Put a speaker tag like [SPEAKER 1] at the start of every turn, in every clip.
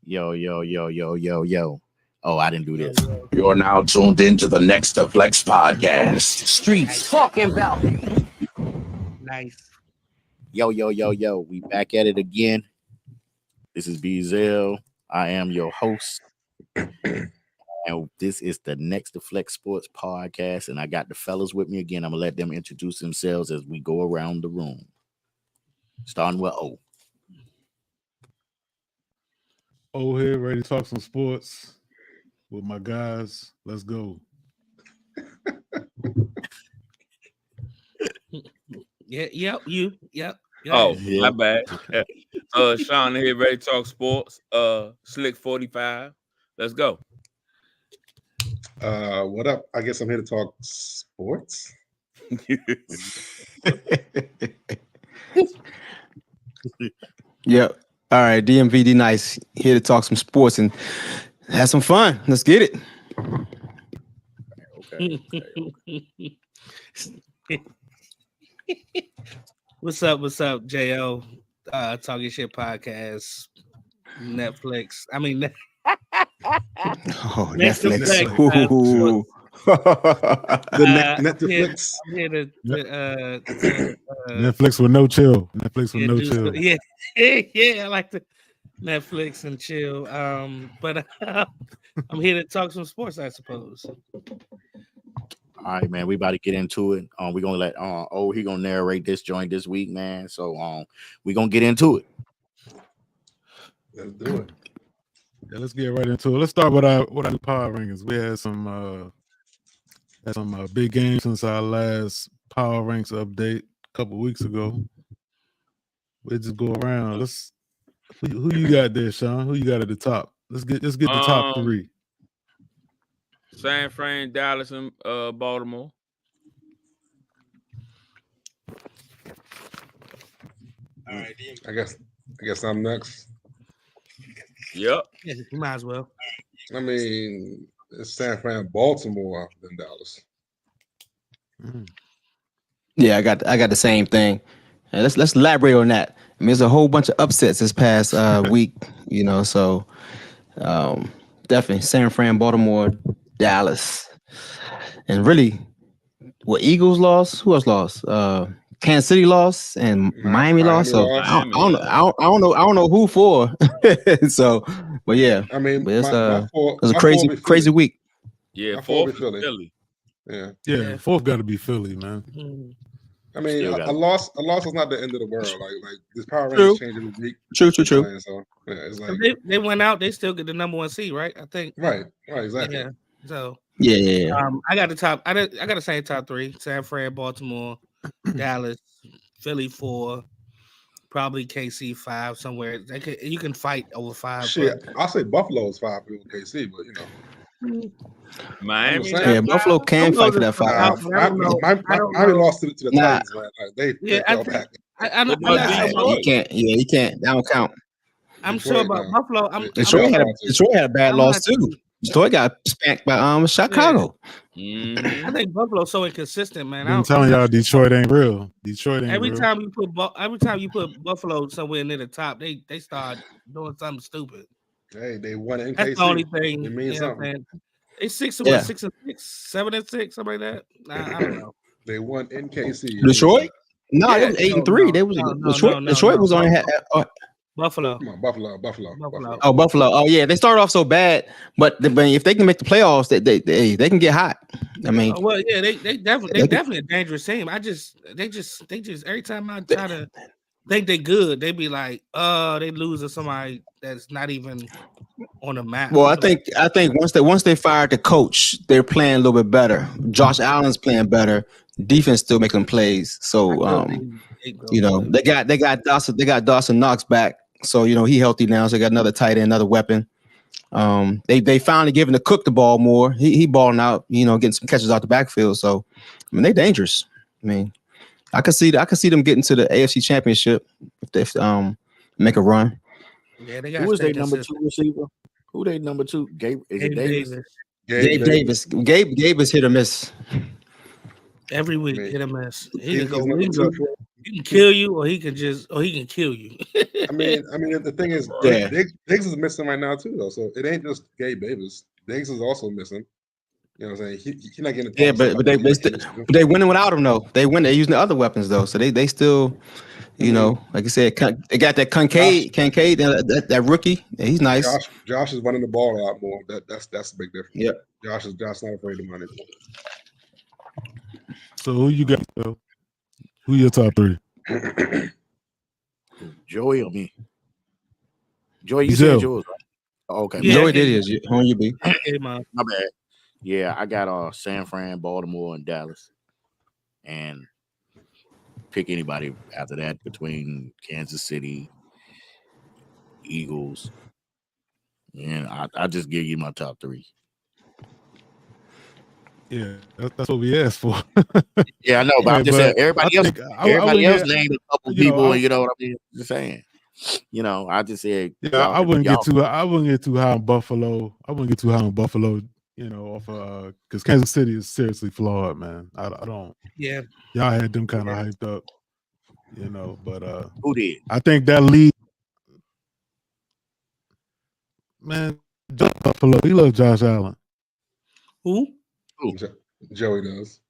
[SPEAKER 1] Yo, yo, yo, yo, yo, yo. Oh, I didn't do this.
[SPEAKER 2] You're now tuned into the Next2Flex podcast.
[SPEAKER 3] Streets talking about.
[SPEAKER 4] Nice.
[SPEAKER 1] Yo, yo, yo, yo. We back at it again. This is Bezel. I am your host. And this is the Next2Flex Sports podcast. And I got the fellas with me again. I'm going to let them introduce themselves as we go around the room. Starting with O.
[SPEAKER 5] O here, ready to talk some sports with my guys. Let's go.
[SPEAKER 4] Yep.
[SPEAKER 6] Oh,
[SPEAKER 1] Yeah.
[SPEAKER 6] my bad. Sean here, ready to talk sports. Slick 45. Let's go.
[SPEAKER 7] What up? I guess I'm here to talk sports.
[SPEAKER 3] Yep. All right, DMVD Nice here to talk some sports and have some fun. Let's get it.
[SPEAKER 1] Okay.
[SPEAKER 4] What's up, Jo? Talking Shit Podcast, Netflix. I mean,
[SPEAKER 3] Oh,
[SPEAKER 4] Netflix.
[SPEAKER 3] Netflix. Ooh.
[SPEAKER 7] Netflix.
[SPEAKER 4] I'm here to
[SPEAKER 5] Netflix with no chill. Netflix with no
[SPEAKER 4] do
[SPEAKER 5] chill.
[SPEAKER 4] some- yeah, I like to Netflix and chill. But I'm here to talk some sports, I suppose.
[SPEAKER 1] All right, man. We about to get into it. We're gonna let he gonna narrate this joint this week, man. So we're gonna get into it.
[SPEAKER 7] Let's do it.
[SPEAKER 5] Yeah, let's get right into it. Let's start with our power rankings. We had some big games since our last power ranks update a couple weeks ago. We just go around. Who you got there, Sean? Who you got at the top? Let's get the top three.
[SPEAKER 6] San Fran, Dallas, and Baltimore.
[SPEAKER 4] All right,
[SPEAKER 7] I guess I'm next.
[SPEAKER 6] Yep.
[SPEAKER 4] yeah, you might as well.
[SPEAKER 7] I mean, it's San Fran, Baltimore, than Dallas.
[SPEAKER 3] Yeah, I got the same thing. And let's elaborate on that. I mean, there's a whole bunch of upsets this past week, so definitely San Fran, Baltimore, Dallas. And really, Eagles lost? Who else lost? Kansas City lost and Miami lost. So I don't know who for. So, but yeah.
[SPEAKER 7] I mean,
[SPEAKER 3] But it's
[SPEAKER 7] my
[SPEAKER 3] it was a crazy week.
[SPEAKER 6] Yeah,
[SPEAKER 7] I
[SPEAKER 6] fourth
[SPEAKER 7] fought with
[SPEAKER 6] Philly.
[SPEAKER 7] Yeah.
[SPEAKER 5] Yeah, fourth got to be Philly, man.
[SPEAKER 7] I mean,
[SPEAKER 1] Still
[SPEAKER 7] a
[SPEAKER 1] got it.
[SPEAKER 7] loss is not the end of the world. Like this power
[SPEAKER 3] True.
[SPEAKER 7] ranking change every week.
[SPEAKER 3] True.
[SPEAKER 7] So yeah, it's like
[SPEAKER 4] They went out. They still get the number one seed, right? I think.
[SPEAKER 7] right, exactly.
[SPEAKER 4] Yeah. So
[SPEAKER 3] Yeah.
[SPEAKER 4] I got the top. I got the same top three: San Fran, Baltimore, Dallas, Philly 4, probably KC 5 somewhere. You can fight over 5.
[SPEAKER 7] Shit, I'll say Buffalo's 5 for KC, but
[SPEAKER 6] Miami.
[SPEAKER 7] I'm saying.
[SPEAKER 3] Yeah, Buffalo can fight for that 5.
[SPEAKER 4] I don't know. I don't
[SPEAKER 7] Miami
[SPEAKER 4] know.
[SPEAKER 7] lost to the
[SPEAKER 3] Nah.
[SPEAKER 7] Titans, man. Like, they
[SPEAKER 4] I
[SPEAKER 7] fell
[SPEAKER 4] think-
[SPEAKER 7] back.
[SPEAKER 4] I'm not
[SPEAKER 6] What
[SPEAKER 4] sure
[SPEAKER 6] about
[SPEAKER 4] about-
[SPEAKER 3] You can't. Yeah, you can't. That don't count.
[SPEAKER 4] I'm sure about
[SPEAKER 7] Detroit,
[SPEAKER 4] Buffalo. I'm
[SPEAKER 3] Detroit had a bad
[SPEAKER 4] I'm
[SPEAKER 3] loss
[SPEAKER 4] not-
[SPEAKER 3] too. Detroit got spanked by Chicago.
[SPEAKER 6] Mhm.
[SPEAKER 4] I think Buffalo's so inconsistent, man.
[SPEAKER 5] I'm telling y'all, Detroit ain't real. Detroit ain't
[SPEAKER 4] Every
[SPEAKER 5] real.
[SPEAKER 4] time you put Buffalo somewhere near the top, they start doing something stupid.
[SPEAKER 7] Hey, they won in
[SPEAKER 4] That's
[SPEAKER 7] KC.
[SPEAKER 4] the only thing.
[SPEAKER 7] It means
[SPEAKER 4] you know what I'm
[SPEAKER 7] something.
[SPEAKER 4] saying? They 6
[SPEAKER 3] Yeah.
[SPEAKER 4] 6 and 6, 7 and 6, something like that. I don't know.
[SPEAKER 7] They won in KC.
[SPEAKER 3] Detroit? No,
[SPEAKER 4] Yeah,
[SPEAKER 3] they was 8-3.
[SPEAKER 4] no,
[SPEAKER 3] They was
[SPEAKER 4] no,
[SPEAKER 3] Detroit.
[SPEAKER 4] no,
[SPEAKER 3] Detroit
[SPEAKER 4] no.
[SPEAKER 3] was only had.
[SPEAKER 4] Buffalo.
[SPEAKER 7] Come on, Buffalo.
[SPEAKER 3] Oh, Buffalo. Oh, yeah. They started off so bad, but if they can make the playoffs, they can get hot. I mean,
[SPEAKER 4] Well, yeah, they definitely a dangerous team. They just every time I try to think they good, they be like, they lose to somebody that's not even on the map.
[SPEAKER 3] well, I think once they fired the coach, they're playing a little bit better. Josh Allen's playing better. Defense still making plays. So they got Dawson Knox back. So he healthy now. So they got another tight end, another weapon. They finally giving the Cook the ball more. He balling out, getting some catches out the backfield. So I mean, they dangerous. I mean, I could see them getting to the AFC Championship if they make a run.
[SPEAKER 4] Yeah, they got
[SPEAKER 1] Who is their number 2 receiver? Who they number 2? Gabe? Is it Davis?
[SPEAKER 3] Gabe Davis. Gabe is hit or miss.
[SPEAKER 4] Every week,
[SPEAKER 7] Man.
[SPEAKER 4] hit a miss.
[SPEAKER 7] He's number 2.
[SPEAKER 4] He can kill you, or he can kill you.
[SPEAKER 7] I mean, the thing is,
[SPEAKER 3] Yeah.
[SPEAKER 7] Diggs is missing right now too, though. So it ain't just Gabe Davis. Diggs is also missing. You know what I'm saying? He's not getting.
[SPEAKER 3] Yeah, but they winning without him though. They win. They're using the other weapons though, so they still, you know, like I said, they got that Kincaid, that rookie. Yeah, he's nice.
[SPEAKER 7] Josh is running the ball a lot more. That's the big difference.
[SPEAKER 3] Yeah,
[SPEAKER 7] Josh not afraid to run it.
[SPEAKER 5] So who you got? Phil? Who your top three?
[SPEAKER 1] Joey or me? Joey, you said yours, right? Oh, okay.
[SPEAKER 4] Yeah,
[SPEAKER 3] Joey did his. Who you be?
[SPEAKER 1] My bad. Yeah, I got San Fran, Baltimore, and Dallas, and pick anybody after that between Kansas City, Eagles, and I just give you my top three.
[SPEAKER 5] Yeah, that's what we asked for.
[SPEAKER 1] Yeah, I know, but I'm just saying everybody else named a couple people, and you know what I mean? Just saying. You know, I just said.
[SPEAKER 5] Yeah, I wouldn't get too high on Buffalo. I wouldn't get too high on Buffalo. You know, off because Kansas City is seriously flawed, man. I don't.
[SPEAKER 4] Yeah,
[SPEAKER 5] y'all had them kind of hyped up. You know, but
[SPEAKER 1] who did?
[SPEAKER 5] I think that lead, man. Buffalo, he loves Josh Allen.
[SPEAKER 4] Who?
[SPEAKER 7] Joey does.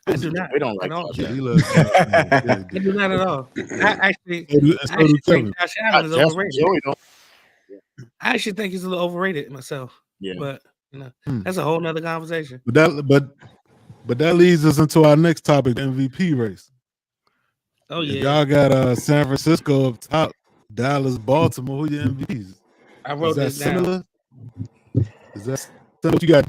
[SPEAKER 4] I do not.
[SPEAKER 1] We don't like
[SPEAKER 4] Josh
[SPEAKER 5] Allen. He loves Josh Allen.
[SPEAKER 4] I do not at all. I think Josh Allen is overrated. I actually think he's a little overrated myself.
[SPEAKER 1] Yeah,
[SPEAKER 4] but you know, that's a whole nother conversation.
[SPEAKER 5] But that leads us into our next topic, the MVP race.
[SPEAKER 4] Oh yeah,
[SPEAKER 5] y'all got San Francisco up top, Dallas, Baltimore. Who your MVPs?
[SPEAKER 4] I wrote this down.
[SPEAKER 5] Similar? Is that similar? What you got?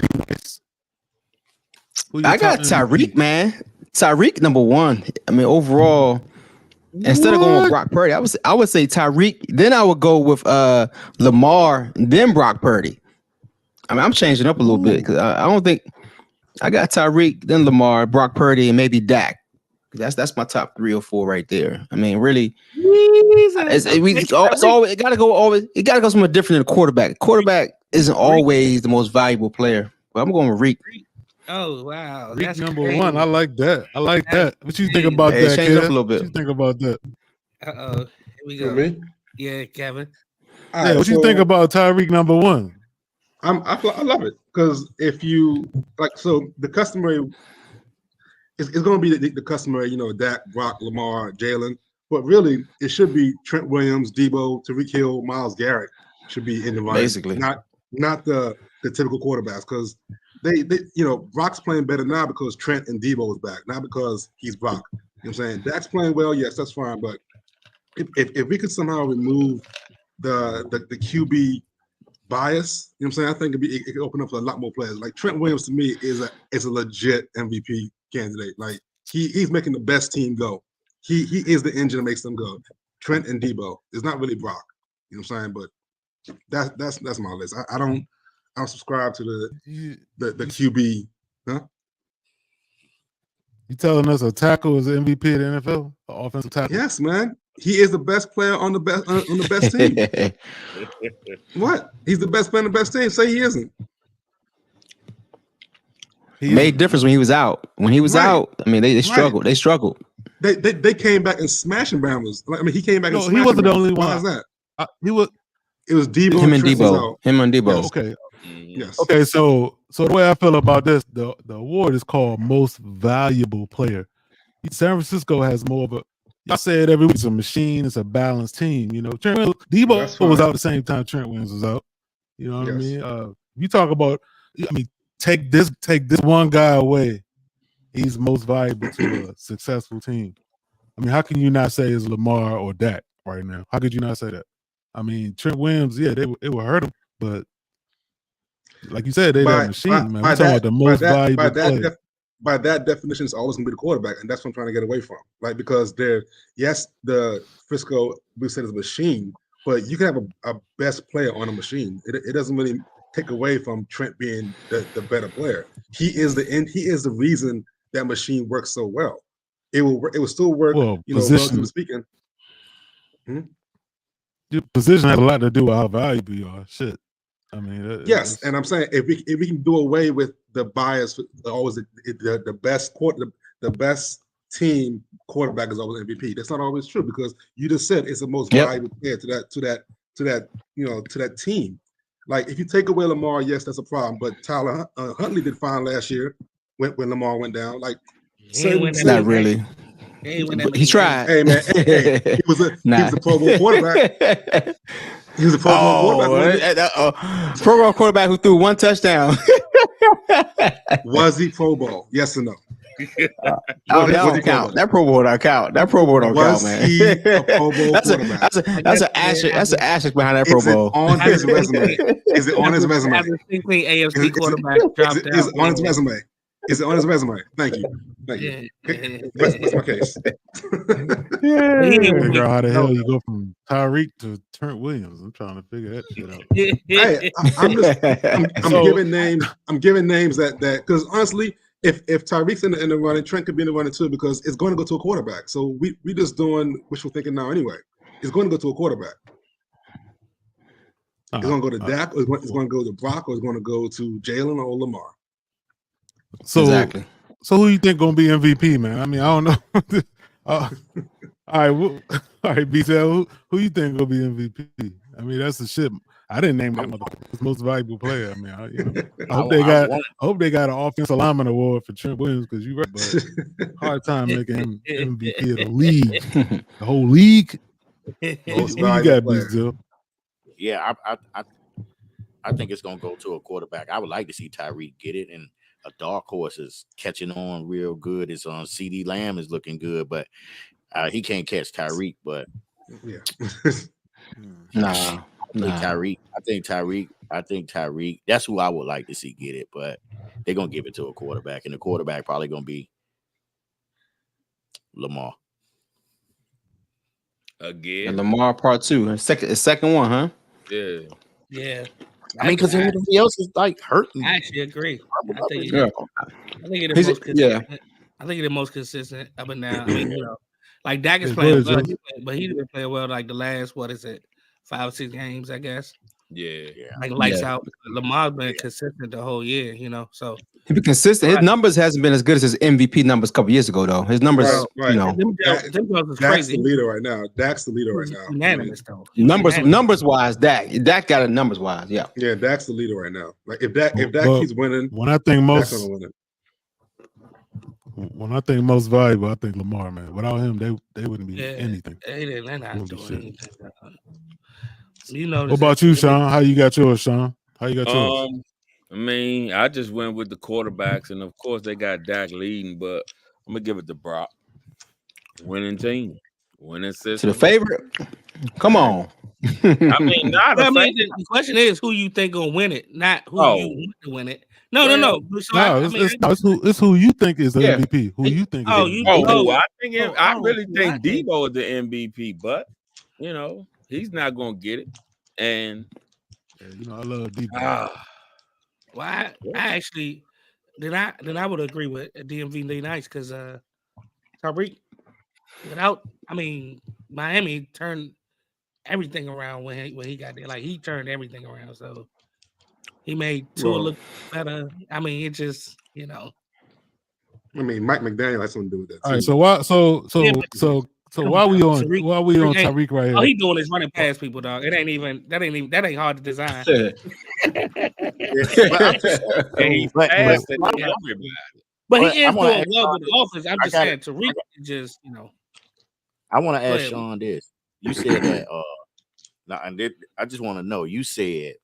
[SPEAKER 3] I got Tyreek, man. Tyreek number one. I mean, overall, instead of going with Brock Purdy, I would say Tyreek. Then I would go with Lamar, then Brock Purdy. I mean, I'm changing up a little bit because I don't think I got Tyreek, then Lamar, Brock Purdy, and maybe Dak. That's my top 3 or 4 right there. I mean, really, it gotta go somewhere different than a quarterback. Quarterback isn't always the most valuable player. But I'm going with Reek.
[SPEAKER 4] Oh wow,
[SPEAKER 5] Reek number one. I like that. What you think about that?
[SPEAKER 3] Change up a little bit.
[SPEAKER 5] What you think about that?
[SPEAKER 4] Here we go.
[SPEAKER 7] Me?
[SPEAKER 4] Yeah, Kevin.
[SPEAKER 5] What you think about Tyreek number one?
[SPEAKER 7] I love it because if you the customer. It's going to be the customer, you know, Dak, Brock, Lamar, Jalen. But really, it should be Trent Williams, Debo, Tyreek Hill, Myles Garrett should be in the running.
[SPEAKER 3] Basically.
[SPEAKER 7] Not the typical quarterbacks because they you know, Brock's playing better now because Trent and Debo is back, not because he's Brock. You know what I'm saying? Dak's playing well, yes, that's fine. But if we could somehow remove the QB bias, you know what I'm saying? I think it could open up for a lot more players. Like Trent Williams to me is a legit MVP candidate. Like he's making the best team go. He is the engine that makes them go. Trent and Debo. It's not really Brock. You know what I'm saying? But that's my list. I don't subscribe to the QB. Huh?
[SPEAKER 5] You telling us a tackle is the MVP of the NFL? An offensive tackle?
[SPEAKER 7] Yes, man. He is the best player on the best team. What? He's the best player on the best team. Say he isn't.
[SPEAKER 3] Made difference when he was out. When he was out, I mean, they struggled. They struggled.
[SPEAKER 7] They came back and smashing Brambles. I mean, he came back.
[SPEAKER 5] No, he wasn't the only one.
[SPEAKER 7] Why is that?
[SPEAKER 5] He was.
[SPEAKER 7] It was Debo.
[SPEAKER 3] Him and Debo.
[SPEAKER 7] Yes.
[SPEAKER 5] Okay.
[SPEAKER 7] Yes.
[SPEAKER 5] Okay. So the way I feel about this, the award is called Most Valuable Player. San Francisco has more of a. Y'all say it every week. It's a machine. It's a balanced team. You know, Debo was out at the same time Trent Williams was out. You know what I mean? You talk about. I mean, take this one guy away. He's most valuable to a successful team. I mean, how can you not say it's Lamar or Dak right now? How could you not say that? I mean, Trent Williams, yeah, it will hurt him, but like you said, they're that machine, man. We're talking about the most valuable player.
[SPEAKER 7] By that definition, it's always gonna be the quarterback, and that's what I'm trying to get away from. Like because the Frisco, we said is a machine, but you can have a best player on a machine. It doesn't really take away from Trent being the better player. He is the reason that machine works so well. It will still work.
[SPEAKER 5] Well,
[SPEAKER 7] you know, relatively speaking.
[SPEAKER 5] Your position has a lot to do with how valuable you are. Shit. I mean,
[SPEAKER 7] yes, and I'm saying if we can do away with the bias, always the best team quarterback is always MVP. That's not always true because you just said it's the most
[SPEAKER 3] Yep.
[SPEAKER 7] valuable player to that team. Like if you take away Lamar, yes, that's a problem. But Tyler Huntley did fine last year when Lamar went down. Like
[SPEAKER 3] Not really. He tried.
[SPEAKER 7] Hey man, hey, he was a Pro Bowl quarterback. He was a Pro Bowl quarterback.
[SPEAKER 3] Pro Bowl quarterback who threw one touchdown.
[SPEAKER 7] Was he Pro Bowl? Yes or no?
[SPEAKER 3] That don't count. That Pro Bowl don't count. That Pro Bowl don't count, man.
[SPEAKER 7] Was he a Pro Bowl quarterback?
[SPEAKER 3] That's an asterisk behind that Pro Bowl.
[SPEAKER 7] On his resume? Is it on his resume?
[SPEAKER 4] AFC quarterback dropped out.
[SPEAKER 7] Is it on his resume? Is it on his resume? Thank you. That's my case.
[SPEAKER 5] Figure out how the hell you go from Tyreek to Trent Williams. I'm trying to figure that shit out.
[SPEAKER 7] Hey, I'm giving names. I'm giving names that because honestly, if Tyreek's in the running, Trent could be in the running too because it's going to go to a quarterback. So we just doing wishful thinking now anyway. It's going to go to a quarterback. It's going to go to Dak, or it's going to go to Brock, or it's going to go to Jalen or Lamar.
[SPEAKER 5] So,
[SPEAKER 3] exactly.
[SPEAKER 5] So who you think gonna be MVP, man? I mean, I don't know. All right, B-Cell, who you think gonna be MVP? I mean, that's the shit. I didn't name that motherfucker's most valuable player. I mean, I hope they got an offensive lineman award for Trent Williams because you're right, but hard time making him MVP of the league, the whole league.
[SPEAKER 7] Most
[SPEAKER 5] Who you got, B-Cell?
[SPEAKER 1] Yeah, I think it's gonna go to a quarterback. I would like to see Tyreek get it, and a dark horse is catching on real good. It's on CD Lamb is looking good, but he can't catch Tyreek. But
[SPEAKER 7] yeah,
[SPEAKER 3] nah.
[SPEAKER 1] Tyreek. I think Tyreek. That's who I would like to see get it, but they're gonna give it to a quarterback, and the quarterback probably gonna be Lamar.
[SPEAKER 6] Again,
[SPEAKER 3] And Lamar part 2. Second one, huh?
[SPEAKER 4] Yeah.
[SPEAKER 1] I mean, because everybody else is like hurting.
[SPEAKER 4] I actually agree. I think it's the most consistent up and down. I mean, like Dak is playing well, but he didn't play well like the last 5 or 6 games, I guess.
[SPEAKER 6] Yeah.
[SPEAKER 4] Like lights out. Lamar's been consistent the whole year, so
[SPEAKER 3] he be consistent. His numbers hasn't been as good as his MVP numbers a couple years ago, though. His numbers,
[SPEAKER 7] right.
[SPEAKER 4] That's
[SPEAKER 7] crazy. The leader right now. Dak's the leader right now.
[SPEAKER 4] Unanimous though.
[SPEAKER 3] Numbers wise, Dak got it numbers wise. Yeah,
[SPEAKER 7] Dak's the leader right now. Like if Dak keeps winning,
[SPEAKER 5] when I think most valuable, I think Lamar, man. Without him, they wouldn't be anything.
[SPEAKER 4] They're not doing anything.
[SPEAKER 5] What about you, Sean? How you got yours, Sean? How you got yours?
[SPEAKER 6] I mean, I just went with the quarterbacks, and of course they got Dak leading, but I'm gonna give it to Brock. Winning team, winning system.
[SPEAKER 3] To the favorite. Come on.
[SPEAKER 6] I mean,
[SPEAKER 4] the question is who you think gonna win it, not who you want to win it. No.
[SPEAKER 5] It's who you think is the MVP. Who you think?
[SPEAKER 6] I really think Debo is the MVP, but he's not gonna get it. And
[SPEAKER 5] I love Debo.
[SPEAKER 4] Well, I actually then I would agree with DMV Nice because Tyreek Miami turned everything around when he got there. Like he turned everything around, so he made Tua look better. I mean, it just I
[SPEAKER 7] mean, Mike McDaniel has something to do with that.
[SPEAKER 5] All right, so why we on Tyreek right here?
[SPEAKER 4] All he doing is running past people, dog. That ain't hard to design. But he is doing well with the offense. I'm just saying Tyreek just
[SPEAKER 1] I want to ask Sean this. You said that I just want to know. You said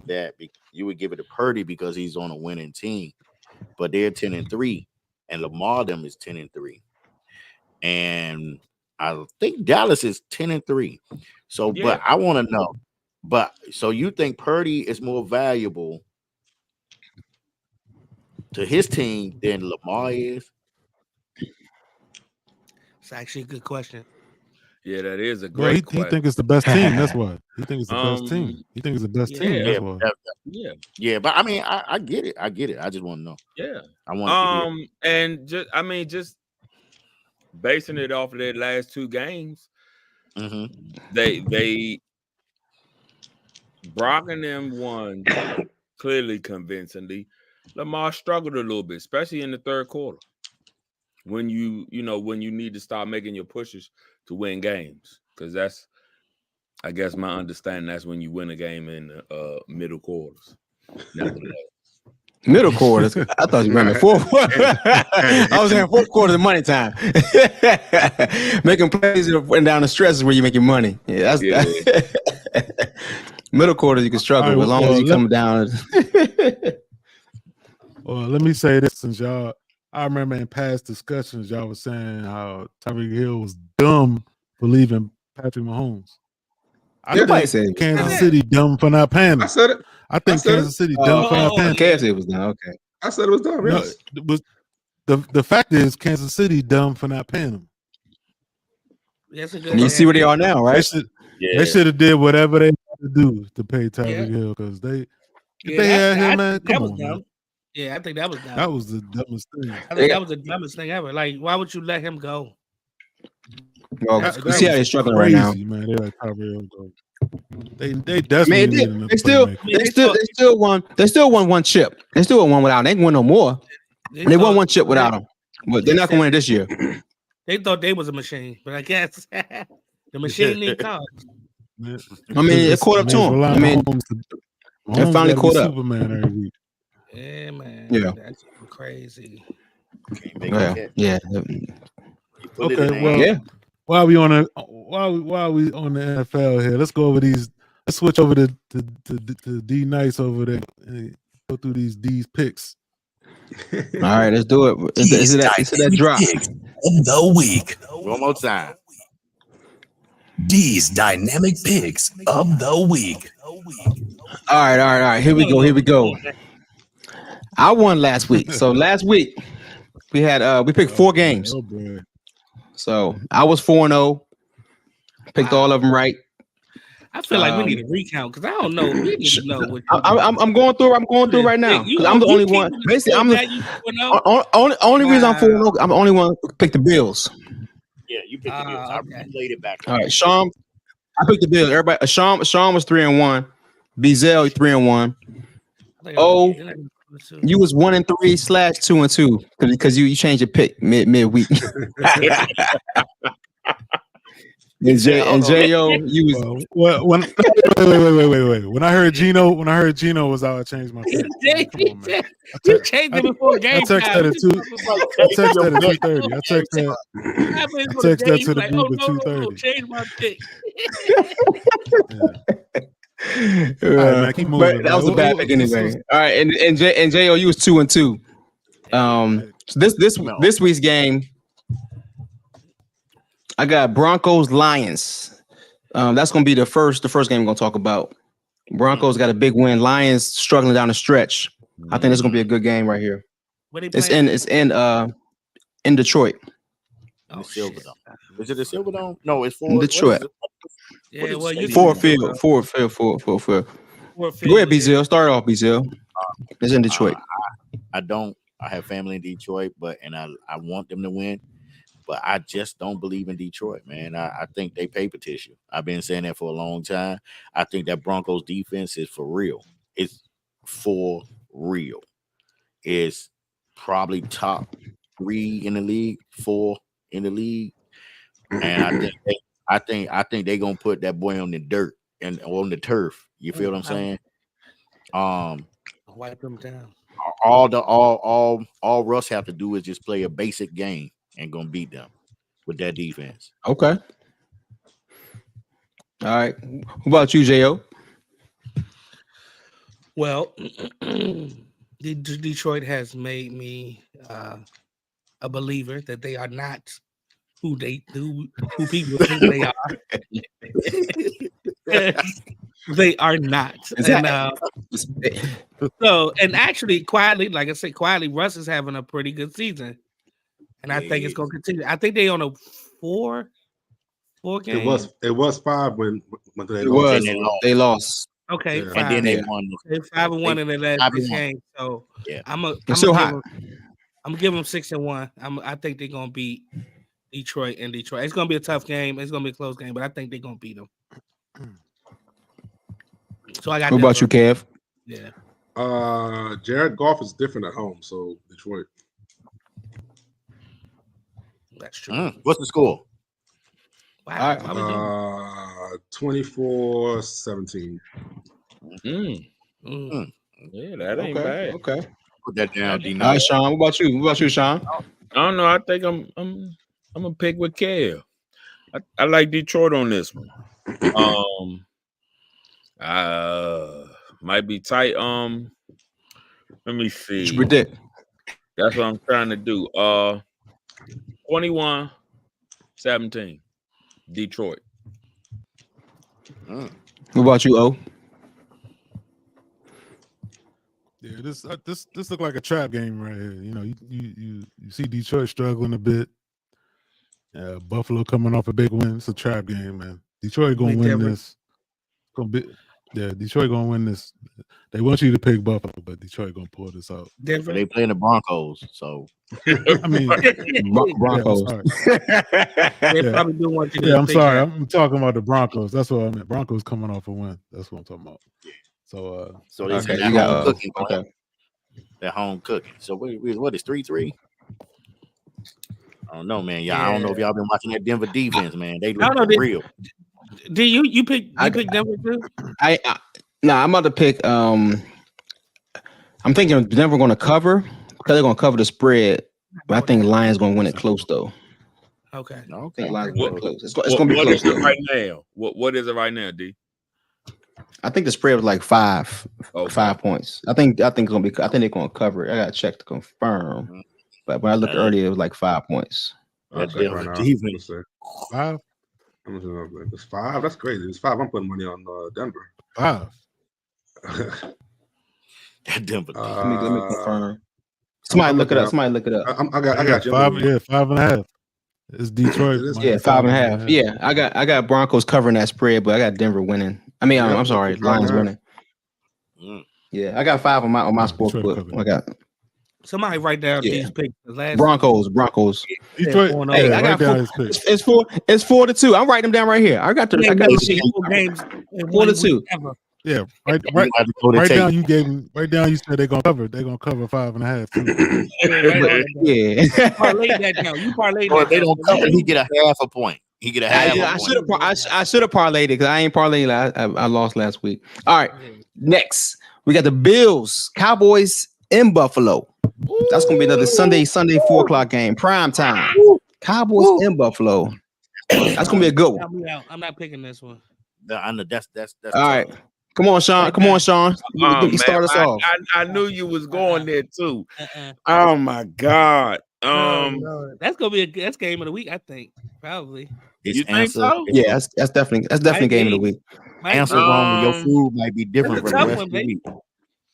[SPEAKER 1] that you would give it to Purdy because he's on a winning team, but they're 10-3, and Lamar them is 10-3, and I think Dallas is 10-3. So, but I want to know. But so you think Purdy is more valuable to his team than Lamar is?
[SPEAKER 4] It's actually a good question.
[SPEAKER 6] Yeah, that is a great question.
[SPEAKER 5] He think it's the best team. That's why he thinks it's the best team. He thinks it's the best team. That's why.
[SPEAKER 1] Yeah. But I mean, I get it. I just want to know.
[SPEAKER 6] Yeah,
[SPEAKER 1] I want.
[SPEAKER 6] And just basing it off of their last 2 games, they Brock and them won clearly convincingly. Lamar struggled a little bit, especially in the third quarter. when you need to start making your pushes to win games, because that's, I guess, my understanding. That's when you win a game in the middle quarters. Nevertheless.
[SPEAKER 3] Middle quarters. I thought you meant the fourth quarter. I was saying fourth quarter of money time. Making plays and down the stretch is where you make your money. Yeah, that's middle quarters you can struggle,
[SPEAKER 5] Right,
[SPEAKER 3] but as long as you come down.
[SPEAKER 5] Well, let me say this, since y'all, I remember in past discussions, y'all was saying how Tyreek Hill was dumb for leaving Patrick Mahomes. I think Kansas City dumb for not paying him.
[SPEAKER 7] I said it.
[SPEAKER 5] I think Kansas City dumb for not paying him.
[SPEAKER 3] Kansas City was dumb. Okay.
[SPEAKER 7] I said it was dumb. Yes.
[SPEAKER 5] No, the fact is Kansas City dumb for not paying him.
[SPEAKER 3] And you see where they are now, right?
[SPEAKER 5] They should have did whatever they had to do to pay Tyreek Hill, because they had him, man. Come on, man.
[SPEAKER 4] Yeah, I think that was dumb.
[SPEAKER 5] That was the dumbest thing.
[SPEAKER 4] I think that was the dumbest thing ever. Like, why would you let him go?
[SPEAKER 3] Well, you see how they're struggling right now,
[SPEAKER 5] man. They're like Tyreek Hill go. They definitely
[SPEAKER 3] they still won one chip. They still won without him. They didn't win no more. They won one chip without him, but they're not gonna win it this year.
[SPEAKER 4] They thought they was a machine, but I guess the machine need cars.
[SPEAKER 3] I mean, it caught up to him. I mean, it finally caught up.
[SPEAKER 5] Superman every week.
[SPEAKER 4] Yeah, man.
[SPEAKER 3] Yeah,
[SPEAKER 4] that's crazy.
[SPEAKER 3] Yeah.
[SPEAKER 5] Okay, well, while we on the NFL here, let's go over these. Let's switch over to D Nice over there and go through these picks.
[SPEAKER 3] All right, let's do it. Is it that drop
[SPEAKER 2] of the week?
[SPEAKER 1] One more time.
[SPEAKER 2] D's dynamic picks of the week.
[SPEAKER 3] All right. Here we go. I won last week. So last week we had we picked 4 games.
[SPEAKER 5] Oh boy.
[SPEAKER 3] So I was 4-0. Picked all of them right.
[SPEAKER 4] I feel like we need a recount because I don't know. We need to know what
[SPEAKER 3] I'm going through. I'm going through right now because I'm the only one. Basically, I'm the only reason I'm 4-0. I'm the only one who picked the Bills.
[SPEAKER 1] Yeah, you picked the Bills. I relayed it back.
[SPEAKER 3] All right, Sean. I picked the Bills. Everybody. Sean was 3-1. Bezel 3-1. Oh, you was 1-3 / 2-2 because you changed your pick midweek. And J.O., you was
[SPEAKER 5] wait. When I heard Gino was out, I changed my pick.
[SPEAKER 4] You changed it before game.
[SPEAKER 5] I texted at 2:30. I texted that to the group at 2:30.
[SPEAKER 4] Change my pick.
[SPEAKER 3] All right, man, keep moving. But that was a bad pick anyway. All right, and J.O., you was 2-2. So this week's game, I got Broncos Lions. That's gonna be the first game we're gonna talk about. Broncos got a big win. Lions struggling down the stretch. I think it's gonna be a good game right here. It's in Detroit.
[SPEAKER 1] Oh, Silverdome. Is it the Silverdome? No, it's for
[SPEAKER 3] Detroit.
[SPEAKER 4] Yeah, well, you
[SPEAKER 3] Ford Field. Go ahead, Bezel. Start off, Bezel. It's in Detroit.
[SPEAKER 1] I have family in Detroit, and I want them to win. But I just don't believe in Detroit, man. I think they paper tissue. I've been saying that for a long time. I think that Broncos defense is for real. It's for real. It's probably top 3 in the league, 4 in the league. And I think they're gonna put that boy on the dirt and on the turf. You feel what I'm saying?
[SPEAKER 4] Wipe them down.
[SPEAKER 1] All Russ have to do is just play a basic game and gonna beat them with that defense.
[SPEAKER 3] Okay. All right. What about you, J.O.?
[SPEAKER 4] Well, Detroit has made me a believer that they are not who people think they are. They are not. And actually, quietly, like I said, Russ is having a pretty good season. And I think it's going to continue. I think they on a 4 game.
[SPEAKER 7] It was 5 when
[SPEAKER 3] they lost.
[SPEAKER 4] Okay,
[SPEAKER 7] yeah.
[SPEAKER 4] 5.
[SPEAKER 1] And then they won.
[SPEAKER 4] They 5-1 in the last game. So
[SPEAKER 1] yeah,
[SPEAKER 4] I'm gonna give them 6-1. I think they're gonna beat Detroit in Detroit. It's gonna be a tough game. It's gonna be a close game, but I think they're gonna beat them. So I got.
[SPEAKER 3] What about you, Kev?
[SPEAKER 4] Yeah.
[SPEAKER 7] Jared Goff is different at home, so Detroit.
[SPEAKER 4] That's true.
[SPEAKER 1] What's the score?
[SPEAKER 4] Wow.
[SPEAKER 3] All
[SPEAKER 4] right.
[SPEAKER 7] 24-17.
[SPEAKER 6] Yeah, that ain't bad.
[SPEAKER 3] Okay.
[SPEAKER 1] Put that down, D.
[SPEAKER 3] All right, Sean. What about you? What about you, Sean?
[SPEAKER 6] I don't know. I think I'm gonna pick with Kev. I like Detroit on this one. Might be tight. Let me see.
[SPEAKER 3] What you predict?
[SPEAKER 6] That's what I'm trying to do. 21-17. Detroit.
[SPEAKER 3] What about you, O?
[SPEAKER 5] Yeah, this look like a trap game right here. You know, you see Detroit struggling a bit. Buffalo coming off a big win. It's a trap game, man. Detroit gonna win this. Detroit gonna win this. They want you to pick Buffalo, but Detroit gonna pull this out.
[SPEAKER 1] Denver. They playing the Broncos, so
[SPEAKER 5] I mean
[SPEAKER 3] Broncos.
[SPEAKER 4] They probably do want you to.
[SPEAKER 5] Yeah, I'm sorry. I'm talking about the Broncos. That's what I meant. Broncos coming off a win. That's what I'm talking about. So
[SPEAKER 1] they
[SPEAKER 3] okay,
[SPEAKER 1] that
[SPEAKER 3] you got
[SPEAKER 1] home cooking.
[SPEAKER 3] okay.
[SPEAKER 1] That home cooking. So what is 3-3? I don't know, man. I don't know if y'all been watching that Denver defense, man. They look real.
[SPEAKER 4] Do you pick Denver too?
[SPEAKER 3] I'm about to pick. I'm thinking Denver going to cover because they're going to cover the spread. But I think Lions going to win it close though.
[SPEAKER 4] Okay.
[SPEAKER 3] I think Lions win it close. It's going to be close though.
[SPEAKER 6] Right now? What is it right now, D?
[SPEAKER 3] I think the spread was like 5 points. I think it's gonna be. I think they're gonna cover it. I gotta check to confirm. But when I looked earlier, it was like 5 points.
[SPEAKER 7] Right now.
[SPEAKER 5] 5.
[SPEAKER 7] It's 5. That's crazy. It's 5. I'm putting money on Denver.
[SPEAKER 5] 5.
[SPEAKER 1] That Denver.
[SPEAKER 3] Let me confirm. Somebody look it up. I
[SPEAKER 7] got you.
[SPEAKER 5] 5. Yeah, 5.5. It's Detroit.
[SPEAKER 3] Yeah, 5.5. Yeah, I got Broncos covering that spread, but I got Denver winning. I mean, I'm sorry, Lions winning. Yeah, I got 5 on my sports book. I got.
[SPEAKER 4] Somebody write down these picks.
[SPEAKER 3] Broncos.
[SPEAKER 5] Detroit.
[SPEAKER 3] Hey, I got 4. It's 4-2. I'm writing them down right here. I got 4
[SPEAKER 4] games.
[SPEAKER 3] 4-2.
[SPEAKER 5] Yeah, right down. You gave them. Right down. You said they're gonna cover. They're gonna cover 5.5.
[SPEAKER 4] Yeah. Parlay that down. You parlay that.
[SPEAKER 1] They don't cover. He get a half a point. He get a half.
[SPEAKER 3] I should have parlayed it because I ain't parlayed. I lost last week. All right. Next, we got the Bills, Cowboys in Buffalo. That's gonna be another Sunday 4:00 game, prime time. Cowboys in Buffalo. That's gonna be a good one.
[SPEAKER 4] I'm not picking this one.
[SPEAKER 1] I know that's
[SPEAKER 3] all right. Come on, Sean. You start us off.
[SPEAKER 6] I knew you was going there too. Oh my God.
[SPEAKER 4] That's gonna be that's game of the week. I think probably.
[SPEAKER 6] You think so?
[SPEAKER 3] Yeah, that's definitely game of the week.
[SPEAKER 1] Answer wrong, your food might be different for the rest of the week.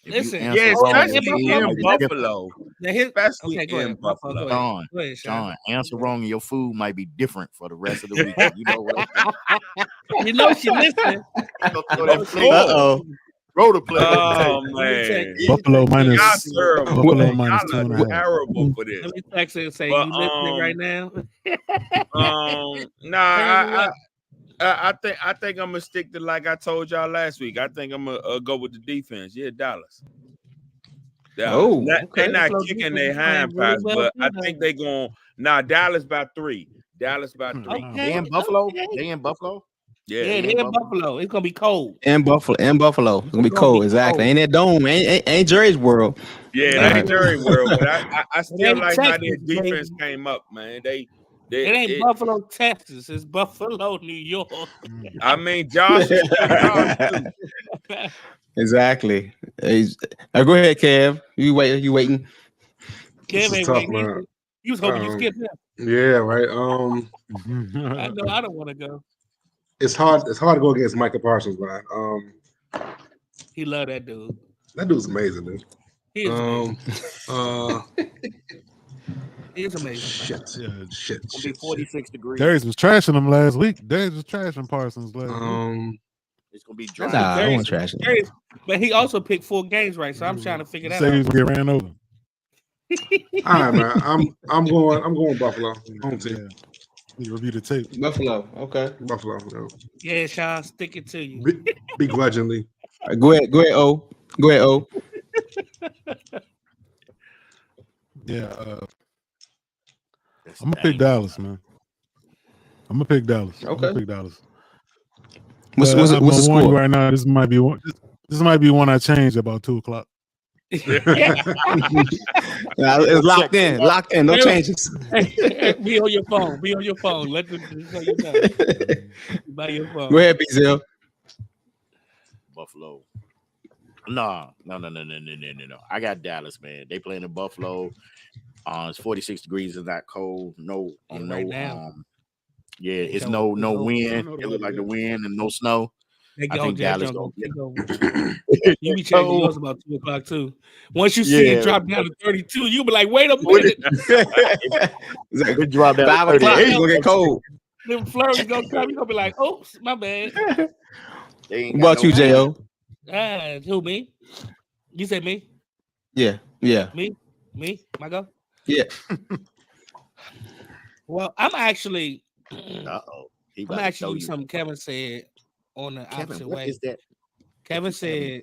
[SPEAKER 4] Listen,
[SPEAKER 6] especially in Buffalo.
[SPEAKER 4] Especially in
[SPEAKER 6] Buffalo.
[SPEAKER 1] Sean, answer wrong, and your food might be different for the rest of the week. You know what?
[SPEAKER 4] You know she listening.
[SPEAKER 1] Roll the play.
[SPEAKER 6] Oh man,
[SPEAKER 5] Buffalo minus.
[SPEAKER 6] Buffalo minus 2.5. Terrible for this.
[SPEAKER 4] Let me text and say you listening right now.
[SPEAKER 6] I think I'm gonna stick to like I told y'all last week. I think I'm gonna go with the defense. Yeah, Dallas. They're not kicking their hand pass, but I think they're going. Dallas by 3. Dallas by 3.
[SPEAKER 4] Okay.
[SPEAKER 1] They in Buffalo.
[SPEAKER 6] Yeah,
[SPEAKER 4] they're in Buffalo. It's gonna be cold.
[SPEAKER 3] In Buffalo. It's gonna be cold. Exactly. Ain't that dome? Ain't Jerry's world.
[SPEAKER 6] Yeah, it ain't Jerry's world. But I still like how their defense came up, man. It
[SPEAKER 4] ain't Buffalo, Texas. It's Buffalo, New York.
[SPEAKER 6] I mean, Josh.
[SPEAKER 3] Exactly. Go ahead, Kev. You waiting?
[SPEAKER 4] Kev ain't waiting. You was hoping you skip him.
[SPEAKER 7] Yeah, right.
[SPEAKER 4] I know. I don't want to go.
[SPEAKER 7] It's hard to go against Micah Parsons, man.
[SPEAKER 4] He love that dude.
[SPEAKER 7] That dude's amazing, dude.
[SPEAKER 4] He is amazing. He is amazing.
[SPEAKER 7] Shit.
[SPEAKER 1] It'll be 46 degrees.
[SPEAKER 5] Darius was trashing him last week. Darius was trashing Parsons last week.
[SPEAKER 1] It's gonna be dry.
[SPEAKER 3] Nah, I don't trash it.
[SPEAKER 4] But he also picked 4 games right, so I'm trying to figure that out.
[SPEAKER 5] Say he's gonna get ran over.
[SPEAKER 7] All right, man. I'm going Buffalo. Home team.
[SPEAKER 5] You review the tape.
[SPEAKER 3] Buffalo. Okay.
[SPEAKER 7] Buffalo.
[SPEAKER 4] Yeah, Sean, stick it to you.
[SPEAKER 7] Begrudgingly.
[SPEAKER 3] Go ahead, O.
[SPEAKER 5] Yeah. I'm gonna pick Dallas, man. I'm gonna pick Dallas.
[SPEAKER 3] Okay.
[SPEAKER 5] I'm gonna pick Dallas.
[SPEAKER 3] What's
[SPEAKER 5] I'm
[SPEAKER 3] the
[SPEAKER 5] gonna warn
[SPEAKER 3] score?
[SPEAKER 5] you right now. This might be one. This might be one I changed about 2:00.
[SPEAKER 3] It's locked in. Locked in. No changes.
[SPEAKER 4] Be on your phone. Be on your phone. Let them so you know. By your phone.
[SPEAKER 3] Go ahead, Bizel.
[SPEAKER 1] Buffalo. No. I got Dallas, man. They playing in Buffalo. It's 46 degrees. It's not cold. No,
[SPEAKER 4] right now.
[SPEAKER 1] It's no wind. It look like the wind and no snow. I think Dallas gonna get
[SPEAKER 4] You be checking yours about 2:00 too. Once you see it drop down to 32, you be like, wait a minute.
[SPEAKER 1] It drop down
[SPEAKER 3] 5 o'clock. It's gonna get cold.
[SPEAKER 4] Them flurries gonna come. You gonna be like, oops, my bad.
[SPEAKER 3] What about you, Jo?
[SPEAKER 4] Who, me? You said me?
[SPEAKER 3] Yeah.
[SPEAKER 4] Me? My go?
[SPEAKER 3] Yeah.
[SPEAKER 4] Well, I'm actually.
[SPEAKER 1] I'm
[SPEAKER 4] actually something Kevin said on the opposite way.
[SPEAKER 1] Is that?
[SPEAKER 4] Kevin said,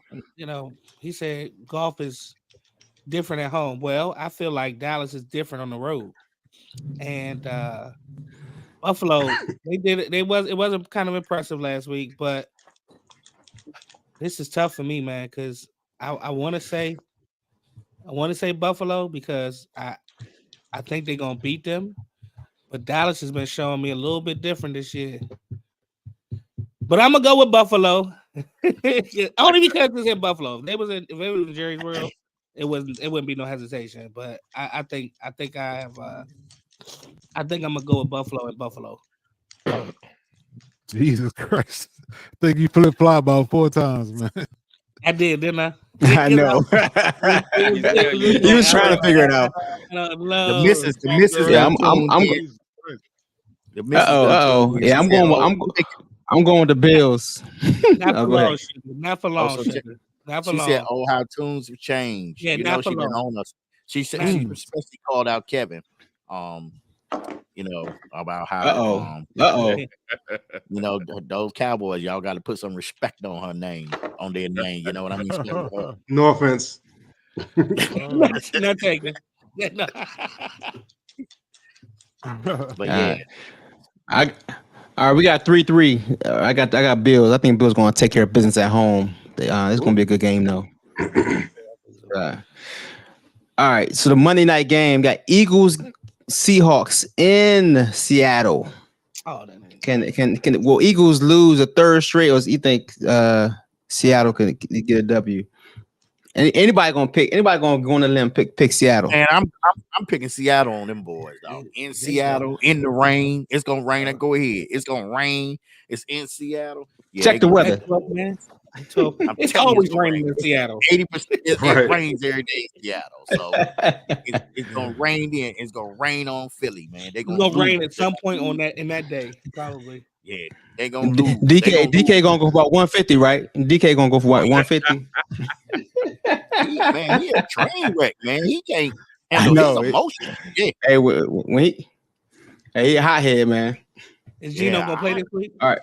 [SPEAKER 4] he said golf is different at home. Well, I feel like Dallas is different on the road, and Buffalo they did it. It wasn't kind of impressive last week, but this is tough for me, man, because I want to say Buffalo because I think they're gonna beat them, but Dallas has been showing me a little bit different this year. But I'm gonna go with Buffalo, only because it's in Buffalo. If it was in Jerry's world, it wouldn't be no hesitation. But I think I'm gonna go with Buffalo and Buffalo.
[SPEAKER 5] Jesus Christ! I think you flip flop about 4 times, man.
[SPEAKER 4] I did, didn't I?
[SPEAKER 3] I know. He was trying to figure it out.
[SPEAKER 1] The missus.
[SPEAKER 3] Yeah, Yeah, I'm going with the Bills.
[SPEAKER 4] Not for long, Not for long.
[SPEAKER 1] She said, "Oh, how tunes have changed."
[SPEAKER 4] Yeah,
[SPEAKER 1] she been on us. She said she especially called out Kevin. About how those Cowboys, y'all got to put some respect on their name. You know what I mean?
[SPEAKER 7] No offense.
[SPEAKER 4] Not taken. No.
[SPEAKER 1] But yeah.
[SPEAKER 3] All right, we got 3-3. I got Bills. I think Bills going to take care of business at home. It's going to be a good game, though. All right, so the Monday night game got Eagles, Seahawks in Seattle.
[SPEAKER 4] Oh,
[SPEAKER 3] will Eagles lose a third straight, or do you think Seattle could get a W? Anybody gonna go on the limb pick Seattle?
[SPEAKER 1] And I'm picking Seattle on them boys, dog. In Seattle, in the rain. It's gonna rain. Go ahead. It's gonna rain. It's in Seattle. Yeah,
[SPEAKER 3] check the weather.
[SPEAKER 4] It's always raining in Seattle.
[SPEAKER 1] 80% it rains every day in Seattle. So it's gonna rain then. It's gonna rain on Philly, man. They're gonna
[SPEAKER 4] rain at some point in that day, probably.
[SPEAKER 1] Yeah, they gonna lose.
[SPEAKER 3] DK gonna go for about 150, right? DK gonna go for what, 150?
[SPEAKER 1] Man, he a train wreck, man. He can't handle his emotions. Yeah.
[SPEAKER 3] Hey, when he a hothead, man.
[SPEAKER 4] Is Gino gonna play this week?
[SPEAKER 3] All right.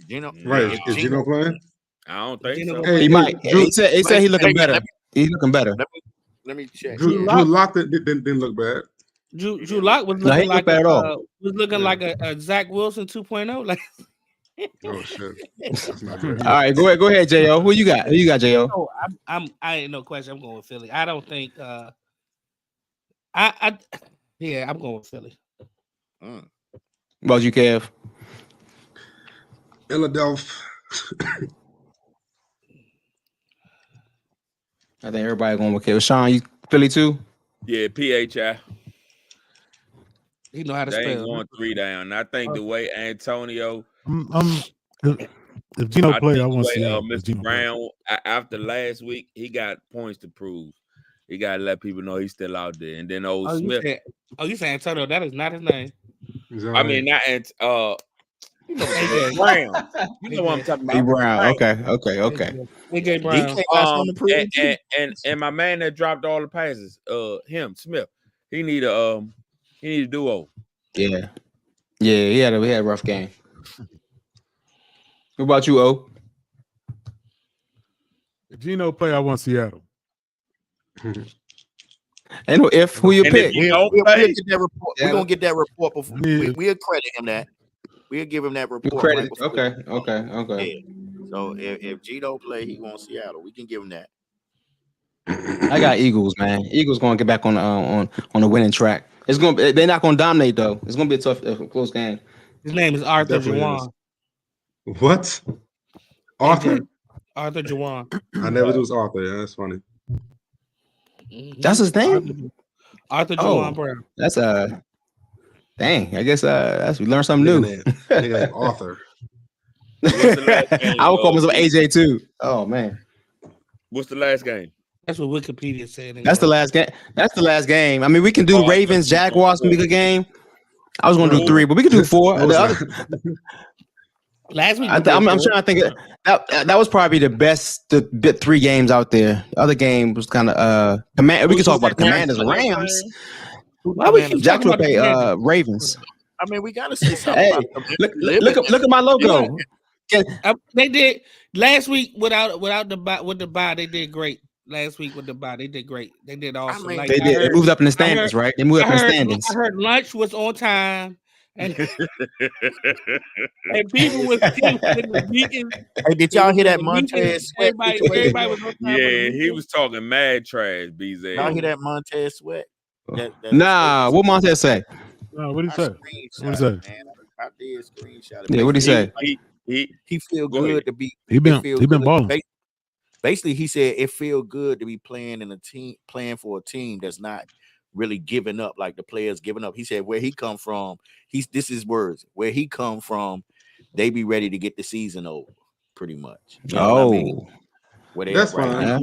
[SPEAKER 7] Gino, right? Is Gino playing?
[SPEAKER 6] I don't think so.
[SPEAKER 3] He might. He said he's looking better. He's looking better.
[SPEAKER 1] Let me check.
[SPEAKER 7] Drew Lock didn't look bad.
[SPEAKER 4] Drew Lock was looking like a Zach Wilson 2.0. Like,
[SPEAKER 7] oh shit! That's not good.
[SPEAKER 3] All right, go ahead, Jo. Who you got? Jo?
[SPEAKER 4] Oh, I ain't no question. I'm going with Philly. I don't think. I'm going with Philly.
[SPEAKER 3] What about you, Kev?
[SPEAKER 7] Philadelphia.
[SPEAKER 3] I think everybody going with Kev. Sean, you Philly too?
[SPEAKER 6] Yeah, PHI.
[SPEAKER 4] He know how to
[SPEAKER 6] they
[SPEAKER 4] spell.
[SPEAKER 6] Ain't going 3 down. I think the way Antonio.
[SPEAKER 5] If Gino play, I want to see
[SPEAKER 6] Mr. Brown after last week. He got points to prove. He got to let people know he's still out there. And then Smith.
[SPEAKER 4] You saying Antonio? That is not his name.
[SPEAKER 6] I mean, not AJ Brown. You know what I'm talking about?
[SPEAKER 3] Brown. Okay.
[SPEAKER 4] AJ Brown.
[SPEAKER 6] And my man that dropped all the passes, Smith. He need a duo.
[SPEAKER 3] Yeah. He had a rough game. What about you, O?
[SPEAKER 5] If Gino play, I want Seattle.
[SPEAKER 3] Ain't no if. Who you
[SPEAKER 6] And
[SPEAKER 3] pick?
[SPEAKER 6] if he
[SPEAKER 1] We'll
[SPEAKER 6] don't play,
[SPEAKER 1] get that report. We're gonna get that report before we'll credit him that. We'll give him that report.
[SPEAKER 3] Credit.
[SPEAKER 1] Right before
[SPEAKER 3] Okay.
[SPEAKER 1] Yeah. So if G don't play, he won't Seattle. We can give him that.
[SPEAKER 3] I got Eagles, man. Eagles gonna get back on the winning track. It's gonna. They're not gonna dominate though. It's gonna be a tough, close game.
[SPEAKER 4] His name is Arthur
[SPEAKER 7] Definitely
[SPEAKER 4] Juwan.
[SPEAKER 7] What? Arthur?
[SPEAKER 4] Arthur Juwan.
[SPEAKER 7] I never knew it was Arthur. Yeah, that's funny.
[SPEAKER 3] That's his name.
[SPEAKER 4] Arthur Juwan Brown.
[SPEAKER 3] That's dang. I guess that's we learned something new.
[SPEAKER 7] Nigga named Arthur.
[SPEAKER 3] I would call myself AJ too. Oh man.
[SPEAKER 6] What's the last game?
[SPEAKER 4] That's what Wikipedia said.
[SPEAKER 3] That's the last game. That's the last game. I mean, we can do Ravens, Jaguars, can be a good game. I was gonna do 3, but we can do 4.
[SPEAKER 4] Last week,
[SPEAKER 3] I'm trying to think of, that was probably the best 3 games out there. The other game was kind of command. We can talk about the Commanders, Rams.
[SPEAKER 4] Why we keep
[SPEAKER 3] Jack
[SPEAKER 4] talking
[SPEAKER 3] will
[SPEAKER 4] about the
[SPEAKER 3] pay
[SPEAKER 4] Commanders?
[SPEAKER 3] Ravens.
[SPEAKER 1] I mean, we gotta say something.
[SPEAKER 3] Hey,
[SPEAKER 1] about
[SPEAKER 3] look at my logo.
[SPEAKER 4] They did last week with the bye. They did great. Last week with the bye, they did great. They did awesome.
[SPEAKER 1] mean,
[SPEAKER 3] They did. They moved up in the standings, right? They moved up in the standings.
[SPEAKER 4] I heard lunch was on time, and people was meeting.
[SPEAKER 1] Hey, did y'all hear that Montez Sweat?
[SPEAKER 4] Everybody was on time.
[SPEAKER 6] Yeah, he was talking mad trash, BZ.
[SPEAKER 1] Y'all hear that Montez Sweat?
[SPEAKER 3] Nah, what Montez say?
[SPEAKER 5] No, what did he say? What he say?
[SPEAKER 1] I did screenshot it.
[SPEAKER 3] Yeah, what did he say?
[SPEAKER 1] He feel good to be.
[SPEAKER 5] He been balling.
[SPEAKER 1] Basically, he said it feel good to be playing for a team that's not really giving up like the players giving up. He said where he come from, this is words. Where he come from, they be ready to get the season over, pretty much. You know what I mean?
[SPEAKER 7] That's fine.
[SPEAKER 1] Now.
[SPEAKER 7] I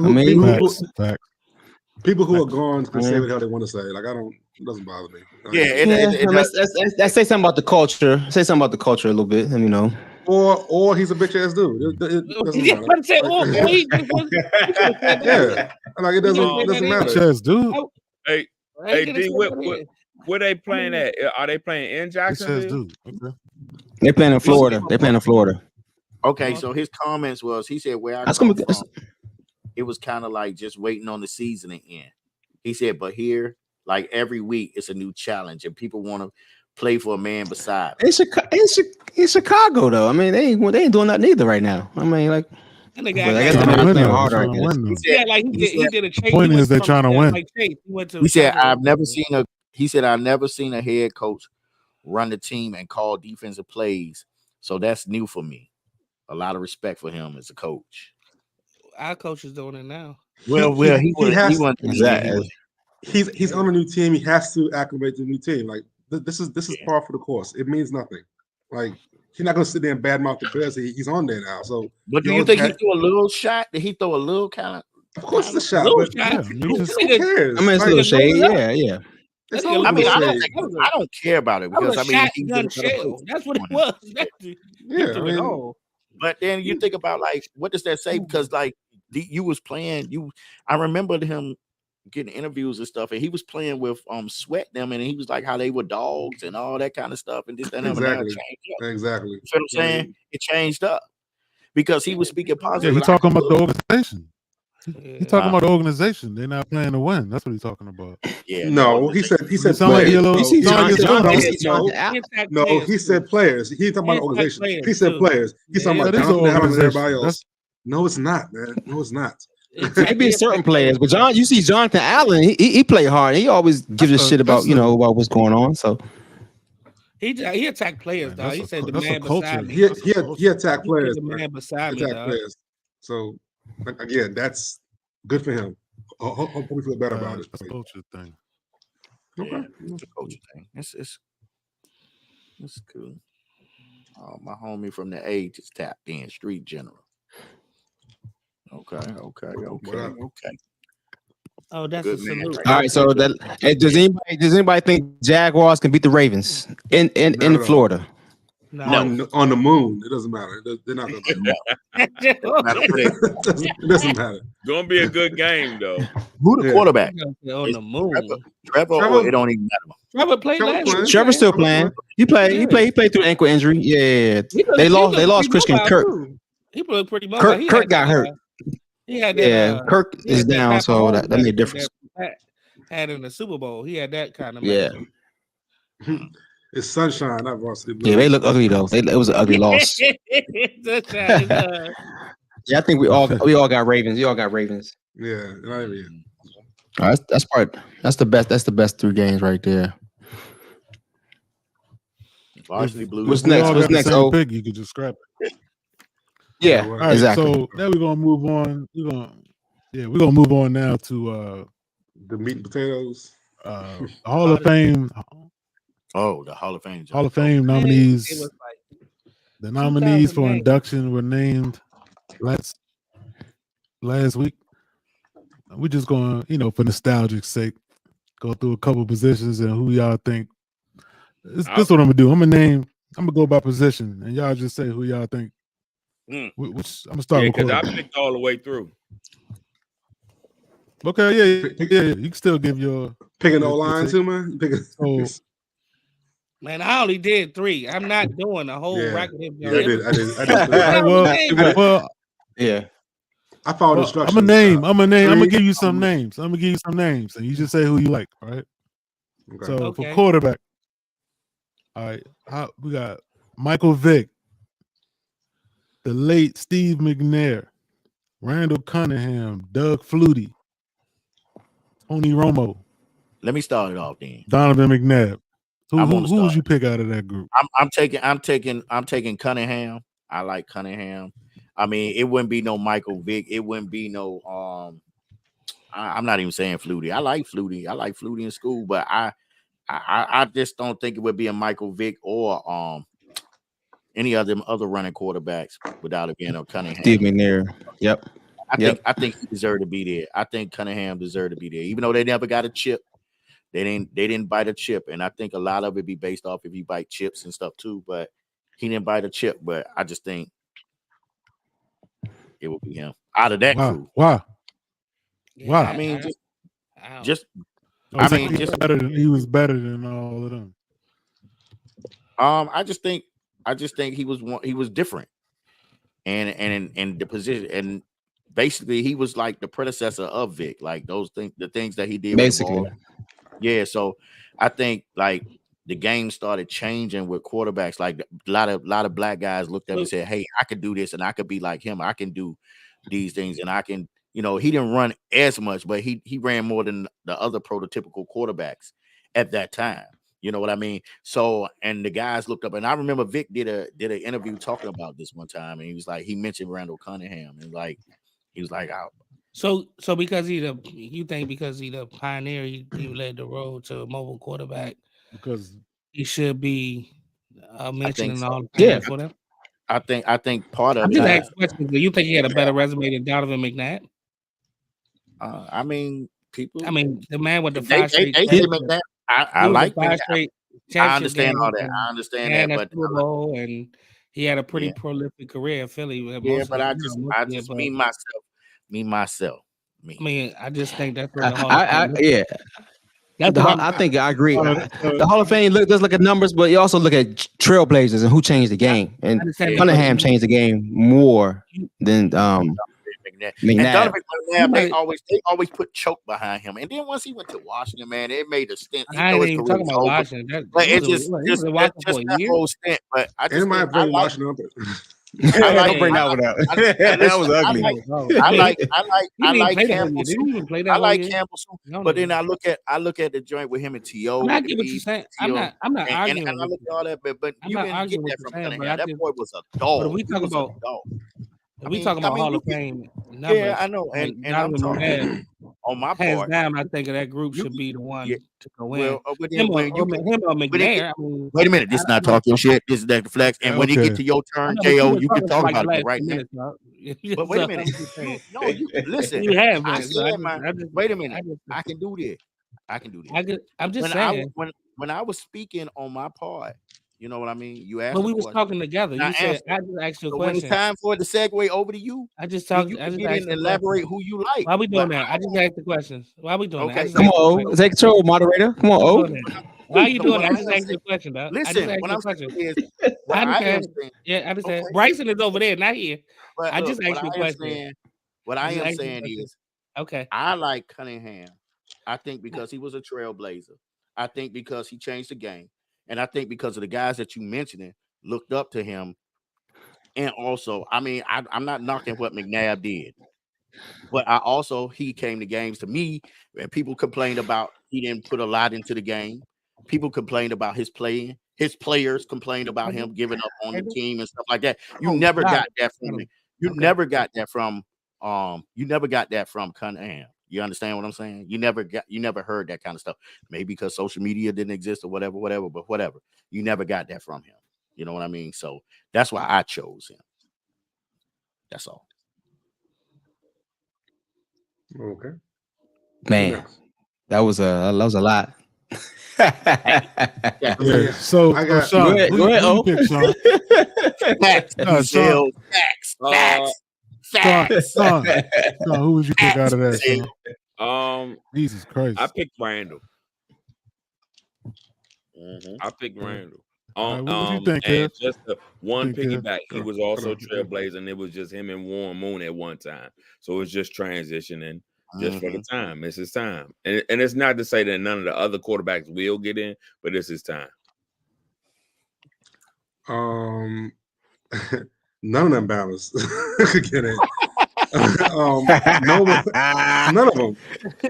[SPEAKER 7] mean,
[SPEAKER 5] Facts.
[SPEAKER 7] people who are gone can say whatever they want to say. Like it doesn't bother me.
[SPEAKER 3] Let's say something about the culture. Say something about the culture a little bit, and you know.
[SPEAKER 7] Or he's a bitch ass dude. It doesn't matter. Yeah, like it doesn't matter.
[SPEAKER 5] Bitch ass dude.
[SPEAKER 6] Hey, D, where they playing at? Are they playing in Jacksonville?
[SPEAKER 5] Okay.
[SPEAKER 3] They're playing in Florida.
[SPEAKER 1] Okay, so his comments was he said where I come from, it was kind of like just waiting on the season to end. He said, but here, like every week, it's a new challenge, and people want to play for a man beside him.
[SPEAKER 3] In Chicago, though. I mean, they ain't doing nothing either right now. I mean, like,
[SPEAKER 4] And the
[SPEAKER 3] I guess they're playing harder. I guess.
[SPEAKER 4] He did a chase.
[SPEAKER 5] The point is they're trying to win.
[SPEAKER 1] He said, I've never seen a head coach run the team and call defensive plays. So that's new for me. A lot of respect for him as a coach.
[SPEAKER 4] Our coach is doing it now.
[SPEAKER 7] He's on a new team. He has to acclimate to the new team. Like this is par for the course. It means nothing. Like he's not gonna sit there and badmouth the Bears. He's on there now. So,
[SPEAKER 1] but do you think he threw a little shot? Did he throw a little kind of?
[SPEAKER 7] Of course, it's a shot. But who cares?
[SPEAKER 3] I mean, it's a little shade. Yeah.
[SPEAKER 1] I don't care about it because I mean,
[SPEAKER 4] that's what it was.
[SPEAKER 7] Yeah,
[SPEAKER 1] but then you think about like, what does that say? Because like you was playing, I remember him getting interviews and stuff, and he was playing with Sweat them, and he was like how they were dogs and all that kind of stuff, and this and that.
[SPEAKER 7] Exactly.
[SPEAKER 1] You feel what I'm saying? It changed up because he was speaking positive.
[SPEAKER 5] Yeah, he's talking about the organization. He's talking about the organization. They're not playing to win. That's what he's talking about.
[SPEAKER 1] Yeah.
[SPEAKER 7] No, he said
[SPEAKER 5] he said players.
[SPEAKER 7] No, he said players. He talking about organization. He said players. He's talking about everybody else. No, it's not, man. No, it's not.
[SPEAKER 3] Maybe certain players, but you see Jonathan Allen, he play hard. He always gives a shit about about what's going on. So
[SPEAKER 4] he attacked players, dog. He said the man beside me.
[SPEAKER 7] He attacked players.
[SPEAKER 4] The man beside me, dog.
[SPEAKER 7] So again, that's good for him. Hopefully, feel better about it.
[SPEAKER 5] It's a culture thing.
[SPEAKER 1] Okay, it's a culture thing. It's cool. Oh, my homie from the A just tapped in. Street General. Okay.
[SPEAKER 4] Oh, that's a salute.
[SPEAKER 3] All right, so does anybody think Jaguars can beat the Ravens in Florida?
[SPEAKER 4] No.
[SPEAKER 7] On the moon, it doesn't matter. They're not going to. It doesn't matter.
[SPEAKER 6] Gonna be a good game though.
[SPEAKER 1] Who the quarterback?
[SPEAKER 4] On the moon.
[SPEAKER 1] Trevor, or it don't even matter.
[SPEAKER 4] Trevor played last year.
[SPEAKER 3] Trevor's still playing. He played through ankle injury. Yeah. They lost Christian Kirk.
[SPEAKER 4] He played pretty much.
[SPEAKER 3] Kirk got hurt.
[SPEAKER 4] He had that,
[SPEAKER 3] Kirk is down, so that made a difference.
[SPEAKER 4] had in the Super Bowl. He had that kind of
[SPEAKER 3] Yeah.
[SPEAKER 4] magic.
[SPEAKER 7] It's Sunshine, not Varsity Blues.
[SPEAKER 3] Yeah, they look ugly though. It was an ugly loss. Yeah, I think we all got Ravens. You all got Ravens.
[SPEAKER 7] Yeah, not even.
[SPEAKER 3] All right, that's the best. That's the best 3 games right there.
[SPEAKER 1] Varsity Blues.
[SPEAKER 3] What's
[SPEAKER 5] If we
[SPEAKER 3] next?
[SPEAKER 5] all
[SPEAKER 3] What's
[SPEAKER 5] got the
[SPEAKER 3] next?
[SPEAKER 5] same
[SPEAKER 3] Oh,
[SPEAKER 5] pick, you could just scrap it.
[SPEAKER 3] yeah,
[SPEAKER 7] All
[SPEAKER 5] All right,
[SPEAKER 3] exactly.
[SPEAKER 5] so now we're gonna move on. We're gonna move on now to
[SPEAKER 7] The meat and potatoes.
[SPEAKER 5] Hall of Fame.
[SPEAKER 1] Oh, the Hall of Fame.
[SPEAKER 5] Hall of Fame nominees.
[SPEAKER 4] It was like
[SPEAKER 5] The nominees for
[SPEAKER 4] 2008.
[SPEAKER 5] induction were named last week. We're just going, for nostalgic sake, go through a couple positions and who y'all think. This is what I'm gonna do. I'm gonna go by position, and y'all just say who y'all think. Which I'm gonna start with.
[SPEAKER 6] Because I picked all the way through.
[SPEAKER 5] Okay, yeah. You can still give your
[SPEAKER 7] picking O line too, man.
[SPEAKER 4] Man, I only did 3. I'm not doing a whole record.
[SPEAKER 7] Yeah, I did.
[SPEAKER 5] Well,
[SPEAKER 3] yeah.
[SPEAKER 7] I followed instructions.
[SPEAKER 5] I'm gonna give you some names. I'm gonna give you some names, and you just say who you like. All right.
[SPEAKER 7] Okay.
[SPEAKER 5] So for quarterback, all right, we got Michael Vick, the late Steve McNair, Randall Cunningham, Doug Flutie, Tony Romo.
[SPEAKER 1] Let me start it off then.
[SPEAKER 5] Donovan McNabb. Who would you pick out of that group?
[SPEAKER 1] I'm taking Cunningham. I like Cunningham. I mean, it wouldn't be no Michael Vick. It wouldn't be no I'm not even saying Flutie. I like Flutie. I like Flutie in school, but I just don't think it would be a Michael Vick or any other running quarterbacks without it being a Cunningham.
[SPEAKER 3] Steve McNair. Yep.
[SPEAKER 1] I think he deserved to be there. I think Cunningham deserved to be there, even though they never got a chip. They didn't bite a chip, and I think a lot of it be based off if you bite chips and stuff too. But he didn't bite a chip. But I just think it would be him out of that crew.
[SPEAKER 5] Why?
[SPEAKER 1] I mean,
[SPEAKER 5] he was better than all of them.
[SPEAKER 1] I just think he was different, and the position, and basically he was like the predecessor of Vic, like those things, the things that he did basically. With the ball. Yeah, so I think like the game started changing with quarterbacks. Like a lot of black guys looked at him and said, "Hey, I could do this, and I could be like him. I can do these things, and I can." He didn't run as much, but he ran more than the other prototypical quarterbacks at that time. You know what I mean? So, and the guys looked up, and I remember Vic did an interview talking about this one time, and he was like, he mentioned Randall Cunningham, and like he was like,
[SPEAKER 4] So because you think because he the pioneer, he led the road to a mobile quarterback,
[SPEAKER 5] because
[SPEAKER 4] he should be mentioned in all for them.
[SPEAKER 1] I think part of
[SPEAKER 4] it. Just ask questions. Do you think he had a better resume than Donovan McNabb?
[SPEAKER 1] I mean, people.
[SPEAKER 4] I mean, the man with the
[SPEAKER 1] they
[SPEAKER 4] straight.
[SPEAKER 1] McNabb. I like McNabb. I understand all that. I understand that, but
[SPEAKER 4] Super Bowl, and he had a pretty prolific career in Philly.
[SPEAKER 1] Yeah, but I just me myself.
[SPEAKER 4] I mean, I just think that's
[SPEAKER 3] where the Hall of Fame I think I agree. The Hall of Fame does look at numbers, but you also look at trailblazers and who changed the game. And Cunningham changed the game more than McNabb.
[SPEAKER 1] And Donovan McNabb, they always put choke behind him. And then once he went to Washington, man, it made a stint.
[SPEAKER 4] I ain't even talking about Washington.
[SPEAKER 1] But it's just that whole stint. But I just
[SPEAKER 7] like Washington.
[SPEAKER 3] Don't bring that one out. That was ugly.
[SPEAKER 1] I like Campbell. But then I look at the joint with him and T.O.
[SPEAKER 4] I get what you're saying. I'm not arguing.
[SPEAKER 1] And I look at all that, but you didn't get that from Cunningham. That boy was a dog.
[SPEAKER 4] But we talk about Hall of Fame numbers.
[SPEAKER 1] Yeah, I know. And I'm talking on my part.
[SPEAKER 4] Down, I think that group should be the one to go in.
[SPEAKER 1] Well,
[SPEAKER 4] him or McNair.
[SPEAKER 1] Wait a minute. This is not talking shit. This is Next2Flex. And when you get to your turn, KO, you can talk about it right now. But wait a minute. No, you listen.
[SPEAKER 4] You have,
[SPEAKER 1] wait a minute. I can do this.
[SPEAKER 4] I'm just saying.
[SPEAKER 1] When I was speaking on my part, you know what I mean? You asked.
[SPEAKER 4] But we was talking together. You said I just asked you a question.
[SPEAKER 1] When it's time for it to segue over to you,
[SPEAKER 4] I just talked.
[SPEAKER 1] You can elaborate who you like.
[SPEAKER 4] Why we doing that? I just asked the questions. Why we doing that?
[SPEAKER 3] Come on, take control, moderator. Come on, O.
[SPEAKER 4] Why are you doing that? I just asked you a question, dog.
[SPEAKER 1] Listen,
[SPEAKER 4] I understand. Bryson is over there, not here. I just asked you a question.
[SPEAKER 1] What I am saying is,
[SPEAKER 4] okay,
[SPEAKER 1] I like Cunningham I think because he was a trailblazer. I think because he changed the game. And I think because of the guys that you mentioned looked up to him. And also, I mean, I'm not knocking what McNabb did, but he came to games to me, and people complained about he didn't put a lot into the game. People complained about his playing. His players complained about him giving up on the team and stuff like that. You never got that from me. You never got that from Cunningham. You understand what I'm saying? You never heard that kind of stuff. Maybe because social media didn't exist or whatever, but whatever. You never got that from him. You know what I mean? So that's why I chose him. That's all.
[SPEAKER 7] Okay.
[SPEAKER 3] Man, that was a lot.
[SPEAKER 5] Yeah. So
[SPEAKER 7] I got.
[SPEAKER 5] Sean,
[SPEAKER 3] Go ahead,
[SPEAKER 5] who you pick, Sean?
[SPEAKER 1] Facts,
[SPEAKER 5] Sean.
[SPEAKER 1] Facts.
[SPEAKER 5] Sean, who would you pick out of that, Sean? Jesus Christ.
[SPEAKER 6] I picked Randall.
[SPEAKER 1] Mm-hmm.
[SPEAKER 6] I picked Randall.
[SPEAKER 5] What do you think,
[SPEAKER 6] and
[SPEAKER 5] Kev?
[SPEAKER 6] just one
[SPEAKER 5] Think, Kev?
[SPEAKER 6] piggyback, he was also trailblazing, and it was just him and Warren Moon at one time. So it's just transitioning just for the time. It's his time. And it's not to say that none of the other quarterbacks will get in, but it's his time.
[SPEAKER 7] None of them battles could get in. None of them.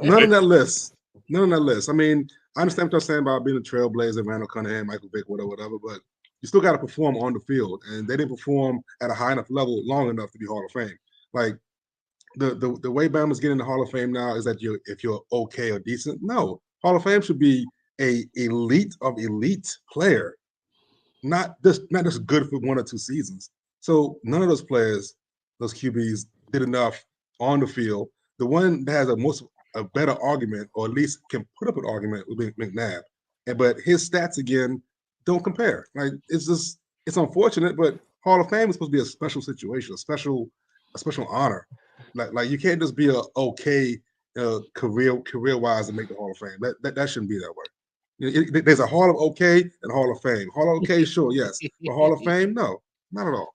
[SPEAKER 7] None on that list. None on that list. I mean, I understand what you're saying about being a trailblazer, Randall Cunningham, Michael Vick, whatever, but you still got to perform on the field, and they didn't perform at a high enough level long enough to be Hall of Fame. Like the way Bama's getting the Hall of Fame now is that if you're okay or decent. No, Hall of Fame should be a elite of elite player, not just good for 1 or 2 seasons. So none of those players, those QBs, did enough on the field. The one that has a better argument, or at least can put up an argument, would be McNabb. But his stats again don't compare. Like it's unfortunate, but Hall of Fame is supposed to be a special situation, a special honor. Like you can't just be a okay career wise and make the Hall of Fame. That shouldn't be that way. There's a Hall of Okay and Hall of Fame. Hall of Okay, sure, yes, but Hall of Fame, no, not at all.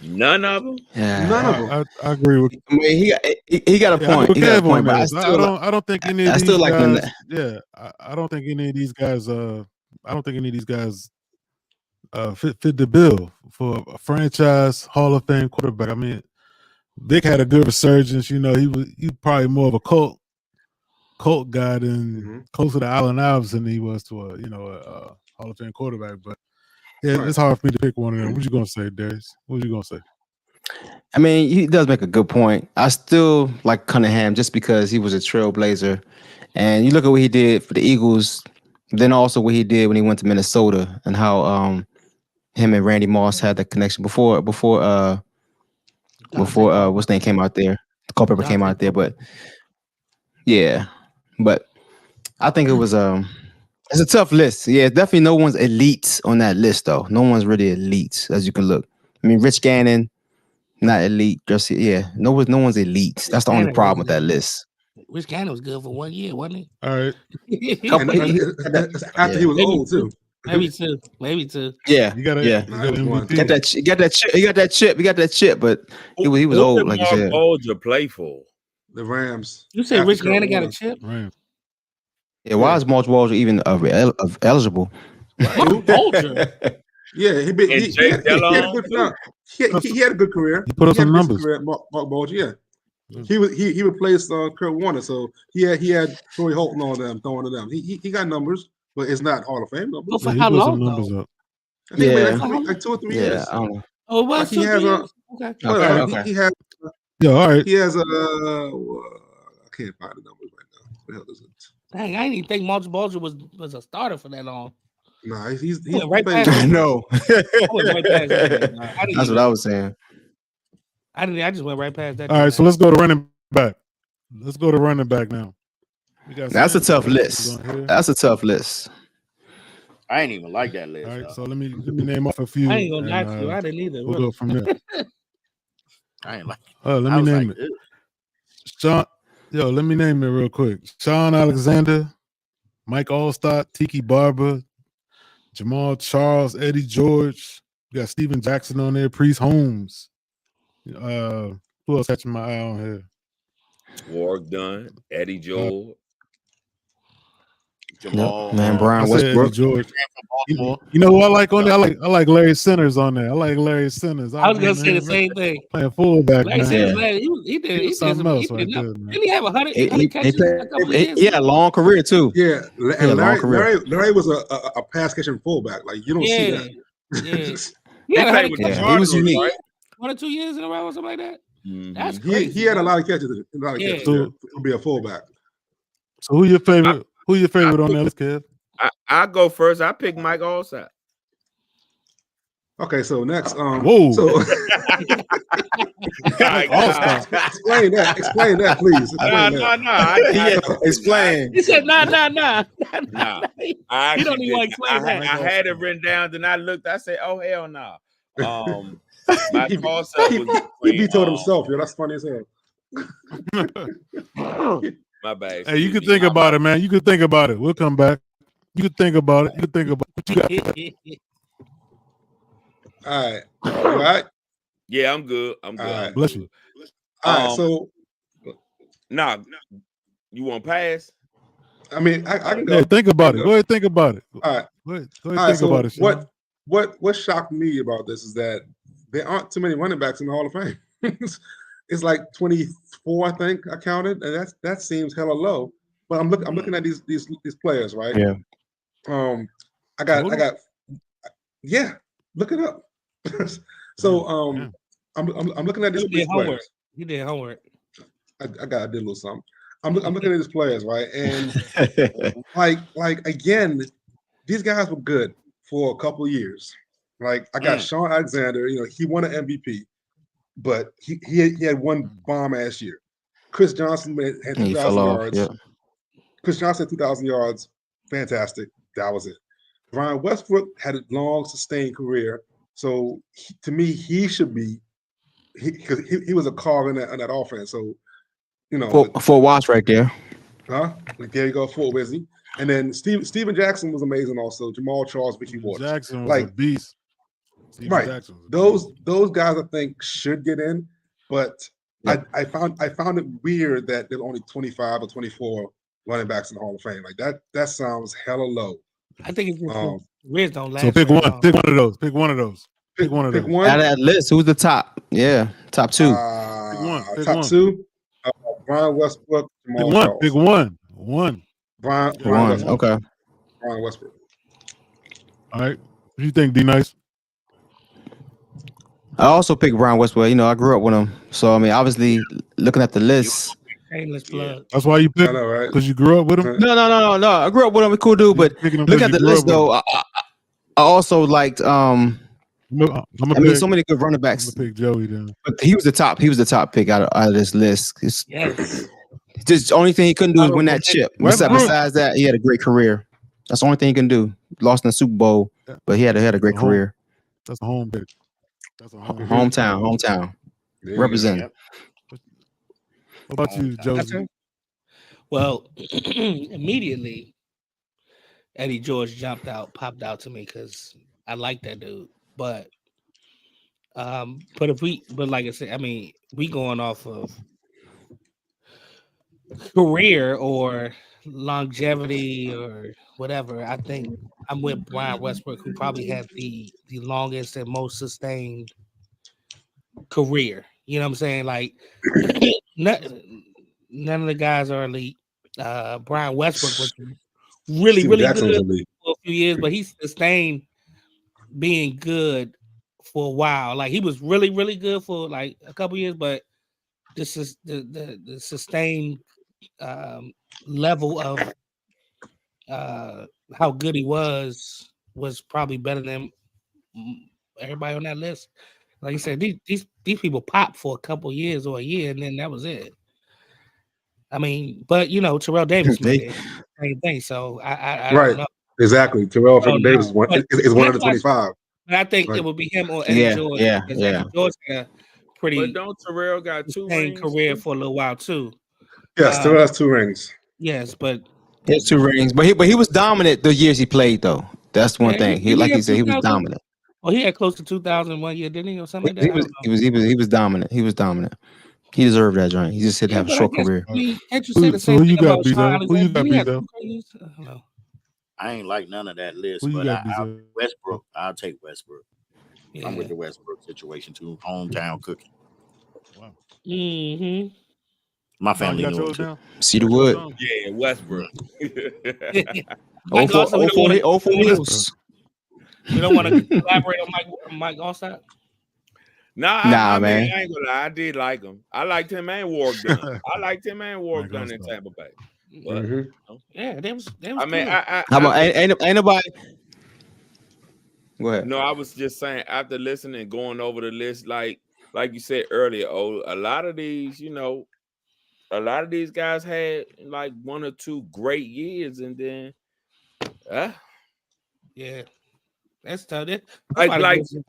[SPEAKER 6] None of them.
[SPEAKER 3] Yeah,
[SPEAKER 7] None of them.
[SPEAKER 5] I agree with.
[SPEAKER 3] I mean, he got a point. He got a point, but
[SPEAKER 5] I don't think any of these guys.
[SPEAKER 3] Yeah,
[SPEAKER 5] I don't think any of these guys. Fit the bill for a franchise Hall of Fame quarterback. I mean, Vic had a good resurgence. You know, he probably more of a cult guy than closer to Allen Iverson than he was to a Hall of Fame quarterback. But yeah, it's hard for me to pick one of them. What you gonna say, Darius? What you gonna say?
[SPEAKER 3] I mean, he does make a good point. I still like Cunningham just because he was a trailblazer, and you look at what he did for the Eagles, then also what he did when he went to Minnesota, and how him and Randy Moss had that connection before what's name came out there, Culpepper came out there, but yeah, but I think it was it's a tough list. Yeah, definitely no one's elite on that list though. No one's really elite as you can look. I mean, Rich Gannon, not elite. Just no one's elite. That's the only problem with that list.
[SPEAKER 4] Rich Gannon was good for 1 year, wasn't he?
[SPEAKER 5] All right.
[SPEAKER 7] After he was old too.
[SPEAKER 4] Maybe two.
[SPEAKER 3] Yeah,
[SPEAKER 5] you got
[SPEAKER 3] that chip, but he was old, like you said.
[SPEAKER 6] Who did Bulger play for?
[SPEAKER 7] The Rams.
[SPEAKER 4] You said Rich Gannon got a chip?
[SPEAKER 5] Right.
[SPEAKER 3] Yeah, why is March Walter even eligible?
[SPEAKER 4] Bulger.
[SPEAKER 7] Yeah, he had a good career.
[SPEAKER 5] He put up some numbers.
[SPEAKER 7] Mark Bulger, yeah. He replaced Kurt Warner, so he had Troy Holton on them, throwing to them. He got numbers, but it's not Hall of Fame numbers.
[SPEAKER 4] But for how long?
[SPEAKER 5] Numbers up.
[SPEAKER 7] I think like 2 or 3 years.
[SPEAKER 3] I don't know.
[SPEAKER 4] Oh, it was 2 years. Okay.
[SPEAKER 7] He has.
[SPEAKER 5] Yeah, all right.
[SPEAKER 7] He has I can't find the numbers right now. What the hell is it?
[SPEAKER 4] Dang, I didn't even think March Bulger was a starter for that long.
[SPEAKER 7] Nah, he's
[SPEAKER 4] right past.
[SPEAKER 3] No,
[SPEAKER 4] right past that.
[SPEAKER 3] That's what I was saying.
[SPEAKER 4] I just went right past that.
[SPEAKER 5] All right, so let's go to running back. Let's go to running back now.
[SPEAKER 3] That's a tough list. That's a tough list.
[SPEAKER 1] I ain't even like that list.
[SPEAKER 5] All right, so let me name off a few.
[SPEAKER 4] I ain't gonna knock you. I didn't either.
[SPEAKER 5] We'll go from there.
[SPEAKER 1] I ain't like.
[SPEAKER 5] Let me name it. Sean. Let me name it real quick. Sean Alexander, Mike Allstott, Tiki Barber, Jamal Charles, Eddie George. We got Steven Jackson on there, Priest Holmes. Who else catching my eye on here?
[SPEAKER 6] Warwick Dunn, Eddie George.
[SPEAKER 1] Jamal.
[SPEAKER 3] Man, Brian
[SPEAKER 5] I said Eddie
[SPEAKER 3] Westbrook.
[SPEAKER 5] George.
[SPEAKER 1] Baltimore.
[SPEAKER 5] You know who I like on there? I like Larry Centers on there. I like Larry Centers.
[SPEAKER 4] I was gonna say the same thing.
[SPEAKER 5] Playing fullback,
[SPEAKER 4] Like I
[SPEAKER 5] man.
[SPEAKER 4] said,
[SPEAKER 3] Yeah.
[SPEAKER 4] he did
[SPEAKER 5] was something else right there, man.
[SPEAKER 4] Didn't he have 100 catches a couple of years?
[SPEAKER 3] He had a long career too.
[SPEAKER 7] Yeah, and
[SPEAKER 3] long career.
[SPEAKER 7] Larry was a pass catching fullback. Like you don't see that.
[SPEAKER 4] Yeah.
[SPEAKER 6] He
[SPEAKER 4] had
[SPEAKER 6] played with the
[SPEAKER 4] 100
[SPEAKER 3] he was
[SPEAKER 6] Cardinals,
[SPEAKER 3] unique.
[SPEAKER 6] right?
[SPEAKER 4] 1 or 2 years in a row or something like that.
[SPEAKER 6] Mhm.
[SPEAKER 4] That's crazy.
[SPEAKER 7] He had a lot of catches. To be a fullback.
[SPEAKER 5] So who your favorite? Who your favorite on that list, Kev?
[SPEAKER 6] I go first. I pick Mike Allside.
[SPEAKER 7] Okay, so next,
[SPEAKER 5] Whoa.
[SPEAKER 7] so
[SPEAKER 6] Nah.
[SPEAKER 7] explain that, please.
[SPEAKER 3] Explain.
[SPEAKER 4] He said, nah.
[SPEAKER 6] Nah. I
[SPEAKER 4] You don't
[SPEAKER 6] actually
[SPEAKER 4] even want to
[SPEAKER 6] didn't.
[SPEAKER 4] explain that.
[SPEAKER 6] I had it written down, then I looked. I said, "Oh hell no!" My
[SPEAKER 7] He
[SPEAKER 6] toss-up was
[SPEAKER 7] vetoed himself, yo. That's funny as hell.
[SPEAKER 6] my bad.
[SPEAKER 5] Hey, you can think about it, man. You can think about it. We'll come back. You can think about it. You can think about it.
[SPEAKER 7] All right. All right.
[SPEAKER 6] Yeah, I'm good. I'm good.
[SPEAKER 7] All right.
[SPEAKER 5] Bless you.
[SPEAKER 7] All right. So,
[SPEAKER 6] nah, you want to pass?
[SPEAKER 7] I mean, I can go.
[SPEAKER 5] Hey, think about it. Go ahead, think about it.
[SPEAKER 7] All right.
[SPEAKER 5] Go ahead,
[SPEAKER 7] All right.
[SPEAKER 5] think
[SPEAKER 7] So
[SPEAKER 5] about it. Sean.
[SPEAKER 7] what shocked me about this is that there aren't too many running backs in the Hall of Fame. It's like 24, I think I counted, and that seems hella low. But I'm looking at these players, right?
[SPEAKER 3] Yeah.
[SPEAKER 7] I got. Yeah, look it up. So I'm looking at these players.
[SPEAKER 4] You did homework.
[SPEAKER 7] I did a little something. I'm looking at these players, right? And like again, these guys were good for a couple of years. Like I got Sean Alexander, he won an MVP, but he had one bomb ass year. Chris Johnson had 2,000 yards.
[SPEAKER 3] Yeah.
[SPEAKER 7] Chris Johnson had 2,000 yards. Fantastic. That was it. Brian Westbrook had a long, sustained career. So to me, he should be because he was a cog in that offense. So
[SPEAKER 3] Fort Watts right there.
[SPEAKER 7] Like there you go, Fort Wizzy. And then Steven Jackson was amazing also. Jamal Charles, Vicky Waters.
[SPEAKER 5] Jackson was a beast.
[SPEAKER 7] Right. Those guys I think should get in, but I found it weird that there were only 25 or 24 running backs in the Hall of Fame. Like that sounds hella low.
[SPEAKER 4] I think it's just careers don't last.
[SPEAKER 5] So pick
[SPEAKER 4] very
[SPEAKER 5] one.
[SPEAKER 4] long.
[SPEAKER 5] Pick one of those. Pick one of those. Pick one of those.
[SPEAKER 3] Out of that list, who's the top? Yeah, top two.
[SPEAKER 5] Pick one. Pick
[SPEAKER 7] top
[SPEAKER 5] one.
[SPEAKER 7] two. Brian Westbrook.
[SPEAKER 5] Pick one. Pick one. One.
[SPEAKER 7] Brian
[SPEAKER 3] One.
[SPEAKER 7] Westbrook.
[SPEAKER 3] Okay.
[SPEAKER 7] Brian Westbrook.
[SPEAKER 5] All right. What do you think, D Nice?
[SPEAKER 3] I also picked Brian Westbrook. I grew up with him. So I mean, obviously, looking at the list.
[SPEAKER 4] Shameless plug.
[SPEAKER 5] That's why you picked
[SPEAKER 7] I know, right?
[SPEAKER 5] because you grew up with him.
[SPEAKER 3] No. I grew up with him. A cool dude, but look at the list though. I also liked. I mean, so many good running backs.
[SPEAKER 5] I'm gonna pick Joey then.
[SPEAKER 3] But he was the top. He was the top pick out of this list.
[SPEAKER 4] Yes.
[SPEAKER 3] Just the only thing he couldn't do is win that chip. Besides that, he had a great career. That's the only thing he can do. Lost in the Super Bowl, but he had a great career.
[SPEAKER 5] That's a home pick. That's a
[SPEAKER 3] Hometown. Representing.
[SPEAKER 5] What about you, Josie?
[SPEAKER 4] Well, immediately, Eddie George popped out to me because I like that dude. But like I said, I mean, we going off of career or longevity or whatever. I think I'm with Brian Westbrook, who probably had the longest and most sustained career. You know what I'm saying? Like none of the guys are elite. Brian Westbrook was really good for a few years, but he sustained being good for a while. Like he was really good for like a couple years, but this is the sustained level of how good he was probably better than everybody on that list. Like you said, these people pop for a couple years or a year, and then that was it. I mean, but Terrell Davis did the same thing. So I don't know.
[SPEAKER 7] Exactly. Terrell Davis is one of the 25.
[SPEAKER 4] But I think it would be him or Eddie George. Eddie George had a pretty
[SPEAKER 6] But don't Terrell got two rings
[SPEAKER 4] career for a little while too.
[SPEAKER 7] Yes, Terrell has 2 rings.
[SPEAKER 4] Yes, but
[SPEAKER 3] he has 2 rings. But he was dominant the years he played though. That's one thing. He said, he was dominant.
[SPEAKER 4] Well, he had close to 2,000 one year, didn't he, or something like that?
[SPEAKER 3] He was dominant. He was dominant. He deserved that joint. He just said to
[SPEAKER 4] Yeah,
[SPEAKER 3] have a
[SPEAKER 4] but I
[SPEAKER 3] short
[SPEAKER 4] guess
[SPEAKER 3] career.
[SPEAKER 4] can't you say the
[SPEAKER 5] So
[SPEAKER 4] same
[SPEAKER 5] who you
[SPEAKER 4] thing
[SPEAKER 5] got,
[SPEAKER 4] about Sean
[SPEAKER 5] Bizel? Who you
[SPEAKER 4] Alexander?
[SPEAKER 5] got,
[SPEAKER 4] Did he have
[SPEAKER 5] Bizel?
[SPEAKER 4] 2 careers? I don't know.
[SPEAKER 1] I ain't like none of that list,
[SPEAKER 5] Who you
[SPEAKER 1] but
[SPEAKER 5] got, Bizel?
[SPEAKER 1] Westbrook. I'll take Westbrook.
[SPEAKER 4] Yeah.
[SPEAKER 1] I'm with the Westbrook situation too. Hometown cooking.
[SPEAKER 5] Wow.
[SPEAKER 4] Mm-hmm.
[SPEAKER 1] My
[SPEAKER 5] Sean,
[SPEAKER 1] family
[SPEAKER 5] you got
[SPEAKER 1] knew him
[SPEAKER 5] yours
[SPEAKER 1] too.
[SPEAKER 5] down?
[SPEAKER 3] Cedar
[SPEAKER 5] You got yours
[SPEAKER 3] Wood.
[SPEAKER 5] down?
[SPEAKER 6] Yeah, Westbrook.
[SPEAKER 4] Mike
[SPEAKER 3] 04
[SPEAKER 4] Allstott, we don't want to
[SPEAKER 3] Eagles.
[SPEAKER 4] we don't want to collaborate on Mike Allstott.
[SPEAKER 3] Nah,
[SPEAKER 6] I mean,
[SPEAKER 3] man.
[SPEAKER 6] I ain't gonna lie. I did like him. I liked him and Warwick Dunn. I liked him and Warwick
[SPEAKER 5] Mike
[SPEAKER 6] Dunn in
[SPEAKER 5] Allstott.
[SPEAKER 6] Tampa Bay. But
[SPEAKER 4] Yeah, they was
[SPEAKER 6] I mean,
[SPEAKER 4] good.
[SPEAKER 3] How about ain't nobody? Go ahead.
[SPEAKER 6] no, I was just saying after listening and going over the list, like you said earlier, a lot of these, a lot of these guys had like 1 or 2 great years, and then
[SPEAKER 4] Yeah, that's tough. That's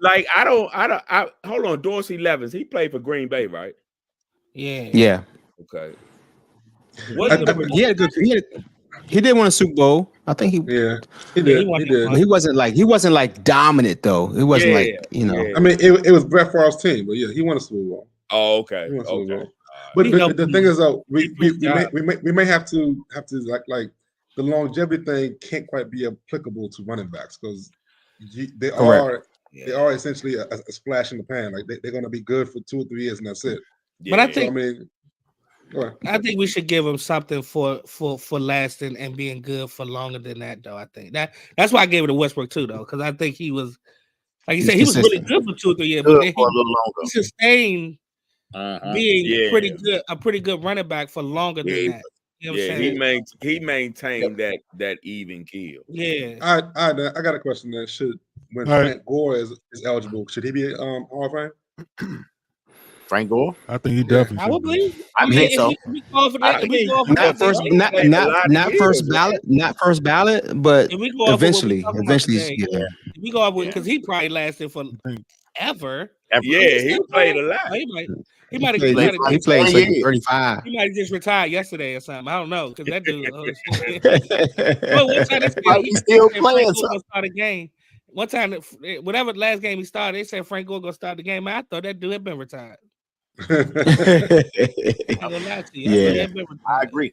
[SPEAKER 6] like I hold on, Dorsey Levens, he played for Green Bay, right?
[SPEAKER 3] Yeah.
[SPEAKER 6] Okay.
[SPEAKER 3] He did win a Super Bowl. I think he
[SPEAKER 7] did.
[SPEAKER 4] He
[SPEAKER 7] He
[SPEAKER 4] won
[SPEAKER 7] did.
[SPEAKER 3] But he wasn't like dominant though. It wasn't like, you know.
[SPEAKER 7] I mean, it was Brett Favre's team, but yeah, he won a Super Bowl.
[SPEAKER 6] Oh, okay.
[SPEAKER 7] He won a Super Bowl.
[SPEAKER 6] Okay.
[SPEAKER 7] But
[SPEAKER 4] He
[SPEAKER 7] the
[SPEAKER 4] helped
[SPEAKER 7] thing is, though, we
[SPEAKER 6] job.
[SPEAKER 7] may have to like the longevity thing can't quite be applicable to running backs because they
[SPEAKER 3] Correct.
[SPEAKER 7] are essentially a splash in the pan. Like they're going to be good for 2 or 3 years and that's it.
[SPEAKER 4] But I
[SPEAKER 6] Yeah.
[SPEAKER 4] think
[SPEAKER 7] So, I mean, go ahead.
[SPEAKER 4] I think we should give him something for lasting and being good for longer than that, though. I think that's why I gave it to Westbrook too, though, because I think he was, like you
[SPEAKER 3] He's
[SPEAKER 4] said, he was really
[SPEAKER 3] consistent.
[SPEAKER 4] good for 2 or 3 years,
[SPEAKER 1] Good
[SPEAKER 4] but then
[SPEAKER 1] for a little longer.
[SPEAKER 4] he sustained being
[SPEAKER 6] Yeah.
[SPEAKER 4] a pretty good running back for longer than
[SPEAKER 6] Yeah,
[SPEAKER 4] that. You know what I'm
[SPEAKER 6] Yeah,
[SPEAKER 4] saying?
[SPEAKER 6] he maintained that even kill.
[SPEAKER 4] Yeah.
[SPEAKER 7] I got a question there. When
[SPEAKER 5] All right.
[SPEAKER 7] Frank Gore is eligible, should he be Hall of Fame?
[SPEAKER 1] Frank Gore.
[SPEAKER 5] I think he definitely should be.
[SPEAKER 4] Probably.
[SPEAKER 1] I think so.
[SPEAKER 4] If we go for that, if we go for
[SPEAKER 3] Not
[SPEAKER 4] that,
[SPEAKER 3] first,
[SPEAKER 6] He
[SPEAKER 3] not
[SPEAKER 6] played a
[SPEAKER 3] not
[SPEAKER 6] lot of
[SPEAKER 3] not first
[SPEAKER 6] years,
[SPEAKER 3] ballot, not first ballot, but
[SPEAKER 4] if we go off of what we
[SPEAKER 3] eventually,
[SPEAKER 4] talking about today,
[SPEAKER 3] yeah.
[SPEAKER 4] if we go off with, because he probably lasted for
[SPEAKER 5] I think
[SPEAKER 4] ever.
[SPEAKER 6] Yeah, he played a lot.
[SPEAKER 4] He might
[SPEAKER 3] He
[SPEAKER 4] have
[SPEAKER 3] played like
[SPEAKER 1] years.
[SPEAKER 3] 35.
[SPEAKER 4] he might have just retired yesterday or something. I don't know, because that dude. Well, one time they said
[SPEAKER 1] Why he still
[SPEAKER 4] said
[SPEAKER 1] playing
[SPEAKER 4] Frank Gore
[SPEAKER 1] something?
[SPEAKER 4] gonna start a game. One time, whatever last game he started, they said Frank Gore gonna start the game. I thought that dude had been retired. I ain't gonna lie to you. I thought he had been
[SPEAKER 1] I
[SPEAKER 4] retired.
[SPEAKER 1] agree.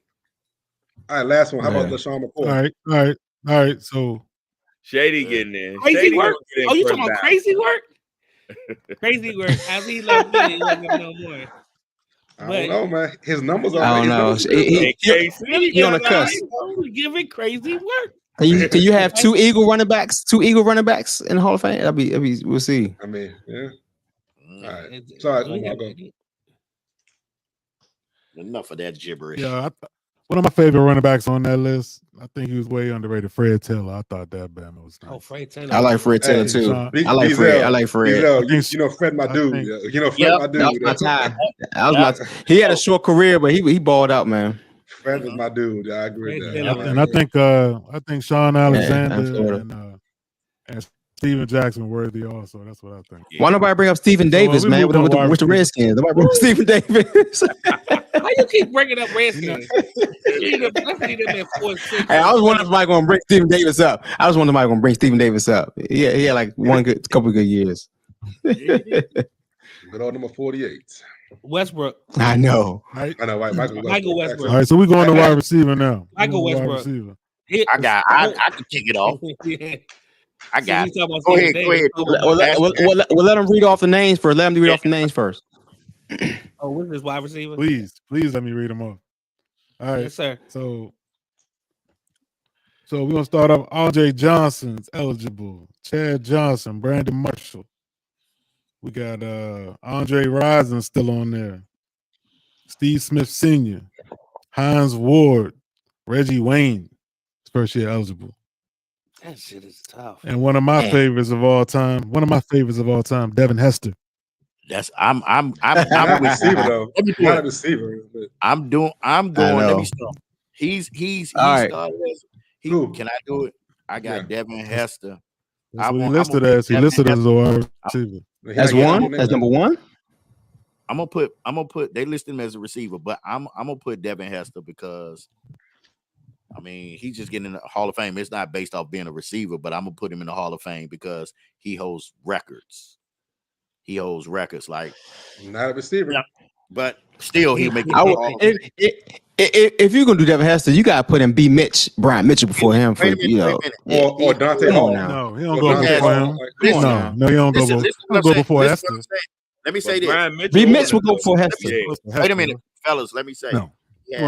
[SPEAKER 7] All right, last one. How about
[SPEAKER 3] Yeah.
[SPEAKER 7] LaShawn
[SPEAKER 5] all
[SPEAKER 7] McCoy?
[SPEAKER 5] right. So
[SPEAKER 6] Shady getting in.
[SPEAKER 4] Crazy
[SPEAKER 6] Shady
[SPEAKER 4] work?
[SPEAKER 6] gonna get in
[SPEAKER 4] Oh, you
[SPEAKER 6] first
[SPEAKER 4] talking about
[SPEAKER 6] ballot.
[SPEAKER 4] crazy work? Crazy work. As he left me, he wasn't no more.
[SPEAKER 7] I don't know, man. His numbers are.
[SPEAKER 3] I don't
[SPEAKER 7] his
[SPEAKER 3] know.
[SPEAKER 7] numbers are
[SPEAKER 3] He-
[SPEAKER 7] good,
[SPEAKER 6] KC,
[SPEAKER 3] he on the cusp.
[SPEAKER 4] Give it crazy work.
[SPEAKER 3] Can you have two Eagle running backs in the Hall of Fame? That'd be we'll see.
[SPEAKER 7] though. I mean, yeah.
[SPEAKER 1] Mm,
[SPEAKER 7] All right. Sorry, Omar, go.
[SPEAKER 1] Enough of that gibberish.
[SPEAKER 5] yeah, one of my favorite running backs on that list. I think he was way underrated. Fred Taylor. I thought that Bama was nice.
[SPEAKER 4] Oh, Fred Taylor.
[SPEAKER 3] I like Fred Taylor
[SPEAKER 7] Hey,
[SPEAKER 3] too.
[SPEAKER 5] Sean,
[SPEAKER 3] I like Fred. I like Fred.
[SPEAKER 7] You know Fred, my dude. You know Fred, my dude.
[SPEAKER 3] That was my time. He had a short career, but he balled out, man.
[SPEAKER 7] Fred is my dude. I agree with
[SPEAKER 4] Fred
[SPEAKER 7] that.
[SPEAKER 4] Taylor.
[SPEAKER 5] and I think Sean Alexander
[SPEAKER 3] Florida.
[SPEAKER 5] and Steven Jackson worthy also. That's what I think.
[SPEAKER 3] Why nobody bring up Stephen Davis,
[SPEAKER 5] we
[SPEAKER 3] man,
[SPEAKER 5] move on
[SPEAKER 3] with
[SPEAKER 5] wide
[SPEAKER 3] the
[SPEAKER 5] receiver.
[SPEAKER 3] Redskins? Nobody bring up Stephen Davis.
[SPEAKER 4] Why you keep bringing up Redskins? Let's leave them at 4-6.
[SPEAKER 3] Hey, I was wondering if somebody going to bring Stephen Davis up. He had like couple good years.
[SPEAKER 7] Good old number 48.
[SPEAKER 4] Westbrook.
[SPEAKER 3] I know.
[SPEAKER 5] Right?
[SPEAKER 7] I know, right?
[SPEAKER 4] Michael Westbrook.
[SPEAKER 5] All right, so we're going to wide receiver now.
[SPEAKER 4] Michael
[SPEAKER 5] We're going to
[SPEAKER 4] Westbrook.
[SPEAKER 5] wide receiver.
[SPEAKER 1] I can kick it off.
[SPEAKER 4] Yeah.
[SPEAKER 1] I got
[SPEAKER 4] So
[SPEAKER 1] it.
[SPEAKER 4] he's
[SPEAKER 1] Go
[SPEAKER 4] talking
[SPEAKER 1] ahead.
[SPEAKER 4] about
[SPEAKER 1] Go ahead.
[SPEAKER 4] Stephen
[SPEAKER 3] We'll let him read off the names first. Let him read off the names first.
[SPEAKER 4] Oh, what's this wide receiver?
[SPEAKER 5] Please let me read them off. All right.
[SPEAKER 4] Yes, sir.
[SPEAKER 5] So we're gonna start off. RJ Johnson's eligible. Chad Johnson, Brandon Marshall. We got Andre Rison still on there. Steve Smith Sr., Hines Ward, Reggie Wayne, first year eligible.
[SPEAKER 4] That shit is tough.
[SPEAKER 5] And one of my favorites of all time, Devin Hester.
[SPEAKER 1] I'm
[SPEAKER 7] Not a
[SPEAKER 1] with
[SPEAKER 7] receiver though.
[SPEAKER 1] Let me do
[SPEAKER 7] Not a
[SPEAKER 1] it.
[SPEAKER 7] receiver. But
[SPEAKER 1] I'm going. Let me start. He's
[SPEAKER 3] All right.
[SPEAKER 1] started as
[SPEAKER 7] Who?
[SPEAKER 1] Can I do it? I got Devin Hester.
[SPEAKER 5] That's what he listed as. He listed as a wide receiver.
[SPEAKER 3] That's one. That's number one.
[SPEAKER 1] I'm gonna put. They list him as a receiver, but I'm gonna put Devin Hester because, I mean, he's just getting in the Hall of Fame. It's not based off being a receiver, but I'm gonna put him in the Hall of Fame because he holds records. He holds records like
[SPEAKER 7] not a receiver.
[SPEAKER 1] but still he'll make it.
[SPEAKER 3] I would, if you're gonna do Devin Hester, you gotta put in Brian Mitchell before him for
[SPEAKER 7] or Dante
[SPEAKER 3] come
[SPEAKER 7] Hall.
[SPEAKER 3] on now.
[SPEAKER 5] No, he don't go before him. No, he don't go before Hester.
[SPEAKER 1] Let me say this.
[SPEAKER 3] B. Mitch will go for Hester.
[SPEAKER 1] Wait a minute, fellas. Let me say.
[SPEAKER 5] No,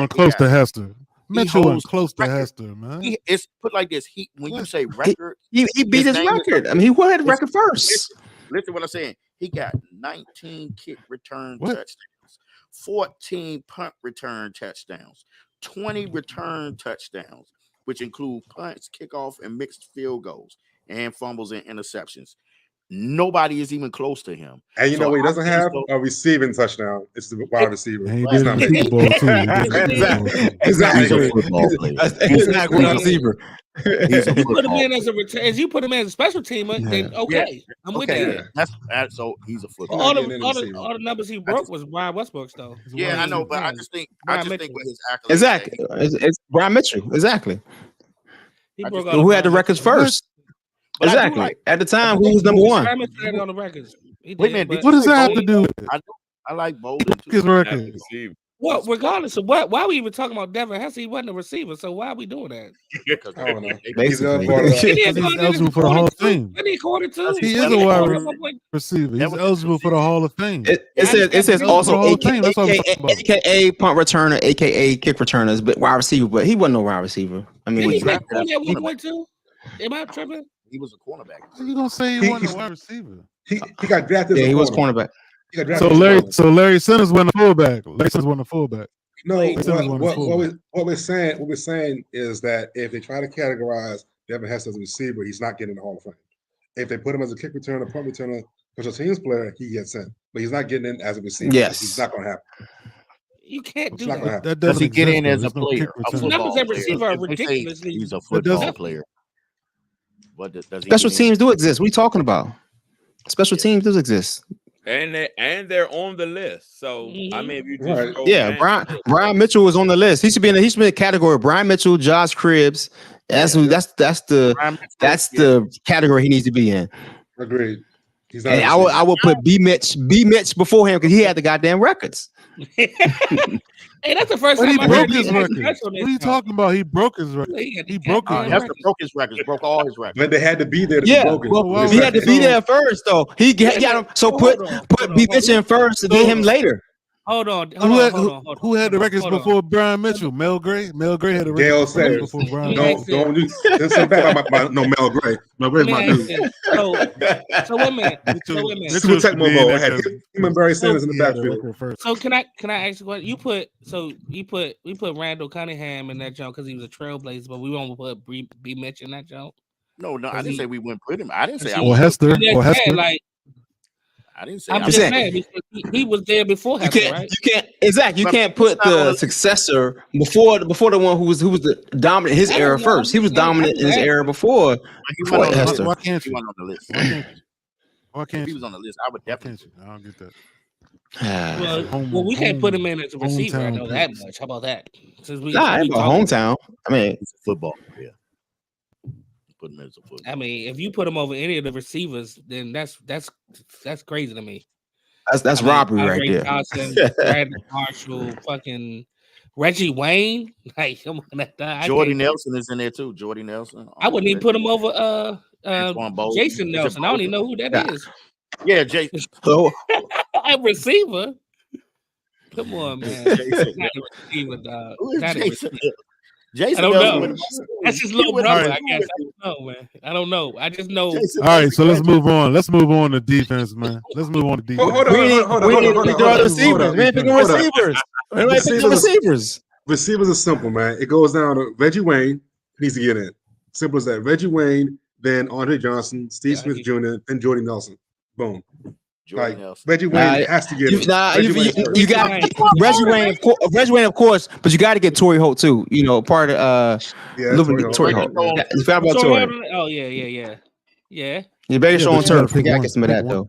[SPEAKER 5] close to Hester. Mitchell was close to Hester, man.
[SPEAKER 1] It's put like this. When you say record,
[SPEAKER 3] he beat his record. I mean, he had the record first.
[SPEAKER 1] Listen what I'm saying. He got 19 kick return touchdowns, 14 punt return touchdowns, 20 return touchdowns, which include punts, kickoff, and mixed field goals, and fumbles and interceptions. Nobody is even close to him.
[SPEAKER 7] And you know what he doesn't have? A receiving touchdown. It's the wide receiver.
[SPEAKER 5] He did the football too.
[SPEAKER 3] Exactly.
[SPEAKER 1] He's a football player.
[SPEAKER 3] He's not a receiver.
[SPEAKER 4] You put him in as as you put him in as a special teamer, then okay, I'm with that.
[SPEAKER 1] That's so he's a football.
[SPEAKER 4] All the numbers he broke was Brian Westbrook's though.
[SPEAKER 1] Yeah, I know, but I just think with his accolades,
[SPEAKER 3] exactly. It's Brian Mitchell. Exactly. Who had the records first?
[SPEAKER 1] But
[SPEAKER 3] exactly. At the time, who was number one?
[SPEAKER 4] On the records.
[SPEAKER 1] Wait a minute.
[SPEAKER 5] What does that have to do with it?
[SPEAKER 1] I like Bolden.
[SPEAKER 5] His record.
[SPEAKER 4] Well, regardless of why are we even talking about Devin Hester? He wasn't a receiver, so why are we doing that?
[SPEAKER 7] I don't know.
[SPEAKER 3] He's
[SPEAKER 5] eligible for the Hall of Fame. He is a wide receiver. He's eligible for the Hall of Fame.
[SPEAKER 3] It says also AKA punt returner, AKA kick returners, but wide receiver. But he wasn't no wide receiver. I mean,
[SPEAKER 4] he at 1.2. Am I tripping?
[SPEAKER 1] He was a cornerback.
[SPEAKER 5] So you gonna say he wasn't a wide receiver?
[SPEAKER 7] He got drafted.
[SPEAKER 3] Yeah, he was cornerback.
[SPEAKER 5] So Larry Sanders wasn't a fullback. Larry Sanders wasn't a fullback.
[SPEAKER 7] No, what we're saying is that if they try to categorize Devin Hester as a receiver, he's not getting the Hall of Fame. If they put him as a kick returner, punt returner, special teams player, he gets in. But he's not getting in as a receiver.
[SPEAKER 3] Yes,
[SPEAKER 7] it's not going to happen.
[SPEAKER 4] You can't do that.
[SPEAKER 5] That
[SPEAKER 1] does he get in as a player?
[SPEAKER 4] Numbers at receiver are ridiculously.
[SPEAKER 1] He's a football player.
[SPEAKER 3] Special teams do exist. What are you talking about? Special teams do exist.
[SPEAKER 6] And they're on the list. So I mean, if you just
[SPEAKER 3] Brian Mitchell was on the list. He should be in the category. Brian Mitchell, Josh Cribbs. That's the category he needs to be in.
[SPEAKER 7] Agreed.
[SPEAKER 3] And I would put B Mitch before him because he had the goddamn records.
[SPEAKER 4] Hey, that's the first time
[SPEAKER 5] he broke his record. What are you talking about? He broke his record. He broke his record.
[SPEAKER 1] Broke his records. Broke all his records.
[SPEAKER 7] But they had to be there. He
[SPEAKER 3] had to be there first, though. He got him. So put B Mitch in first and get him later.
[SPEAKER 4] Hold on.
[SPEAKER 5] Who had the records before Brian Mitchell? Mel Gray. Mel Gray had the records before Brian Mitchell.
[SPEAKER 7] Don't say bad about no Mel Gray. Mel Gray's my dude.
[SPEAKER 4] So wait a minute.
[SPEAKER 7] Super Tecmo had him and Barry Sanders in the backfield.
[SPEAKER 4] So can I ask you what you put? So we put Randall Cunningham in that jump because he was a trailblazer, but we won't put B Mitch in that jump.
[SPEAKER 1] No, I didn't say we wouldn't put him. I didn't say
[SPEAKER 5] Hester.
[SPEAKER 1] I didn't say.
[SPEAKER 4] I'm just saying because he was there before Hester, right?
[SPEAKER 3] You can't put the successor before the one who was the dominant in his era first. He was dominant in his era before Hester.
[SPEAKER 5] Why can't you?
[SPEAKER 1] He wasn't on the list.
[SPEAKER 5] Why can't
[SPEAKER 1] if he was on the list? I would definitely.
[SPEAKER 5] I don't get that.
[SPEAKER 4] Well, we can't put him in as a receiver. I know that much. How about that?
[SPEAKER 3] Since hometown. I mean,
[SPEAKER 1] it's football. Yeah.
[SPEAKER 4] I mean, if you put him over any of the receivers, then that's crazy to me.
[SPEAKER 3] That's robbery right there.
[SPEAKER 4] Johnson, Brandon Marshall, fucking Reggie Wayne, like come on, that guy.
[SPEAKER 1] Jordy Nelson is in there too. Jordy Nelson.
[SPEAKER 4] I wouldn't even put him over Jason Nelson. I don't even know who that is.
[SPEAKER 1] Yeah, Jason.
[SPEAKER 4] A receiver. Come on, man. Jason. Not a receiver, dog. Not a receiver.
[SPEAKER 1] Jason,
[SPEAKER 4] I don't know. That's his little brother, I guess. I don't know, man. I don't know. I just know.
[SPEAKER 5] All right, so let's move on. Let's move on to defense, man. Let's move on to defense.
[SPEAKER 7] Hold on.
[SPEAKER 3] Receivers.
[SPEAKER 7] Receivers are simple, man. It goes down to Reggie Wayne needs to get in. Simple as that. Reggie Wayne, then Andre Johnson, Steve Smith Jr., then Jordy Nelson. Boom. Like Reggie Wayne has to get in.
[SPEAKER 3] You got Reggie Wayne, of course, but you got to get Torrey Holt too. You know, part of Torrey Holt. You forgot about Torrey.
[SPEAKER 4] Oh yeah.
[SPEAKER 3] You better show on turf. You got to get some of that though.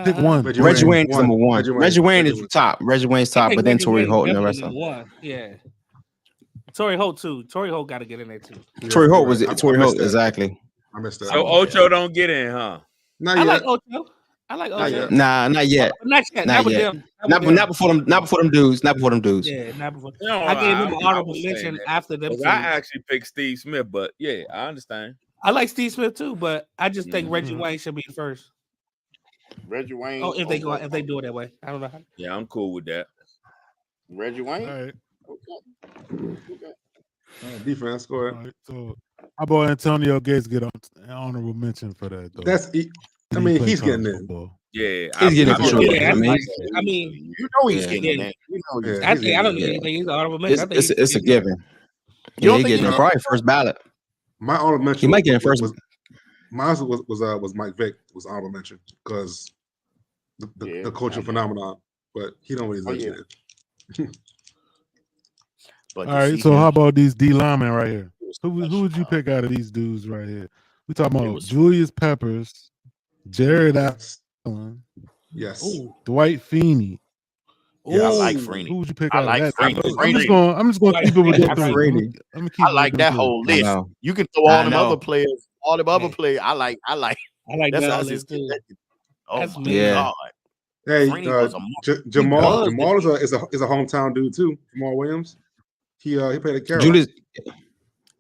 [SPEAKER 5] Pick one.
[SPEAKER 3] Reggie Wayne is number one. Reggie Wayne is top. Reggie Wayne's top, but then Torrey Holt and the rest of them.
[SPEAKER 4] Yeah. Torrey Holt too. Torrey Holt got to get in there too.
[SPEAKER 3] Torrey Holt exactly.
[SPEAKER 7] I missed that.
[SPEAKER 6] So Ocho don't get in, huh?
[SPEAKER 7] Not
[SPEAKER 4] I
[SPEAKER 7] yet.
[SPEAKER 4] like Ocho. I like
[SPEAKER 7] Not
[SPEAKER 4] OJ.
[SPEAKER 7] yet.
[SPEAKER 3] Nah, not yet.
[SPEAKER 4] Not yet.
[SPEAKER 3] Not
[SPEAKER 4] Not with
[SPEAKER 3] yet.
[SPEAKER 4] them.
[SPEAKER 3] Not before them. Not before them dudes. Not before them dudes.
[SPEAKER 4] Yeah, not before.
[SPEAKER 6] You know,
[SPEAKER 4] I gave him an
[SPEAKER 6] I
[SPEAKER 4] honorable
[SPEAKER 6] was saying
[SPEAKER 4] mention
[SPEAKER 6] that.
[SPEAKER 4] after them.
[SPEAKER 6] 'Cause
[SPEAKER 4] Two.
[SPEAKER 6] I actually picked Steve Smith, but yeah, I understand.
[SPEAKER 4] I like Steve Smith too, but I just think Reggie
[SPEAKER 5] Mhm.
[SPEAKER 4] Wayne should be first.
[SPEAKER 1] Reggie Wayne.
[SPEAKER 4] Oh, if they do it that way, I don't know how.
[SPEAKER 6] Yeah, I'm cool with that.
[SPEAKER 1] Reggie
[SPEAKER 5] All
[SPEAKER 1] Wayne.
[SPEAKER 5] right.
[SPEAKER 1] Okay.
[SPEAKER 7] Defense. Go
[SPEAKER 5] All
[SPEAKER 7] ahead.
[SPEAKER 5] right. So our boy Antonio Gates get an honorable mention for that though.
[SPEAKER 7] I mean,
[SPEAKER 5] He
[SPEAKER 7] he's
[SPEAKER 5] played
[SPEAKER 7] getting
[SPEAKER 5] college
[SPEAKER 7] in.
[SPEAKER 5] football.
[SPEAKER 6] Yeah,
[SPEAKER 3] He's getting it for sure.
[SPEAKER 4] Yeah,
[SPEAKER 3] I mean,
[SPEAKER 4] I mean,
[SPEAKER 1] You know he's
[SPEAKER 3] Yeah.
[SPEAKER 1] getting
[SPEAKER 4] Yeah.
[SPEAKER 1] in. You know he's
[SPEAKER 7] Yeah.
[SPEAKER 4] I
[SPEAKER 1] getting
[SPEAKER 4] think I don't
[SPEAKER 1] in.
[SPEAKER 4] need anything. He's an honorable mention. I think
[SPEAKER 3] it's a given.
[SPEAKER 1] You
[SPEAKER 3] Yeah,
[SPEAKER 1] don't
[SPEAKER 3] he
[SPEAKER 1] think
[SPEAKER 3] getting
[SPEAKER 1] he's
[SPEAKER 3] in probably first ballot.
[SPEAKER 7] My honorable mention.
[SPEAKER 3] He might get in first.
[SPEAKER 7] Mine was Mike Vick was honorable mention because the cultural phenomenon, but he don't really deserve it.
[SPEAKER 1] But
[SPEAKER 5] All right.
[SPEAKER 1] see
[SPEAKER 5] So
[SPEAKER 1] him,
[SPEAKER 5] how about these D linemen right here?
[SPEAKER 1] it was
[SPEAKER 5] Who would you pick out of these dudes right here? We talking
[SPEAKER 1] It
[SPEAKER 5] about
[SPEAKER 1] was-
[SPEAKER 5] Julius Peppers, Jared
[SPEAKER 7] Yes.
[SPEAKER 5] Allen,
[SPEAKER 7] Yes.
[SPEAKER 4] Ooh,
[SPEAKER 5] Dwight Feeney.
[SPEAKER 7] Yes.
[SPEAKER 1] I like
[SPEAKER 4] Ooh.
[SPEAKER 1] Freeney.
[SPEAKER 5] Who would you pick
[SPEAKER 1] I
[SPEAKER 5] out
[SPEAKER 1] like
[SPEAKER 5] of that?
[SPEAKER 1] Freeney.
[SPEAKER 5] I'm just going to keep it with them three.
[SPEAKER 3] Freeney.
[SPEAKER 5] I'm gonna keep
[SPEAKER 1] I
[SPEAKER 5] it
[SPEAKER 1] like
[SPEAKER 5] with
[SPEAKER 1] that
[SPEAKER 5] them
[SPEAKER 1] whole
[SPEAKER 3] I
[SPEAKER 1] list.
[SPEAKER 3] know.
[SPEAKER 1] You can throw all
[SPEAKER 3] I
[SPEAKER 1] them
[SPEAKER 3] know.
[SPEAKER 1] other players, all them other
[SPEAKER 4] Yeah.
[SPEAKER 1] players. I like.
[SPEAKER 4] I like
[SPEAKER 1] That's
[SPEAKER 4] that
[SPEAKER 1] how
[SPEAKER 4] list
[SPEAKER 1] it's
[SPEAKER 4] too.
[SPEAKER 1] Oh
[SPEAKER 4] That's
[SPEAKER 1] my
[SPEAKER 4] me.
[SPEAKER 3] Yeah.
[SPEAKER 1] God.
[SPEAKER 7] Hey,
[SPEAKER 1] Freeney was a
[SPEAKER 7] Jamal
[SPEAKER 1] buzzed
[SPEAKER 7] is a hometown dude too. Jamal Williams. He played at Carroll.
[SPEAKER 3] Julius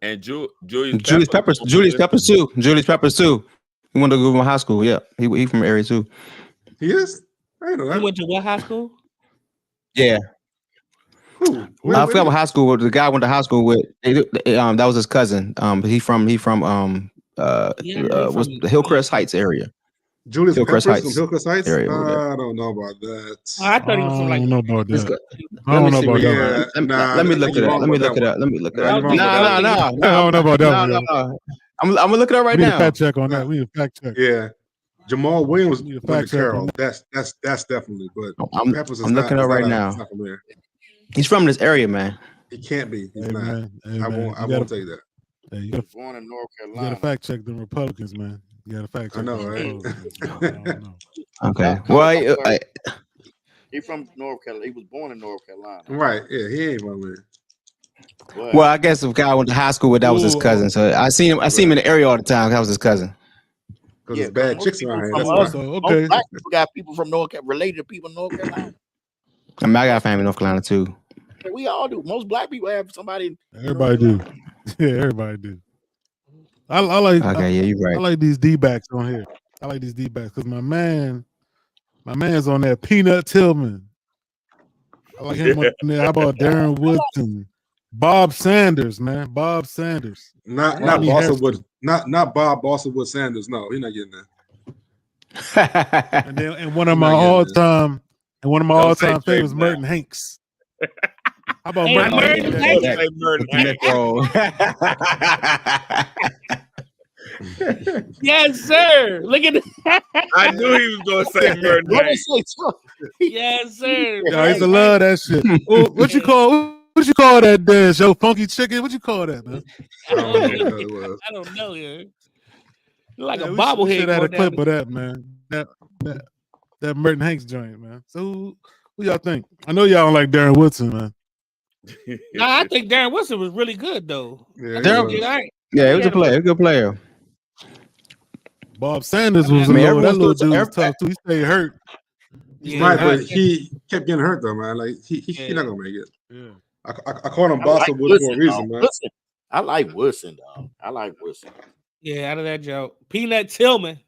[SPEAKER 6] And Julius
[SPEAKER 3] Peppers. Julius Peppers too. Julius Peppers too. He went to Goodman High School. Yeah, he from the area too.
[SPEAKER 7] He is. I know
[SPEAKER 4] He
[SPEAKER 7] that.
[SPEAKER 4] went to what high school?
[SPEAKER 3] Yeah,
[SPEAKER 7] Who?
[SPEAKER 3] I forgot what high school the guy went to high school with. That was his cousin. He from what's the Hillcrest Heights area.
[SPEAKER 7] Julius
[SPEAKER 3] Hillcrest
[SPEAKER 7] Peppers
[SPEAKER 3] Heights
[SPEAKER 7] from Hillcrest Heights.
[SPEAKER 3] area over there.
[SPEAKER 7] I don't know about that.
[SPEAKER 4] I thought he was from
[SPEAKER 5] I
[SPEAKER 4] like.
[SPEAKER 5] don't know about
[SPEAKER 3] Let's
[SPEAKER 5] that.
[SPEAKER 3] go.
[SPEAKER 5] I don't know about
[SPEAKER 7] Yeah,
[SPEAKER 5] that.
[SPEAKER 7] nah,
[SPEAKER 3] Let me
[SPEAKER 7] I
[SPEAKER 3] look
[SPEAKER 7] think
[SPEAKER 3] it
[SPEAKER 7] you're
[SPEAKER 3] up.
[SPEAKER 7] wrong
[SPEAKER 3] Let me
[SPEAKER 7] about
[SPEAKER 3] look it
[SPEAKER 7] that
[SPEAKER 3] up. Let me look it
[SPEAKER 7] Nah,
[SPEAKER 3] up.
[SPEAKER 7] you're wrong about
[SPEAKER 3] No.
[SPEAKER 5] I don't know about that one.
[SPEAKER 3] I'm gonna look it up right
[SPEAKER 5] We need a
[SPEAKER 3] now.
[SPEAKER 5] fact check on that. We need a fact check.
[SPEAKER 7] Yeah, Jamal Williams
[SPEAKER 5] We need a
[SPEAKER 7] went
[SPEAKER 5] fact
[SPEAKER 7] to
[SPEAKER 5] check on
[SPEAKER 7] Carroll. That's definitely. But
[SPEAKER 3] I'm
[SPEAKER 7] Peppers is
[SPEAKER 3] looking
[SPEAKER 7] not.
[SPEAKER 3] it up right
[SPEAKER 7] It's
[SPEAKER 3] now.
[SPEAKER 7] not from there.
[SPEAKER 3] He's from this area, man.
[SPEAKER 7] He can't be. He's
[SPEAKER 5] Hey,
[SPEAKER 7] not.
[SPEAKER 5] man. Hey,
[SPEAKER 7] I
[SPEAKER 5] man.
[SPEAKER 7] won't. I
[SPEAKER 5] You
[SPEAKER 7] won't
[SPEAKER 5] gotta,
[SPEAKER 7] tell you that.
[SPEAKER 5] hey, you
[SPEAKER 1] born in North
[SPEAKER 5] gotta
[SPEAKER 1] Carolina.
[SPEAKER 5] fact check the Republicans, man. You gotta fact check
[SPEAKER 7] I know,
[SPEAKER 5] the
[SPEAKER 7] right?
[SPEAKER 5] Republicans. Man. I don't know.
[SPEAKER 3] Okay.
[SPEAKER 1] No,
[SPEAKER 3] Well,
[SPEAKER 1] He from North Carolina. He was born in North Carolina.
[SPEAKER 7] Right? Yeah, he ain't from there.
[SPEAKER 1] But
[SPEAKER 3] well, I guess the guy I went to high school with, that was his
[SPEAKER 5] Ooh,
[SPEAKER 3] cousin. So I seen him in the area all the time. That was his cousin.
[SPEAKER 7] Because
[SPEAKER 1] yeah,
[SPEAKER 7] there's bad
[SPEAKER 1] most
[SPEAKER 7] chicks
[SPEAKER 1] people
[SPEAKER 7] around here.
[SPEAKER 1] from
[SPEAKER 7] That's
[SPEAKER 1] us-
[SPEAKER 7] why.
[SPEAKER 5] So,
[SPEAKER 1] most
[SPEAKER 5] okay.
[SPEAKER 1] black people got people from North Carolina, related to people in North Carolina.
[SPEAKER 3] I mean, I got family in North Carolina too.
[SPEAKER 1] We all do. Most black people have somebody.
[SPEAKER 5] Everybody do. Yeah, everybody do. I like.
[SPEAKER 3] Okay, yeah, you're
[SPEAKER 5] I
[SPEAKER 3] right.
[SPEAKER 5] like these D-backs on here. I like these D-backs because my man's on that Peanut Tillman. I like him on there. How about Darren Woodson? Bob Sanders, man. Bob Sanders.
[SPEAKER 7] Not
[SPEAKER 5] Rodney
[SPEAKER 7] Boston
[SPEAKER 5] Harrison.
[SPEAKER 7] Wood. Not Bob Boston Wood Sanders. No, he's not getting there.
[SPEAKER 5] And then and one of
[SPEAKER 7] I'm
[SPEAKER 5] my
[SPEAKER 7] not getting
[SPEAKER 5] all-time
[SPEAKER 6] say
[SPEAKER 5] favorites,
[SPEAKER 6] Drake now.
[SPEAKER 5] Merton Hanks. How about
[SPEAKER 4] Hey,
[SPEAKER 5] Merton
[SPEAKER 4] Merton
[SPEAKER 5] Hanks?
[SPEAKER 4] Hanks.
[SPEAKER 6] Don't say Merton Hanks.
[SPEAKER 4] Yes, sir. Look at that.
[SPEAKER 6] I knew he was gonna say Merton
[SPEAKER 1] What
[SPEAKER 6] Hanks.
[SPEAKER 1] they say?
[SPEAKER 4] Yes, sir.
[SPEAKER 5] Yo, I used to love that shit. What you call that dance, yo? Funky chicken? What you call that, man?
[SPEAKER 7] I don't know what that was.
[SPEAKER 4] I don't know. Yeah. Like
[SPEAKER 5] Yeah,
[SPEAKER 4] a
[SPEAKER 5] we
[SPEAKER 4] bobblehead.
[SPEAKER 5] should have had a
[SPEAKER 4] going down
[SPEAKER 5] clip of that, man. That Merton Hanks joint, man. So who y'all think? I know y'all don't like Darren Woodson, man.
[SPEAKER 4] Nah, I think Darren Wilson was really good though.
[SPEAKER 7] Yeah,
[SPEAKER 4] I
[SPEAKER 7] he
[SPEAKER 4] think he
[SPEAKER 7] was.
[SPEAKER 4] did all right.
[SPEAKER 3] Yeah, he was a player. He was a good player.
[SPEAKER 5] Bob Sanders was
[SPEAKER 3] I mean,
[SPEAKER 5] that little
[SPEAKER 3] everyone's
[SPEAKER 5] dude was
[SPEAKER 3] still-
[SPEAKER 5] tough too. He stayed hurt.
[SPEAKER 4] Yeah,
[SPEAKER 7] Right, but
[SPEAKER 4] I-
[SPEAKER 7] he kept getting hurt though, man. Like he's
[SPEAKER 4] Yeah.
[SPEAKER 7] not gonna make it.
[SPEAKER 5] Yeah.
[SPEAKER 7] I called him
[SPEAKER 1] I
[SPEAKER 7] Boston
[SPEAKER 1] like
[SPEAKER 7] Wood for a
[SPEAKER 1] Woodson,
[SPEAKER 7] reason,
[SPEAKER 1] dog.
[SPEAKER 7] man.
[SPEAKER 1] Woodson. I like Woodson, dog. I like Woodson.
[SPEAKER 4] yeah, out of that joke. Peanut Tillman.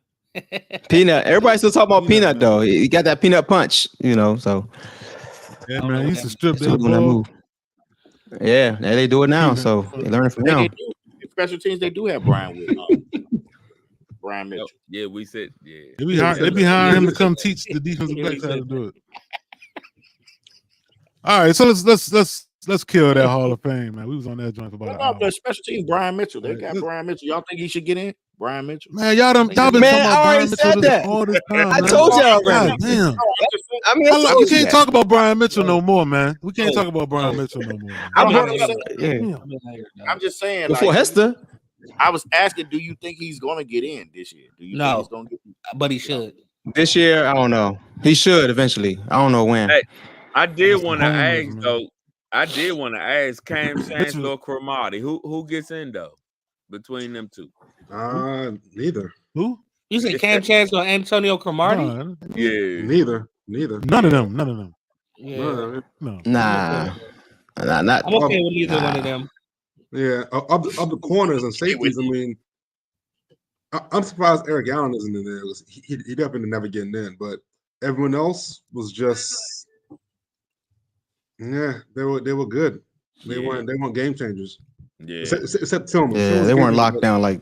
[SPEAKER 3] Peanut. Everybody still talking about
[SPEAKER 5] Peanut,
[SPEAKER 3] Peanut though. He got that peanut punch, So
[SPEAKER 5] Yeah, man. He used to strip
[SPEAKER 3] still
[SPEAKER 5] that
[SPEAKER 3] doing that
[SPEAKER 5] ball.
[SPEAKER 3] move. Yeah, now they do it now.
[SPEAKER 5] Peanut.
[SPEAKER 3] So they learning from
[SPEAKER 1] They
[SPEAKER 3] him.
[SPEAKER 1] do. In special teams, they do have Brian Wood. Brian Mitchell.
[SPEAKER 6] Yeah, we said yeah.
[SPEAKER 5] They be hiring him to come teach the defensive backs how to do it. All right, so let's kill that Hall of Fame, man. We was on that joint for about an
[SPEAKER 1] What about the
[SPEAKER 5] hour.
[SPEAKER 1] special team? Brian Mitchell. They got
[SPEAKER 5] Right.
[SPEAKER 1] Brian Mitchell. Y'all think he should get in? Brian Mitchell.
[SPEAKER 5] Man, y'all been
[SPEAKER 3] Man,
[SPEAKER 5] talking
[SPEAKER 3] I
[SPEAKER 5] about
[SPEAKER 3] already
[SPEAKER 5] Brian Mitchell
[SPEAKER 3] said that.
[SPEAKER 5] all this time.
[SPEAKER 3] I
[SPEAKER 5] man.
[SPEAKER 3] told y'all
[SPEAKER 5] God
[SPEAKER 3] already.
[SPEAKER 5] damn.
[SPEAKER 3] I mean, I
[SPEAKER 5] We
[SPEAKER 3] told you
[SPEAKER 5] can't
[SPEAKER 3] that.
[SPEAKER 5] talk about Brian Mitchell no more, man. We can't talk about Brian Mitchell no more. Man.
[SPEAKER 1] I'm,
[SPEAKER 4] I'm
[SPEAKER 1] just
[SPEAKER 4] not
[SPEAKER 1] saying,
[SPEAKER 3] Yeah.
[SPEAKER 1] I'm just saying.
[SPEAKER 3] Before
[SPEAKER 1] like,
[SPEAKER 3] Hester.
[SPEAKER 1] I was asking, do you think he's going to get in this year? Do you
[SPEAKER 4] No.
[SPEAKER 1] think he's going to get in?
[SPEAKER 4] But he should.
[SPEAKER 3] This year, I don't know. He should eventually. I don't know when.
[SPEAKER 6] Hey, I did
[SPEAKER 5] That's
[SPEAKER 6] want to
[SPEAKER 5] the homers,
[SPEAKER 6] ask
[SPEAKER 5] man.
[SPEAKER 6] though. I did want to ask Cam
[SPEAKER 5] Mitchell-
[SPEAKER 6] Chancellor or Cromartie. Who gets in though between them two?
[SPEAKER 7] Neither.
[SPEAKER 5] Who?
[SPEAKER 4] You say Cam Chancellor or Antonio Cromartie?
[SPEAKER 5] No,
[SPEAKER 6] Yeah.
[SPEAKER 7] Neither.
[SPEAKER 5] none of them.
[SPEAKER 4] Yeah.
[SPEAKER 5] No.
[SPEAKER 3] Nah, not.
[SPEAKER 4] I'm okay with either
[SPEAKER 3] Nah.
[SPEAKER 4] one of them.
[SPEAKER 7] Yeah, of the corners and safeties. I mean, I'm surprised Eric Allen isn't in there. He definitely never getting in, but everyone else was just, yeah, they were good. They weren't game changers.
[SPEAKER 6] Yeah.
[SPEAKER 7] Except Tillman.
[SPEAKER 3] Yeah,
[SPEAKER 7] Tillman's
[SPEAKER 3] they
[SPEAKER 7] game
[SPEAKER 3] weren't
[SPEAKER 7] was
[SPEAKER 3] locked
[SPEAKER 7] good.
[SPEAKER 3] down like.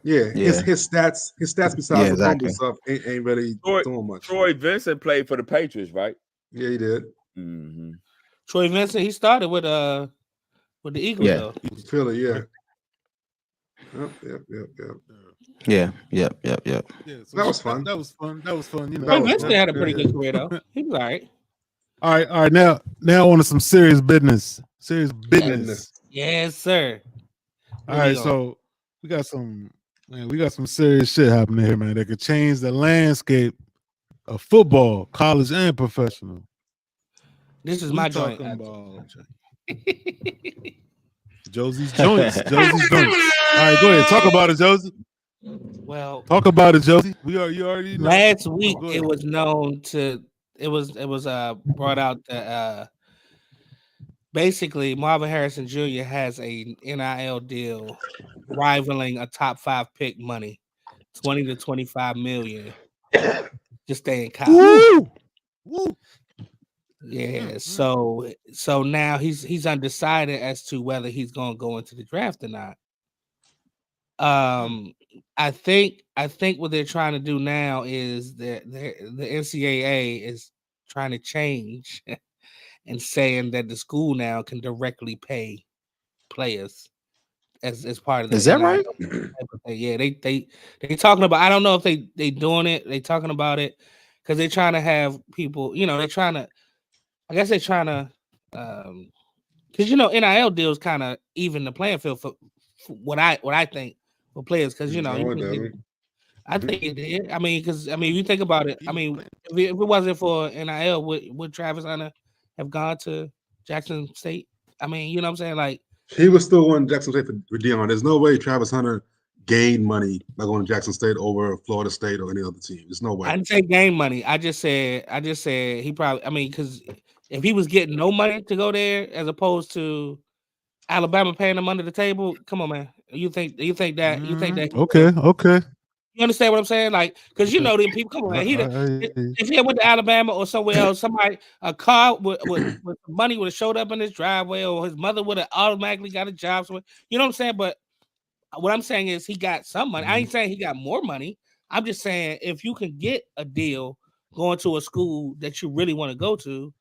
[SPEAKER 7] Yeah,
[SPEAKER 3] Yeah.
[SPEAKER 7] his stats besides
[SPEAKER 3] Yeah,
[SPEAKER 7] the fumble
[SPEAKER 3] exactly.
[SPEAKER 7] stuff ain't really doing much.
[SPEAKER 6] Troy Vincent played for the Patriots, right?
[SPEAKER 7] Yeah, he did.
[SPEAKER 6] Mm-hmm.
[SPEAKER 4] Troy Vincent, he started with the Eagles
[SPEAKER 3] Yeah.
[SPEAKER 4] though.
[SPEAKER 7] Philly, yeah. Yep.
[SPEAKER 3] Yeah.
[SPEAKER 5] Yeah, so
[SPEAKER 7] That was fun.
[SPEAKER 5] That was fun. You know,
[SPEAKER 4] Troy
[SPEAKER 7] was
[SPEAKER 4] Vincent
[SPEAKER 7] fun.
[SPEAKER 4] had a pretty
[SPEAKER 7] Yeah.
[SPEAKER 4] good career though. He was all right.
[SPEAKER 5] All right. Now on to some serious business.
[SPEAKER 4] Yes, sir.
[SPEAKER 5] All right, so we got some serious shit happening here, man. That could change the landscape of football, college and professional.
[SPEAKER 4] This is
[SPEAKER 5] We
[SPEAKER 4] my joint.
[SPEAKER 5] talking about Josie's joints. All right, go ahead. Talk about it, Josie.
[SPEAKER 4] Well,
[SPEAKER 5] talk about it, Josie. You already know.
[SPEAKER 4] Last week it was brought out that basically Marvin Harrison Jr. has a NIL deal rivaling a top 5 pick money, 20 to 25 million to stay in college.
[SPEAKER 5] Woo!
[SPEAKER 4] Yeah, so now he's undecided as to whether he's gonna go into the draft or not. I think what they're trying to do now is that the NCAA is trying to change and saying that the school now can directly pay players as part of the.
[SPEAKER 3] Is that right?
[SPEAKER 4] Yeah, they talking about. I don't know if they doing it. They talking about it because they're trying to have people. You know, they're trying to. I guess they're trying to. Because NIL deals kind of even the playing field for what I think for players. Because I think it did. I mean, if you think about it, I mean, if it wasn't for NIL, would Travis Hunter have gone to Jackson State? I mean, you know what I'm saying? Like,
[SPEAKER 7] he was still going to Jackson State for Deion. There's no way Travis Hunter gained money by going to Jackson State over Florida State or any other team. There's no way.
[SPEAKER 4] I didn't say gain money. I just said he probably. I mean, because if he was getting no money to go there, as opposed to Alabama paying him under the table, come on, man. You think that?
[SPEAKER 5] Okay.
[SPEAKER 4] You understand what I'm saying? Like, because them people, come on, man. If he went to Alabama or somewhere else, a car with money would have showed up in his driveway, or his mother would have automatically got a job. So, you know what I'm saying? But what I'm saying is he got some money. I ain't saying he got more money. I'm just saying if you can get a deal going to a school that you really want to go to,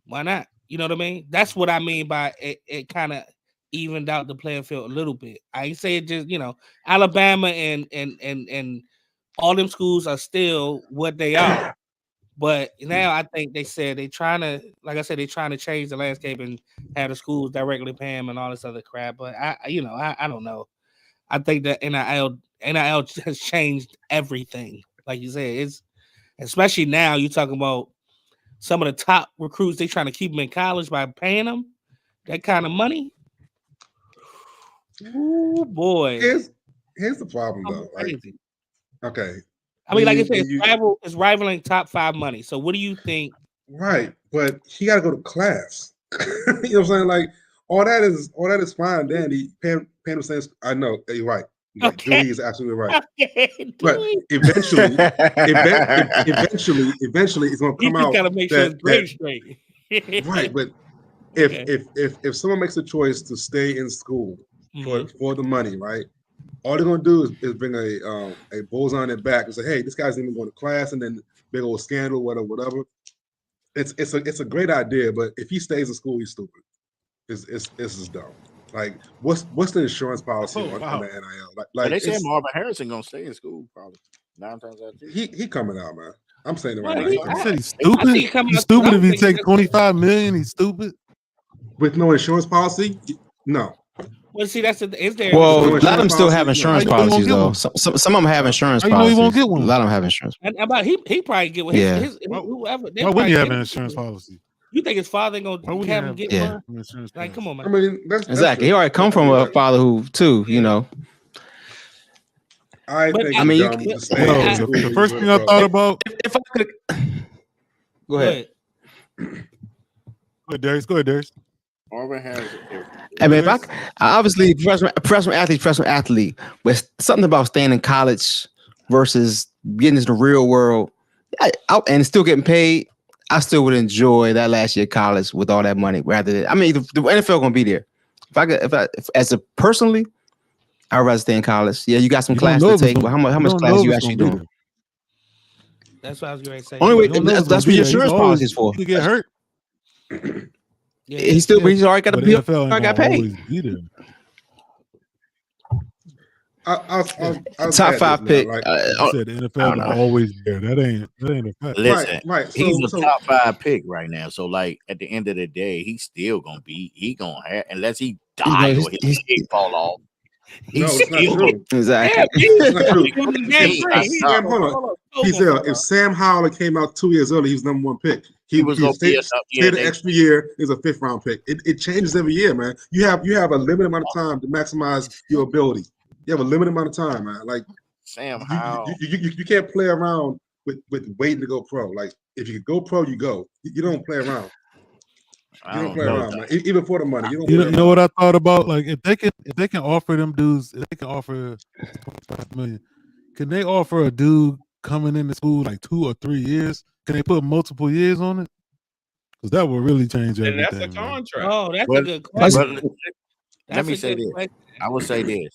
[SPEAKER 4] why not? You know what I mean? That's what I mean by it kind of evened out the playing field a little bit. I ain't say it just, Alabama and all them schools are still what they are. But now I think they said they're trying to change the landscape and have the schools directly pay them and all this other crap. But I don't know. I think that NIL has changed everything. Like you said, it's especially now you're talking about some of the top recruits, they trying to keep them in college by paying them that kind of money. Ooh, boy.
[SPEAKER 7] Here's the problem, though. Crazy. Okay.
[SPEAKER 4] I mean, like I said, it's rivaling top 5 money. So what do you think?
[SPEAKER 7] Right. But he got to go to class. You know what I'm saying? Like, all that is fine, Danny. Pam was saying, I know, you're right.
[SPEAKER 4] Okay.
[SPEAKER 7] Dewey is absolutely right. But eventually, it's going to come out.
[SPEAKER 4] You got to make sure it's grade straight.
[SPEAKER 7] Right. But if someone makes a choice to stay in school for the money, right? All they're gonna do is bring a bullseye on their back and say, "Hey, this guy's even going to class," and then big old scandal, whatever. It's a great idea, but if he stays in school, he's stupid. It's just dumb. Like, what's the insurance policy on the NIL? Like
[SPEAKER 1] they said Marvin Harrison gonna stay in school probably 9 times out of 10.
[SPEAKER 7] He coming out, man. I'm saying it
[SPEAKER 5] right
[SPEAKER 7] now.
[SPEAKER 5] I said he's stupid. He's stupid if he take 25 million. He's stupid
[SPEAKER 7] with no insurance policy. No.
[SPEAKER 4] Well, see, is there?
[SPEAKER 3] Well, a lot of them still have insurance policies, though. Some of them have insurance policies.
[SPEAKER 5] He won't get one.
[SPEAKER 3] A lot of them have insurance.
[SPEAKER 4] And about he probably get one. Whoever.
[SPEAKER 5] Why wouldn't he have an insurance policy?
[SPEAKER 4] You think his father gonna have him get one? Like, come on, man.
[SPEAKER 7] I mean, that's
[SPEAKER 3] exactly. He already come from a father who, too. You know.
[SPEAKER 7] I
[SPEAKER 4] But
[SPEAKER 7] think
[SPEAKER 4] I
[SPEAKER 7] it's
[SPEAKER 3] mean,
[SPEAKER 7] dumb
[SPEAKER 3] you-
[SPEAKER 7] to stay
[SPEAKER 5] Yo,
[SPEAKER 7] in school
[SPEAKER 5] the
[SPEAKER 7] when
[SPEAKER 5] first
[SPEAKER 7] you
[SPEAKER 5] thing
[SPEAKER 7] go
[SPEAKER 5] I
[SPEAKER 7] pro.
[SPEAKER 5] thought about.
[SPEAKER 3] if I could, go ahead.
[SPEAKER 5] Go ahead, Darius. Go ahead, Darius.
[SPEAKER 1] Auburn has.
[SPEAKER 3] I mean, if
[SPEAKER 5] Darius?
[SPEAKER 3] obviously professional athlete, but something about staying in college versus getting into the real world, and still getting paid. I still would enjoy that last year of college with all that money rather than. I mean, the NFL gonna be there. If as a personally, I'd rather stay in college. Yeah, you got some
[SPEAKER 5] You don't
[SPEAKER 3] class
[SPEAKER 5] know
[SPEAKER 3] to
[SPEAKER 5] if it's
[SPEAKER 3] take, but
[SPEAKER 5] gonna,
[SPEAKER 3] how
[SPEAKER 5] you
[SPEAKER 3] much
[SPEAKER 5] don't
[SPEAKER 3] class
[SPEAKER 5] know if
[SPEAKER 3] you
[SPEAKER 5] it's
[SPEAKER 3] actually
[SPEAKER 5] gonna be
[SPEAKER 3] doing?
[SPEAKER 4] that's what I was going to say.
[SPEAKER 3] Only
[SPEAKER 5] there.
[SPEAKER 3] way
[SPEAKER 5] You don't know if
[SPEAKER 3] that's
[SPEAKER 5] it's
[SPEAKER 3] what
[SPEAKER 5] gonna
[SPEAKER 3] your
[SPEAKER 5] be there.
[SPEAKER 3] insurance policy is for.
[SPEAKER 5] He could get hurt.
[SPEAKER 4] Yeah.
[SPEAKER 3] He's already got to
[SPEAKER 5] But
[SPEAKER 3] be.
[SPEAKER 5] NFL ain't
[SPEAKER 3] I got
[SPEAKER 5] gonna
[SPEAKER 3] paid.
[SPEAKER 5] always be there.
[SPEAKER 7] I'll
[SPEAKER 3] Top
[SPEAKER 7] add
[SPEAKER 3] 5
[SPEAKER 7] this now,
[SPEAKER 3] pick.
[SPEAKER 7] like,
[SPEAKER 5] You said the
[SPEAKER 3] I
[SPEAKER 5] NFL
[SPEAKER 3] don't
[SPEAKER 5] gonna
[SPEAKER 3] know.
[SPEAKER 5] always be there. That ain't a fact.
[SPEAKER 1] Listen,
[SPEAKER 7] right.
[SPEAKER 1] he's a
[SPEAKER 7] So
[SPEAKER 1] top 5 pick right now. So, like at the end of the day, he's still gonna be. He gonna have unless he die or his leg fall off.
[SPEAKER 7] no,
[SPEAKER 1] He's
[SPEAKER 7] it's not
[SPEAKER 1] still
[SPEAKER 7] true.
[SPEAKER 3] Exactly.
[SPEAKER 7] It's not true.
[SPEAKER 1] Sam,
[SPEAKER 7] Hold on. If Sam Howell came out 2 years early, he was number 1 pick.
[SPEAKER 1] He was gonna be
[SPEAKER 7] stayed the extra year is a 5th round pick. It changes every year, man. You have a limited amount of time to maximize your ability. You have a limited amount of time, man. Like
[SPEAKER 1] Sam Howell.
[SPEAKER 7] you can't play around with waiting to go pro. Like if you go pro, you go. You don't play around. You don't play around, man. Even for the money, you don't.
[SPEAKER 5] You know what I thought about? Like if they can offer them dudes, if they can offer $25 million, can they offer a dude coming into school like 2 or 3 years? Can they put multiple years on it? Because that will really change everything.
[SPEAKER 6] And that's a
[SPEAKER 5] man.
[SPEAKER 6] contract.
[SPEAKER 4] Oh, that's
[SPEAKER 1] Well,
[SPEAKER 4] a good question.
[SPEAKER 1] well, let me say this. I will say this.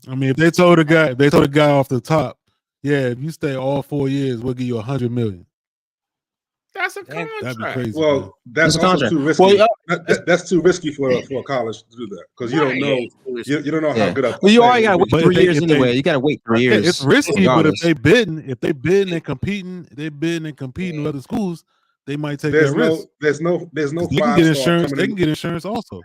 [SPEAKER 5] I mean, if they told a guy off the top, yeah, if you stay all 4 years, we'll give you $100 million.
[SPEAKER 6] That's a contract.
[SPEAKER 5] That'd be crazy.
[SPEAKER 7] Well,
[SPEAKER 5] man.
[SPEAKER 7] that's also
[SPEAKER 3] contract.
[SPEAKER 7] too risky.
[SPEAKER 3] Well,
[SPEAKER 7] That's too risky for a college to do that because you don't know you don't know how good a
[SPEAKER 3] Well, you
[SPEAKER 7] player
[SPEAKER 3] already got to
[SPEAKER 7] will be.
[SPEAKER 3] wait
[SPEAKER 5] But
[SPEAKER 3] 3 years anyway. You got to wait 3
[SPEAKER 5] Yeah,
[SPEAKER 3] years.
[SPEAKER 5] it's risky,
[SPEAKER 3] regardless.
[SPEAKER 5] but if they bidding and competing with other schools, they might take
[SPEAKER 7] There's
[SPEAKER 5] that risk.
[SPEAKER 7] there's no
[SPEAKER 5] They can
[SPEAKER 7] 5-star
[SPEAKER 5] get insurance.
[SPEAKER 7] coming
[SPEAKER 5] They
[SPEAKER 7] in.
[SPEAKER 5] can get insurance also.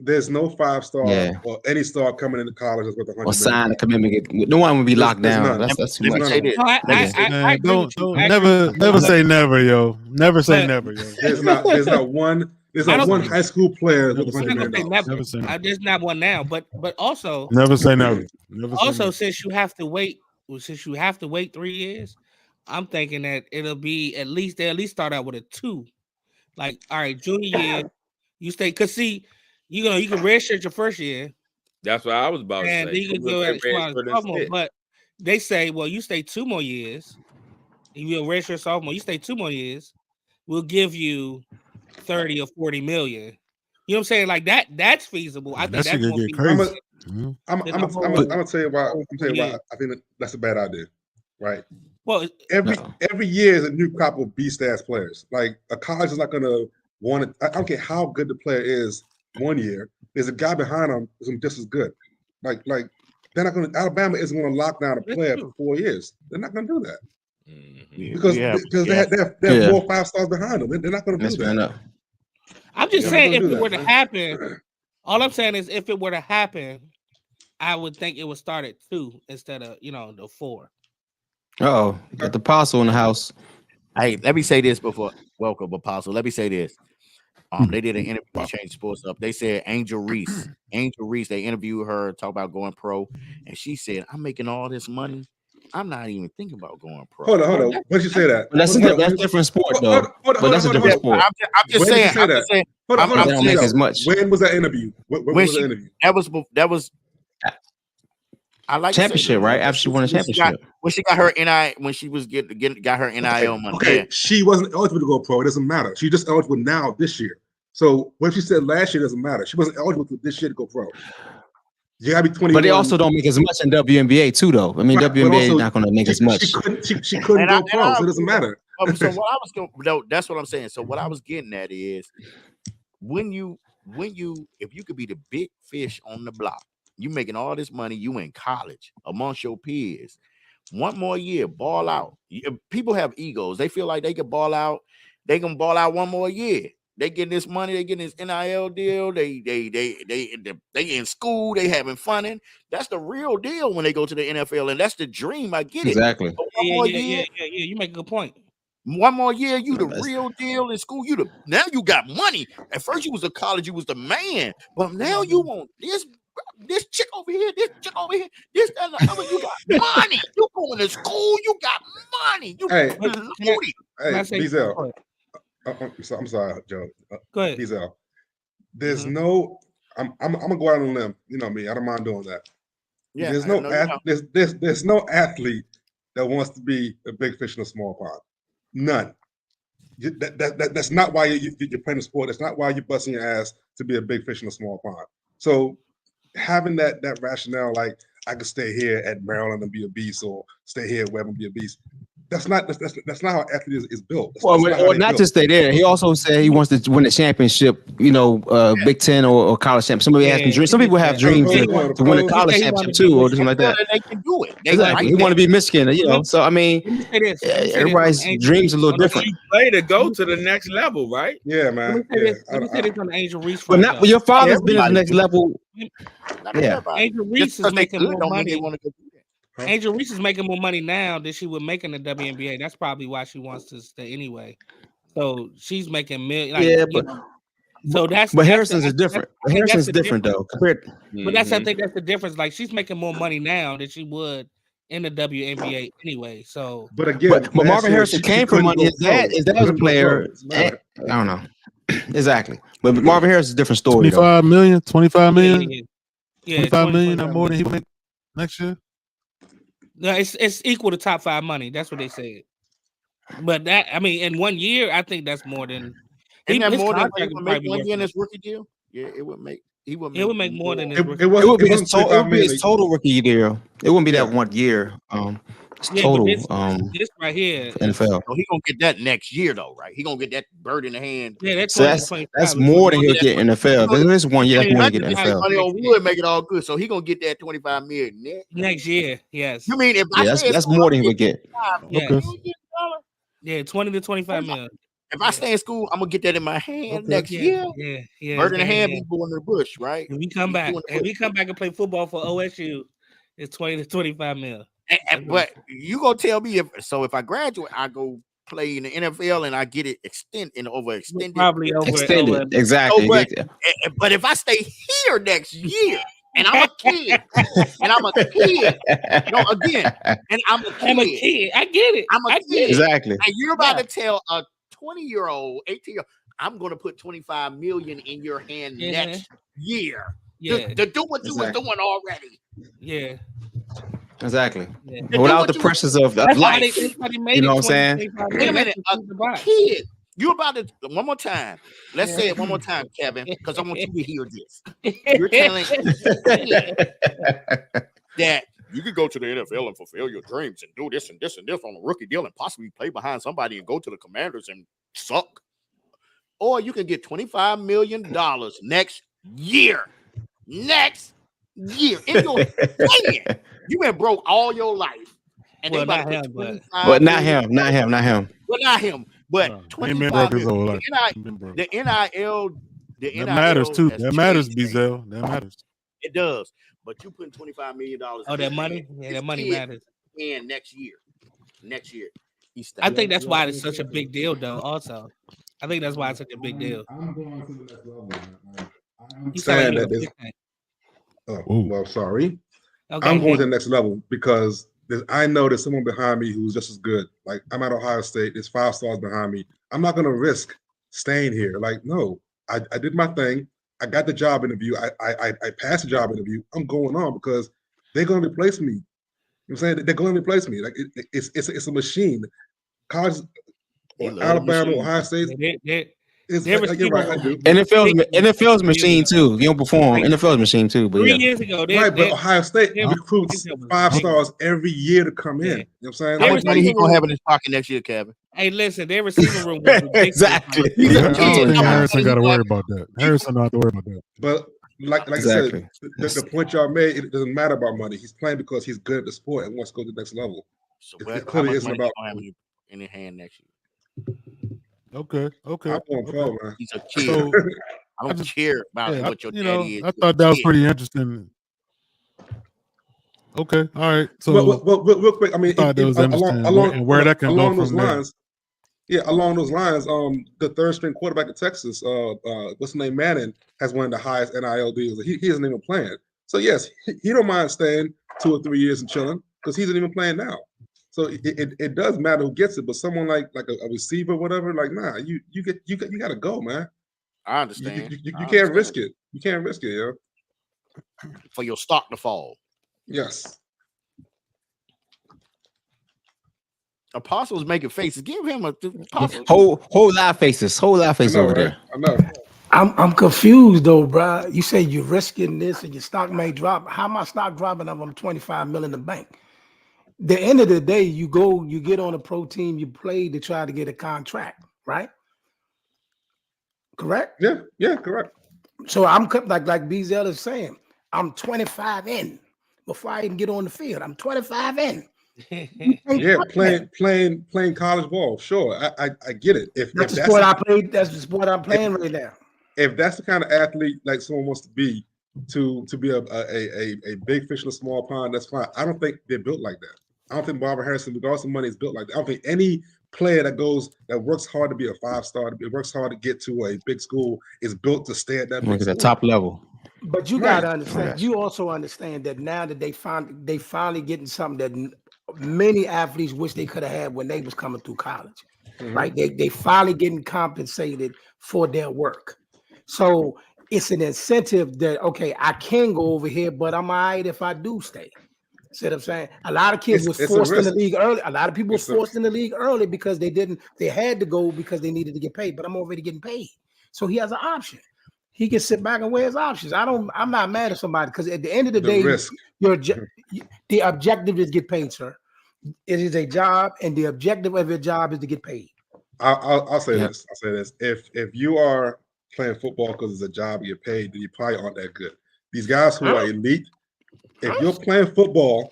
[SPEAKER 7] There's no 5-star
[SPEAKER 3] Yeah.
[SPEAKER 7] or any star coming into college that's worth $100
[SPEAKER 3] Or
[SPEAKER 7] million.
[SPEAKER 3] sign a commitment. No one would be locked
[SPEAKER 7] There's
[SPEAKER 3] down.
[SPEAKER 7] none.
[SPEAKER 3] That's too
[SPEAKER 1] Let me
[SPEAKER 3] much.
[SPEAKER 1] say this.
[SPEAKER 4] No, I agree with you. I agree with you.
[SPEAKER 5] Never say never, yo. Never say
[SPEAKER 4] But-
[SPEAKER 5] never, yo.
[SPEAKER 7] There's not one
[SPEAKER 4] I don't-
[SPEAKER 7] high school player
[SPEAKER 5] Never
[SPEAKER 7] with
[SPEAKER 5] say
[SPEAKER 4] I'm
[SPEAKER 7] $100
[SPEAKER 4] not
[SPEAKER 7] million.
[SPEAKER 4] gonna say never.
[SPEAKER 5] Never say never.
[SPEAKER 4] There's not one now, but also
[SPEAKER 5] Never say never. Never say
[SPEAKER 4] also
[SPEAKER 5] never.
[SPEAKER 4] since you have to wait 3 years, I'm thinking that it'll be they at least start out with a 2. Like, all right, junior year, you stay because see, you can redshirt your first year,
[SPEAKER 6] That's what I was about to
[SPEAKER 4] and
[SPEAKER 6] say.
[SPEAKER 4] then you can go at sophomore. But they say, well, you stay 2 more years. If you're a redshirt sophomore, you stay 2 more years. We'll give you 30 or 40 million. You know what I'm saying? Like that's feasible. I think
[SPEAKER 5] That
[SPEAKER 4] that's
[SPEAKER 5] shit
[SPEAKER 4] more
[SPEAKER 5] could get
[SPEAKER 4] feasible.
[SPEAKER 5] crazy. Mhm.
[SPEAKER 7] I'm gonna tell you why. I think that's a bad idea, right?
[SPEAKER 4] Well,
[SPEAKER 7] Every year is a new crop of B-status players. Like a college is not gonna want it. I don't care how good the player is. One year, there's a guy behind him who's just as good. Like they're not gonna. Alabama isn't gonna lock down a player for 4 years. They're not gonna do that because they have more 5-stars behind them. They're not gonna do that.
[SPEAKER 4] I'm just saying if it were to happen, all I'm saying is if it were to happen, I would think it would start at 2 instead of the 4.
[SPEAKER 3] Oh, got the apostle in the house.
[SPEAKER 1] Hey, let me say this before welcome Apostle. Let me say this. They did an interview to Change Sports Up. They said Angel Reese, they interviewed her, talk about going pro, and she said, "I'm making all this money. I'm not even thinking about going pro."
[SPEAKER 7] Hold on. When did you say that?
[SPEAKER 3] That's a different sport, though. But that's a different sport.
[SPEAKER 1] I'm just saying.
[SPEAKER 3] They don't make as much.
[SPEAKER 7] When was that interview? When was the interview?
[SPEAKER 1] That was. I like
[SPEAKER 3] championship, right? After she won a championship.
[SPEAKER 1] When she got her NIL, when she was got her NIL money.
[SPEAKER 7] Okay,
[SPEAKER 1] yeah.
[SPEAKER 7] She wasn't eligible to go pro. It doesn't matter. She's just eligible now this year. So what she said last year doesn't matter. She wasn't eligible this year to go pro. You gotta be 21.
[SPEAKER 3] But they also don't make as much in WNBA too, though. I mean, WNBA is not going to make as much.
[SPEAKER 7] She couldn't go pro, so it doesn't matter.
[SPEAKER 1] So what I was going, that's what I'm saying. So what I was getting at is when you if you could be the big fish on the block, you making all this money, you in college amongst your peers. One more year, ball out. People have egos. They feel like they can ball out. They can ball out one more year. They getting this money. They getting this NIL deal. They in school. They having fun. And that's the real deal when they go to the NFL. And that's the dream. I get it.
[SPEAKER 3] Exactly.
[SPEAKER 4] Yeah. You make a good point.
[SPEAKER 1] One more year, you the real deal in school. Now you got money. At first, you was a college. You was the man. But now you want this. this chick over here, this chick over here, this that, and the other. You got money. You going to school. You got money. You
[SPEAKER 7] Hey,
[SPEAKER 1] loaded.
[SPEAKER 7] hey, Bezel. I'm sorry, Joe.
[SPEAKER 4] Go ahead.
[SPEAKER 7] Bezel. There's no. I'm gonna go out on a limb. You know me. I don't mind doing that.
[SPEAKER 1] Yeah,
[SPEAKER 7] there's no athlete that wants to be a big fish in a small pond. None. That's not why you're playing the sport. That's not why you're busting your ass to be a big fish in a small pond. So having that rationale, like I could stay here at Maryland and be a beast, or stay here at Webb and be a beast. That's not how athlete is built.
[SPEAKER 3] Not just stay there. He also said he wants to win the championship. Big Ten or college championship. Somebody has dreams. Some people have dreams to win a college championship too, or something like that.
[SPEAKER 1] They can do it.
[SPEAKER 3] Exactly. He want to be Michigan. So I mean, everybody's dreams are a little different.
[SPEAKER 6] You play to go to the next level, right?
[SPEAKER 7] Yeah, man.
[SPEAKER 4] Let me say this on the Angel Reese.
[SPEAKER 3] But not your father's been at the next level.
[SPEAKER 4] Yeah, Angel Reese is making more money. Angel Reese is making more money now than she would make in the WNBA. That's probably why she wants to stay anyway. So she's making million. But
[SPEAKER 3] Harrison's is different. Harrison's different though.
[SPEAKER 4] But I think that's the difference. Like she's making more money now than she would in the WNBA anyway. So,
[SPEAKER 7] but again,
[SPEAKER 3] but Marvin Harrison came from money. His dad was a player. I don't know exactly. But Marvin Harris is a different story.
[SPEAKER 5] 25 million. 25 million.
[SPEAKER 4] Yeah,
[SPEAKER 5] 25 million or more than he will make next year.
[SPEAKER 4] No, it's equal to top 5 money. That's what they said. But that, I mean, in 1 year, I think that's more than.
[SPEAKER 1] Isn't that more than he would make 1 year in his rookie deal? Yeah, it would make. It would make
[SPEAKER 4] more than his
[SPEAKER 3] rookie. It would be his total rookie deal. It wouldn't be that 1 year. Total.
[SPEAKER 4] This right here.
[SPEAKER 3] NFL.
[SPEAKER 1] So he gonna get that next year though, right? He gonna get that bird in the hand.
[SPEAKER 4] Yeah,
[SPEAKER 3] that's more than he'll get in NFL. This 1 year, that's more than get NFL.
[SPEAKER 1] Money on wood make it all good. So he gonna get that 25 million
[SPEAKER 4] next year. Yes.
[SPEAKER 1] You mean if
[SPEAKER 3] that's more than he would get?
[SPEAKER 4] Yeah, 20 to 25 million.
[SPEAKER 1] If I stay in school, I'm gonna get that in my hand next year.
[SPEAKER 4] Yeah.
[SPEAKER 1] Bird in the hand, be going to the bush, right?
[SPEAKER 4] If we come back and play football for OSU, it's 20 to 25 million.
[SPEAKER 1] But you gonna tell me if I graduate, I go play in the NFL and I get it extended.
[SPEAKER 3] Probably extended. Exactly.
[SPEAKER 1] So, but if I stay here next year and I'm a kid, and I'm a kid,
[SPEAKER 4] I get it.
[SPEAKER 1] I'm a kid.
[SPEAKER 3] Exactly.
[SPEAKER 1] And you're about to tell a 20-year-old, 18-year-old, I'm gonna put 25 million in your hand next year. To do what you were doing already.
[SPEAKER 4] Yeah.
[SPEAKER 3] Exactly. Yeah. Without the pressures of life. You know what I'm saying?
[SPEAKER 1] Wait a minute. A kid. You about to one more time. Let's say it one more time, Kevin, because I want you to hear this. You're telling that you could go to the NFL and fulfill your dreams and do this and this and this on a rookie deal and possibly play behind somebody and go to the Commanders and suck. Or you can get $25 million next year. Next year. In your hand. You've been broke all your life. And
[SPEAKER 4] well,
[SPEAKER 1] not
[SPEAKER 4] him,
[SPEAKER 1] but
[SPEAKER 3] not him.
[SPEAKER 1] Well, not him. But 25 the NIL
[SPEAKER 5] that matters too. That matters, Bezel. That matters.
[SPEAKER 1] It does. But you putting $25 million.
[SPEAKER 4] Oh, that money? Yeah, that money matters.
[SPEAKER 1] And next year.
[SPEAKER 4] I think that's why it's such a big deal, though, also. I think that's why it's such a big deal.
[SPEAKER 7] I'm going to the next level, man. I'm saying that well, sorry. Okay, I'm going to the next level because I know there's someone behind me who's just as good. Like, I'm at Ohio State. There's 5 stars behind me. I'm not going to risk staying here. Like, no, I did my thing. I got the job interview. I passed the job interview. I'm going on because they're going to replace me. You know what I'm saying? They're going to replace me. Like, it's a machine. College, Alabama, Ohio State.
[SPEAKER 3] NFL's machine too. You don't perform. NFL's machine too. But
[SPEAKER 4] 3 years ago,
[SPEAKER 7] but Ohio State recruits 5 stars every year to come in. You know what I'm saying?
[SPEAKER 1] How much money he gonna have in his pocket next year, Kevin?
[SPEAKER 4] Hey, listen, their receiving room
[SPEAKER 3] exactly.
[SPEAKER 5] Harrison got to worry about that. Harrison don't have to worry about that.
[SPEAKER 7] But like exactly. I said, the point y'all made, it doesn't matter about money. He's playing because he's good at the sport and wants to go to the next level.
[SPEAKER 1] So it clearly isn't about in his hand next year.
[SPEAKER 5] Okay.
[SPEAKER 1] Man. He's a kid. So, I don't care about what your daddy is.
[SPEAKER 5] I thought that was pretty interesting. Okay, all right. So,
[SPEAKER 7] real quick, I mean,
[SPEAKER 5] along where that can
[SPEAKER 7] along
[SPEAKER 5] go
[SPEAKER 7] those
[SPEAKER 5] from
[SPEAKER 7] lines. There. Yeah, along those lines, the 3rd string quarterback of Texas, what's his name, Manning, has one of the highest NIL deals. He isn't even playing, So yes, he don't mind staying 2 or 3 years and chilling because he's not even playing now. So it does matter who gets it, but someone like a receiver, whatever, like nah, you gotta go, man.
[SPEAKER 1] I understand.
[SPEAKER 7] You can't risk it. You can't risk it, yo.
[SPEAKER 1] For your stock to fall.
[SPEAKER 7] Yes.
[SPEAKER 1] Apostle's making faces. Give him a Apostle.
[SPEAKER 3] Whole lot of faces. Whole lot of faces over there.
[SPEAKER 7] I know.
[SPEAKER 8] I'm confused though, bro. You say you're risking this and your stock may drop. How my stock dropping up on 25 million in the bank? The end of the day, you get on a pro team, you play to try to get a contract, right? Correct?
[SPEAKER 7] Yeah, correct.
[SPEAKER 8] So I'm like BZL is saying, I'm 25 in before I even get on the field. I'm 25 in.
[SPEAKER 7] Yeah, playing college ball. Sure, I get it.
[SPEAKER 8] That's the sport I played. That's the sport I'm playing right now.
[SPEAKER 7] If that's the kind of athlete like someone wants to be a big fish in a small pond, that's fine. I don't think they're built like that. I don't think Barbara Harrison, regardless of money, is built like that. I don't think any player that works hard to be a 5-star, that works hard to get to a big school, is built to stay at that big school.
[SPEAKER 3] At the top level.
[SPEAKER 8] But you gotta understand. You also understand that now that they finally getting something that many athletes wish they could have had when they was coming through college, right? They finally getting compensated for their work. So it's an incentive that, okay, I can go over here, but I'm all right if I do stay. See what I'm saying? A lot of kids was forced in the league early. A lot of people was forced in the league early because they had to go because they needed to get paid, but I'm already getting paid. So he has an option. He can sit back and weigh his options. I'm not mad at somebody because at the end of the day, the objective is get paid, sir. It is a job, and the objective of your job is to get paid.
[SPEAKER 7] I'll say this. I'll say this. If you are playing football because it's a job, you get paid, then you probably aren't that good. These guys who are elite, if you're playing football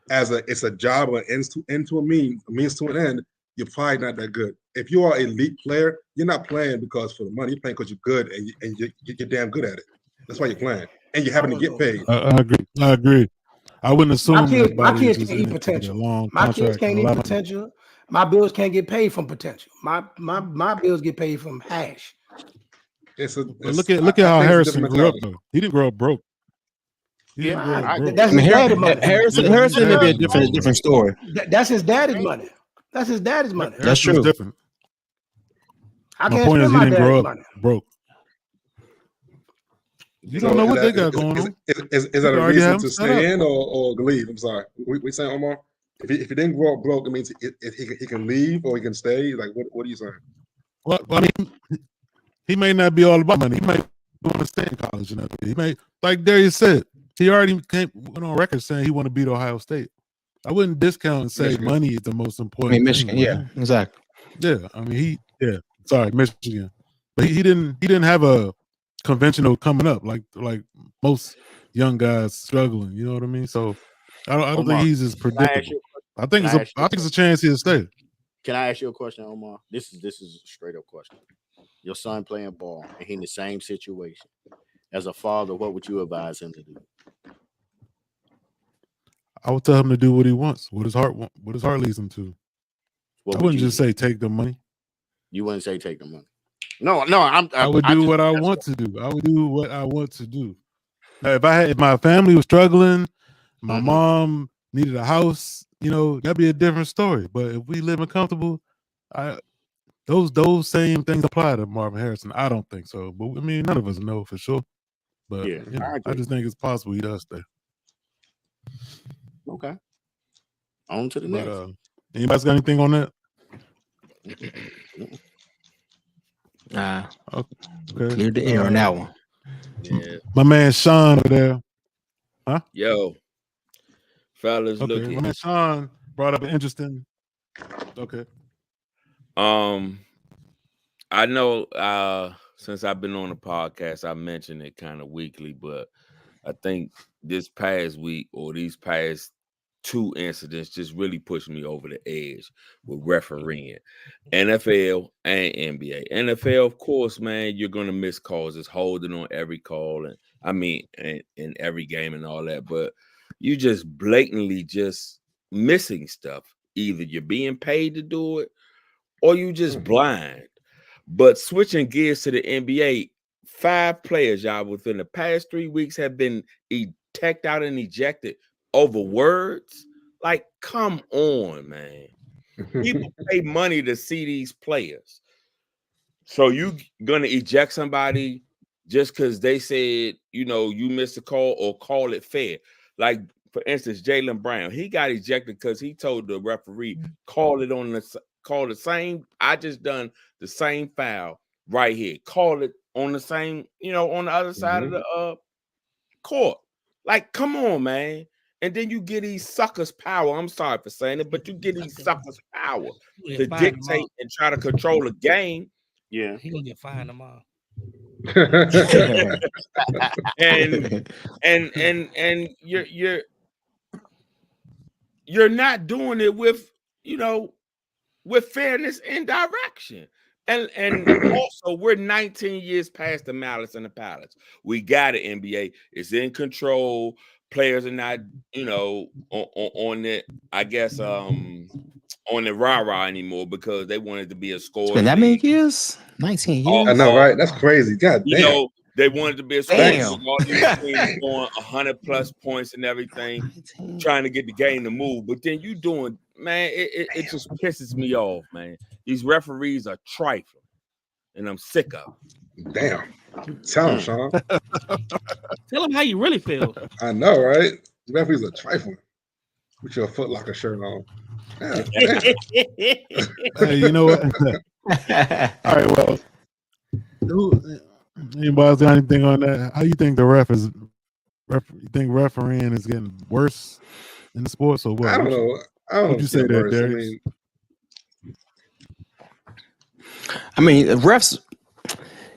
[SPEAKER 7] it's a job or ends to a means to an end, you're probably not that good. If you are an elite player, you're not playing because for the money. You're playing because you're good and you're damn good at it. That's why you're playing, and you're having to get paid.
[SPEAKER 5] I agree. I wouldn't assume
[SPEAKER 8] my kids can eat potential. My kids can't eat potential. My bills can't get paid from potential. My bills get paid from hash.
[SPEAKER 5] Look at how Harrison grew up though. He didn't grow up broke.
[SPEAKER 8] That's his daddy's money.
[SPEAKER 3] Harrison may be a different story.
[SPEAKER 8] That's his daddy's money. That's his daddy's money.
[SPEAKER 3] That's true.
[SPEAKER 5] Different.
[SPEAKER 8] I
[SPEAKER 5] My
[SPEAKER 8] can't
[SPEAKER 5] point is,
[SPEAKER 8] spend
[SPEAKER 5] he
[SPEAKER 8] my
[SPEAKER 5] didn't grow
[SPEAKER 8] daddy's
[SPEAKER 5] up
[SPEAKER 8] money.
[SPEAKER 5] broke. You don't know what they got going on.
[SPEAKER 7] Is that a reason to stay in or leave? I'm sorry. We saying, Omar, if he didn't grow up broke, it means if he can leave or he can stay. Like what are you saying?
[SPEAKER 5] Well, I mean, he may not be all about money. He might want to stay in college and everything. He may, like Darius said, he already went on record saying he want to beat Ohio State. I wouldn't discount and say money is the most important.
[SPEAKER 3] I mean, Michigan, yeah, exactly.
[SPEAKER 5] Yeah, I mean Michigan, but he didn't have a conventional coming up like most young guys struggling. You know what I mean? So I don't think he's as predictable. I think it's a chance he'll stay.
[SPEAKER 1] Can I ask you a question, Omar? This is a straight up question. Your son playing ball and he in the same situation. As a father, what would you advise him to do?
[SPEAKER 5] I would tell him to do what he wants, what his heart leads him to. I wouldn't just say take the money.
[SPEAKER 1] You wouldn't say take the money. No.
[SPEAKER 5] I would do what I want to do. I would do what I want to do. Now, if my family was struggling, my mom needed a house, that'd be a different story. But if we living comfortable, those same things apply to Marvin Harrison. I don't think so, but I mean, none of us know for sure. But I just think it's possible he does stay.
[SPEAKER 1] Okay. On to the next.
[SPEAKER 5] Anybody's got anything on that?
[SPEAKER 3] Nah.
[SPEAKER 5] Okay.
[SPEAKER 3] Clear the air on that one.
[SPEAKER 6] Yeah.
[SPEAKER 5] My man Sean over there. Huh?
[SPEAKER 6] Yo. Fellas,
[SPEAKER 5] okay.
[SPEAKER 6] looking.
[SPEAKER 5] My man Sean brought up an interesting. Okay.
[SPEAKER 6] I know since I've been on the podcast, I mention it kind of weekly, but I think this past week or these past 2 incidents just really pushed me over the edge with refereeing, NFL and NBA. NFL, of course, man, you're gonna miss calls. It's holding on every call, and I mean, in every game and all that. But you just blatantly just missing stuff. Either you're being paid to do it, or you just blind. But switching gears to the NBA, 5 players, y'all, within the past 3 weeks have been checked out and ejected over words. Like, come on, man. People pay money to see these players. So you gonna eject somebody just because they said, you know, you missed a call or call it fair? Like, for instance, Jaylen Brown, he got ejected because he told the referee, call the same. I just done the same foul right here. Call it on the same, you know, on the other side of the court. Like, come on, man. And then you get these suckers power. I'm sorry for saying it, but you get these suckers power to dictate and try to control a game.
[SPEAKER 1] Yeah,
[SPEAKER 4] he gonna get fined tomorrow.
[SPEAKER 6] and you're not doing it with, you know, with fairness and direction. And also, we're 19 years past the malice and the palace. We got it. NBA is in control. Players are not, you know, on the, I guess, on the rah-rah anymore because they wanted to be a score.
[SPEAKER 3] It's been that many years? 19 years?
[SPEAKER 7] I know, right? That's crazy. God
[SPEAKER 6] you
[SPEAKER 7] damn.
[SPEAKER 6] know, they wanted to be a score.
[SPEAKER 3] Damn.
[SPEAKER 6] All these teams going 100+ points and everything, trying to get the game to move. But then you doing, man, it just pisses me off, man. These referees are trifling, and I'm sick of it.
[SPEAKER 7] Damn. Tell him, Sean.
[SPEAKER 4] Tell him how you really feel.
[SPEAKER 7] I know, right? The referees are trifling. With your Foot Locker shirt on. Yeah,
[SPEAKER 5] Hey, you know what? All right, well, anybody got anything on that? How you think the you think refereeing is getting worse in the sports or what?
[SPEAKER 7] I don't know. I don't know.
[SPEAKER 5] Would you say that,
[SPEAKER 7] worse.
[SPEAKER 5] Darius?
[SPEAKER 3] I mean, refs.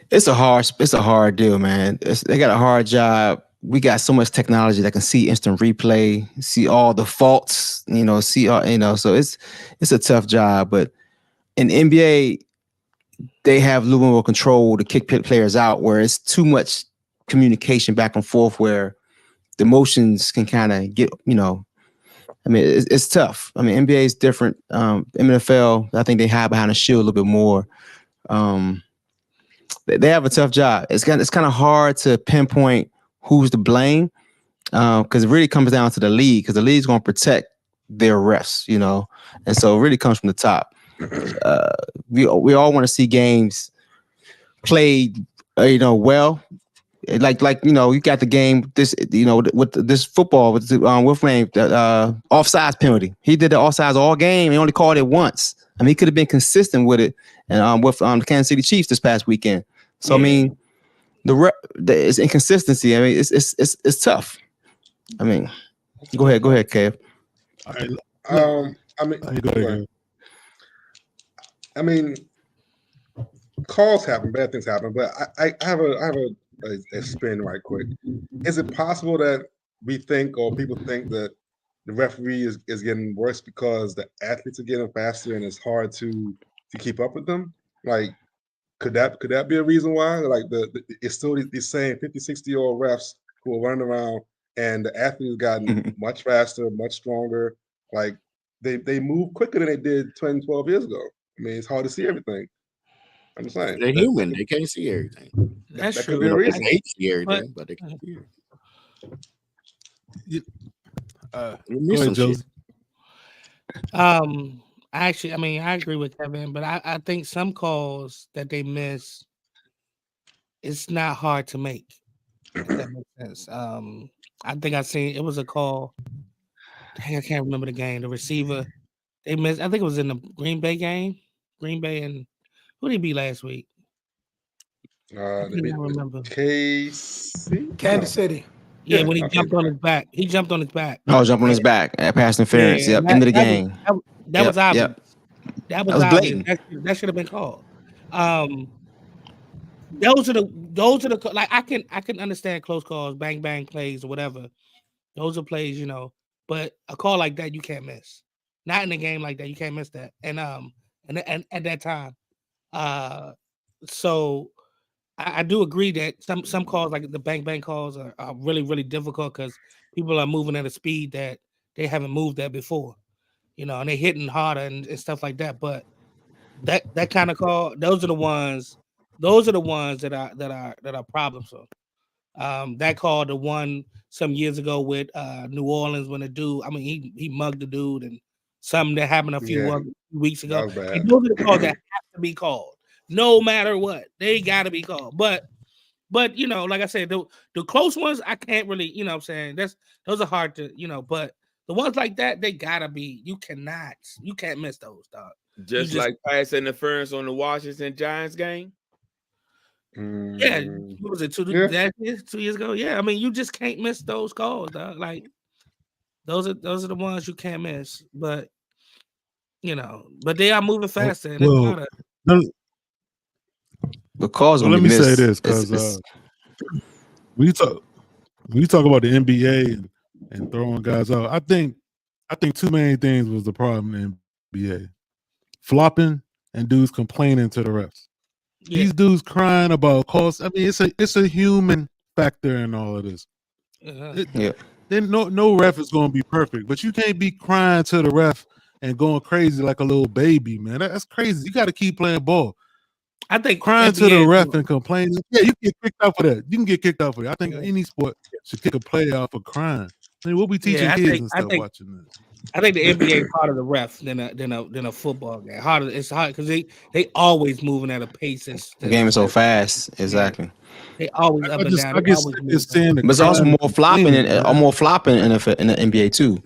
[SPEAKER 3] It's a hard deal, man. They got a hard job. We got so much technology that can see instant replay, see all the faults, you know, see all, you know. So it's a tough job. But in NBA, they have a little more control to kick players out, where it's too much communication back and forth, where the motions can kind of get, you know. I mean, it's tough. I mean, NBA is different. NFL, I think they hide behind a shield a little bit more. They have a tough job. It's kind of hard to pinpoint who's to blame, because it really comes down to the league, because the league's going to protect their refs, you know, and so it really comes from the top. We all want to see games played, you know, well. Like you know, you got the game. This, you know, with this football with name offsides penalty. He did the offsides all game. He only called it once. I mean, he could have been consistent with it, and with the Kansas City Chiefs this past weekend. So I mean, it's inconsistency. I mean, it's tough. I mean, go ahead, Kev.
[SPEAKER 5] All right.
[SPEAKER 7] I mean,
[SPEAKER 5] Go ahead.
[SPEAKER 7] I mean, calls happen, bad things happen, but I have a spin right quick. Is it possible that we think, or people think, that the referee is getting worse because the athletes are getting faster and it's hard to keep up with them? Like, could that be a reason why? Like, it's still these same 50, 60-year-old refs who are running around, and the athletes have gotten much faster, much stronger. Like, they move quicker than they did 10, 12 years ago. I mean, it's hard to see everything. I'm just saying.
[SPEAKER 1] They're human. They can't see everything.
[SPEAKER 4] That's
[SPEAKER 7] that
[SPEAKER 4] true.
[SPEAKER 7] could be a reason.
[SPEAKER 1] They see everything, but they can't see it. You miss some shit.
[SPEAKER 4] Actually, I mean, I agree with Kevin, but I think some calls that they miss, it's not hard to make. If that makes sense. I think I seen it was a call. Dang, I can't remember the game. The receiver they missed. I think it was in the Green Bay game. Green Bay and who did he beat last week? I can't remember.
[SPEAKER 7] KC?
[SPEAKER 8] Kansas City.
[SPEAKER 4] Yeah, when he jumped on his back. He jumped on his back.
[SPEAKER 3] Oh, jump on his back at pass interference.
[SPEAKER 4] Yeah,
[SPEAKER 3] yep, into the game.
[SPEAKER 4] That was obvious.
[SPEAKER 3] Yep.
[SPEAKER 4] That was obvious. That should have been called. Those are the like I can understand close calls, bang bang plays or whatever. Those are plays, you know. But a call like that you can't miss. Not in a game like that, you can't miss that. And at that time, so I do agree that some calls like the bang bang calls are really really difficult because people are moving at a speed that they haven't moved at before, you know, and they're hitting harder and stuff like that. But that kind of call, those are the ones that are problems. So That call, the one some years ago with New Orleans when the dude, I mean, he mugged the dude, and something that happened a few weeks ago.
[SPEAKER 7] That was bad.
[SPEAKER 4] And those are the calls that have to be called, no matter what. They got to be called. But you know, like I said, the close ones, I can't really, you know what I'm saying? Those are hard to, you know, but the ones like that, they gotta be. You can't miss those, dog.
[SPEAKER 6] Just like pass interference on the Washington Giants game.
[SPEAKER 4] Yeah, what was it 2 years ago? Yeah, I mean, you just can't miss those calls, dog. Like those are the ones you can't miss. But you know, but they are moving faster. And
[SPEAKER 3] the calls.
[SPEAKER 5] Well, let me say this, because we talk about the NBA and throwing guys out. I think two main things was the problem in the NBA: flopping and dudes complaining to the refs. Yeah. These dudes crying about calls. I mean, it's a human factor in all of this. Then no ref is going to be perfect, but you can't be crying to the ref and going crazy like a little baby, man. That's crazy. You got to keep playing ball.
[SPEAKER 4] I think
[SPEAKER 5] crying to the ref and complaining. Yeah, you can get kicked out for that. You can get kicked out for that. I think any sport should kick a player out for crying. I mean, we'll be teaching kids and stuff watching this.
[SPEAKER 4] I think the NBA is harder to ref than a football game. It's hard because they always moving at a pace.
[SPEAKER 3] The game is so fast. Exactly.
[SPEAKER 4] They always up and down.
[SPEAKER 3] But it's also more flopping in the NBA too.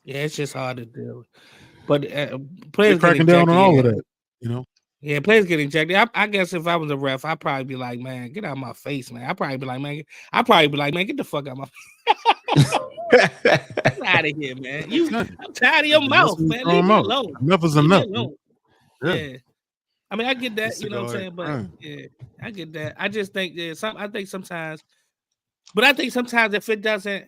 [SPEAKER 4] Yeah, it's just hard to do. But players
[SPEAKER 5] cracking down on all of that, you know.
[SPEAKER 4] Yeah, players get ejected. I guess if I was a ref, I'd probably be like, man, get out of my face, man. I'd probably be like, man, get the fuck out of my face. Get out of here, man. I'm tired of your mouth, man. Leave me alone.
[SPEAKER 5] Enough is enough.
[SPEAKER 4] Yeah. I mean, I get that, you know what I'm saying? But yeah, I get that. I just think I think sometimes if it doesn't,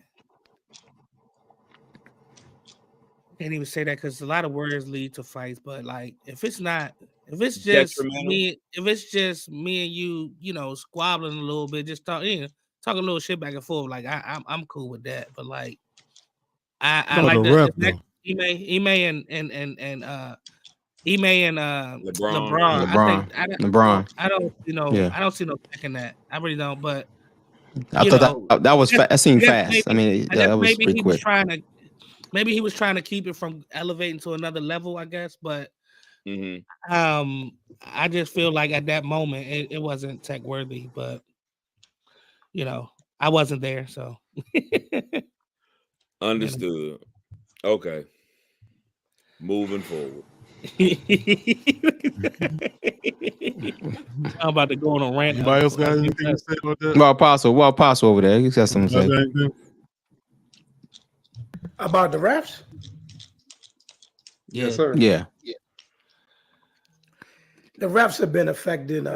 [SPEAKER 4] I can't even say that because a lot of words lead to fights, but like if it's just me and you, you know, squabbling a little bit, just talk a little shit back and forth. Like I'm cool with that, but like I like the Ime and LeBron. I don't, you know, I don't see no back in that. I really don't. But
[SPEAKER 3] I thought that seemed fast. I mean, that was pretty quick.
[SPEAKER 4] Maybe he was trying to keep it from elevating to another level, I guess. But I just feel like at that moment it wasn't tech worthy. But you know, I wasn't there, so
[SPEAKER 6] understood. Okay, moving forward.
[SPEAKER 4] I'm about to go on a rant.
[SPEAKER 5] Anybody else got anything to say about that?
[SPEAKER 3] Well, Apostle over there, he's got something to say.
[SPEAKER 8] About the refs?
[SPEAKER 7] Yes, sir.
[SPEAKER 3] Yeah.
[SPEAKER 8] The refs have been affecting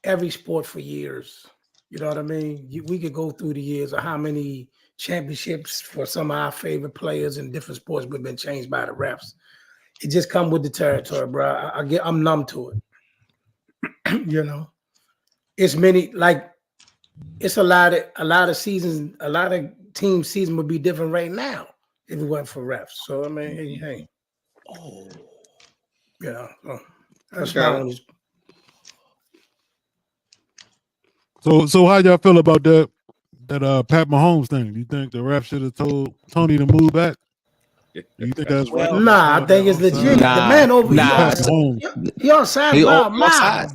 [SPEAKER 8] every sport for years. You know what I mean? We could go through the years of how many championships for some of our favorite players in different sports have been changed by the refs. It just come with the territory, bro. I'm numb to it. You know, it's a lot of seasons, a lot of team season would be different right now if it wasn't for refs. So I mean, hey, yeah, that's my own.
[SPEAKER 5] So how y'all feel about that Pat Mahomes thing? Do you think the ref should have told Tony to move back? Do you think that's right?
[SPEAKER 8] Nah, I think it's legit. The man over he on side by a mile.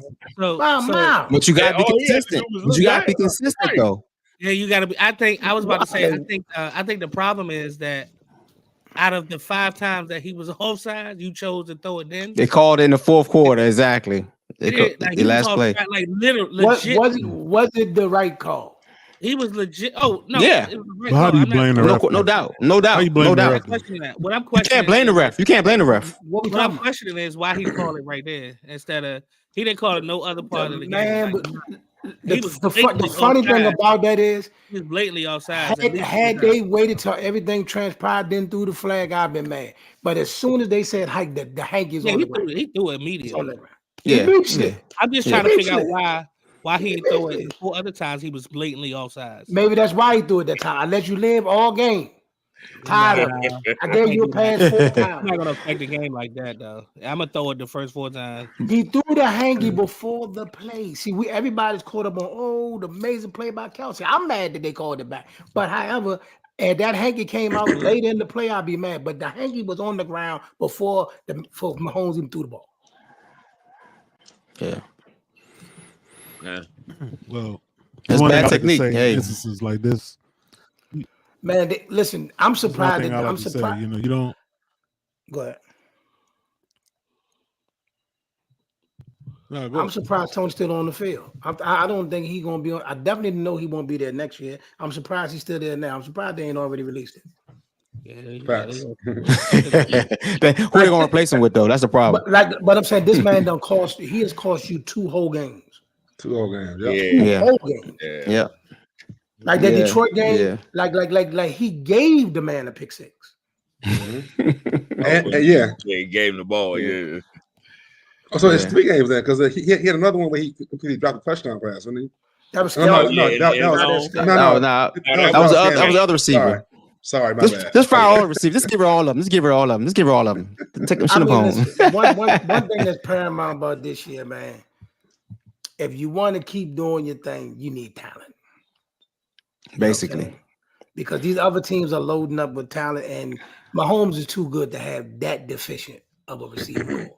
[SPEAKER 3] But you gotta be consistent. You gotta be consistent though.
[SPEAKER 4] Yeah, you gotta be. I think the problem is that out of the 5 times that he was offside, you chose to throw it then.
[SPEAKER 3] They called in the fourth quarter, exactly. The last play.
[SPEAKER 4] Like legit.
[SPEAKER 8] Was it the right call?
[SPEAKER 4] He was legit. Oh no!
[SPEAKER 3] Yeah.
[SPEAKER 4] It was the right
[SPEAKER 5] how do you blame the ref?
[SPEAKER 3] No doubt. How you blame the ref?
[SPEAKER 4] What I'm questioning.
[SPEAKER 3] You can't blame the ref. You can't blame the ref.
[SPEAKER 4] What I'm questioning is why he called it right there instead of he didn't call it no other part of the game.
[SPEAKER 8] The funny thing about that is
[SPEAKER 4] he was blatantly outside.
[SPEAKER 8] Had they waited till everything transpired, then threw the flag, I've been mad. But as soon as they said hike, the hike is on the ground.
[SPEAKER 4] He threw it immediately.
[SPEAKER 3] Yeah.
[SPEAKER 4] I'm just trying to figure out why he didn't throw it 4 other times. He was blatantly offside.
[SPEAKER 8] Maybe that's why he threw it that time. I let you live all game. Tired of it. I gave you a pass 4
[SPEAKER 4] I'm
[SPEAKER 8] times.
[SPEAKER 4] not gonna affect the game like that though. I'm gonna throw it the first 4 times.
[SPEAKER 8] He threw the hangy before the play. See, everybody's caught up on the amazing play by Kelsey. I'm mad that they called it back. But however, and that hanky came out late in the play, I'll be mad. But the hanky was on the ground before Mahomes even threw the ball.
[SPEAKER 3] Yeah.
[SPEAKER 5] Well,
[SPEAKER 3] That's
[SPEAKER 5] one
[SPEAKER 3] bad
[SPEAKER 5] thing I like to
[SPEAKER 3] technique.
[SPEAKER 5] say in
[SPEAKER 3] Hey.
[SPEAKER 5] instances like this.
[SPEAKER 8] Man, listen, I'm
[SPEAKER 5] There's one
[SPEAKER 8] surprised.
[SPEAKER 5] thing I like
[SPEAKER 8] I'm
[SPEAKER 5] to
[SPEAKER 8] surprised.
[SPEAKER 5] say, you don't.
[SPEAKER 8] Go ahead.
[SPEAKER 5] No, go
[SPEAKER 8] I'm
[SPEAKER 5] ahead.
[SPEAKER 8] surprised Tony's still on the field. I don't think he's gonna be on. I definitely know he won't be there next year. I'm surprised he's still there now. I'm surprised they ain't already released it.
[SPEAKER 7] Facts.
[SPEAKER 3] Who they gonna replace him with though? That's the problem.
[SPEAKER 8] But I'm saying this man don't cost. He has cost you 2 whole games.
[SPEAKER 7] 2 whole games.
[SPEAKER 3] Yeah.
[SPEAKER 8] Whole games.
[SPEAKER 3] Yeah.
[SPEAKER 8] Like that
[SPEAKER 3] Yeah,
[SPEAKER 8] Detroit game.
[SPEAKER 3] yeah.
[SPEAKER 8] Like he gave the man a pick 6.
[SPEAKER 7] And
[SPEAKER 6] Yeah, he gave him the ball. Yeah.
[SPEAKER 7] Oh, so it's 3 games then, because he had another one where he completely dropped a touchdown pass, wasn't he?
[SPEAKER 8] That was
[SPEAKER 7] No, that was
[SPEAKER 3] the other receiver.
[SPEAKER 7] Sorry, my bad.
[SPEAKER 3] Just fire all the receivers. Just give her all of them. Just give her all of them. Just give her all of them. Take them shit home.
[SPEAKER 8] Listen, one thing that's paramount about this year, man. If you want to keep doing your thing, you need talent.
[SPEAKER 3] Basically.
[SPEAKER 8] Because these other teams are loading up with talent, and Mahomes is too good to have that deficient of a receiver.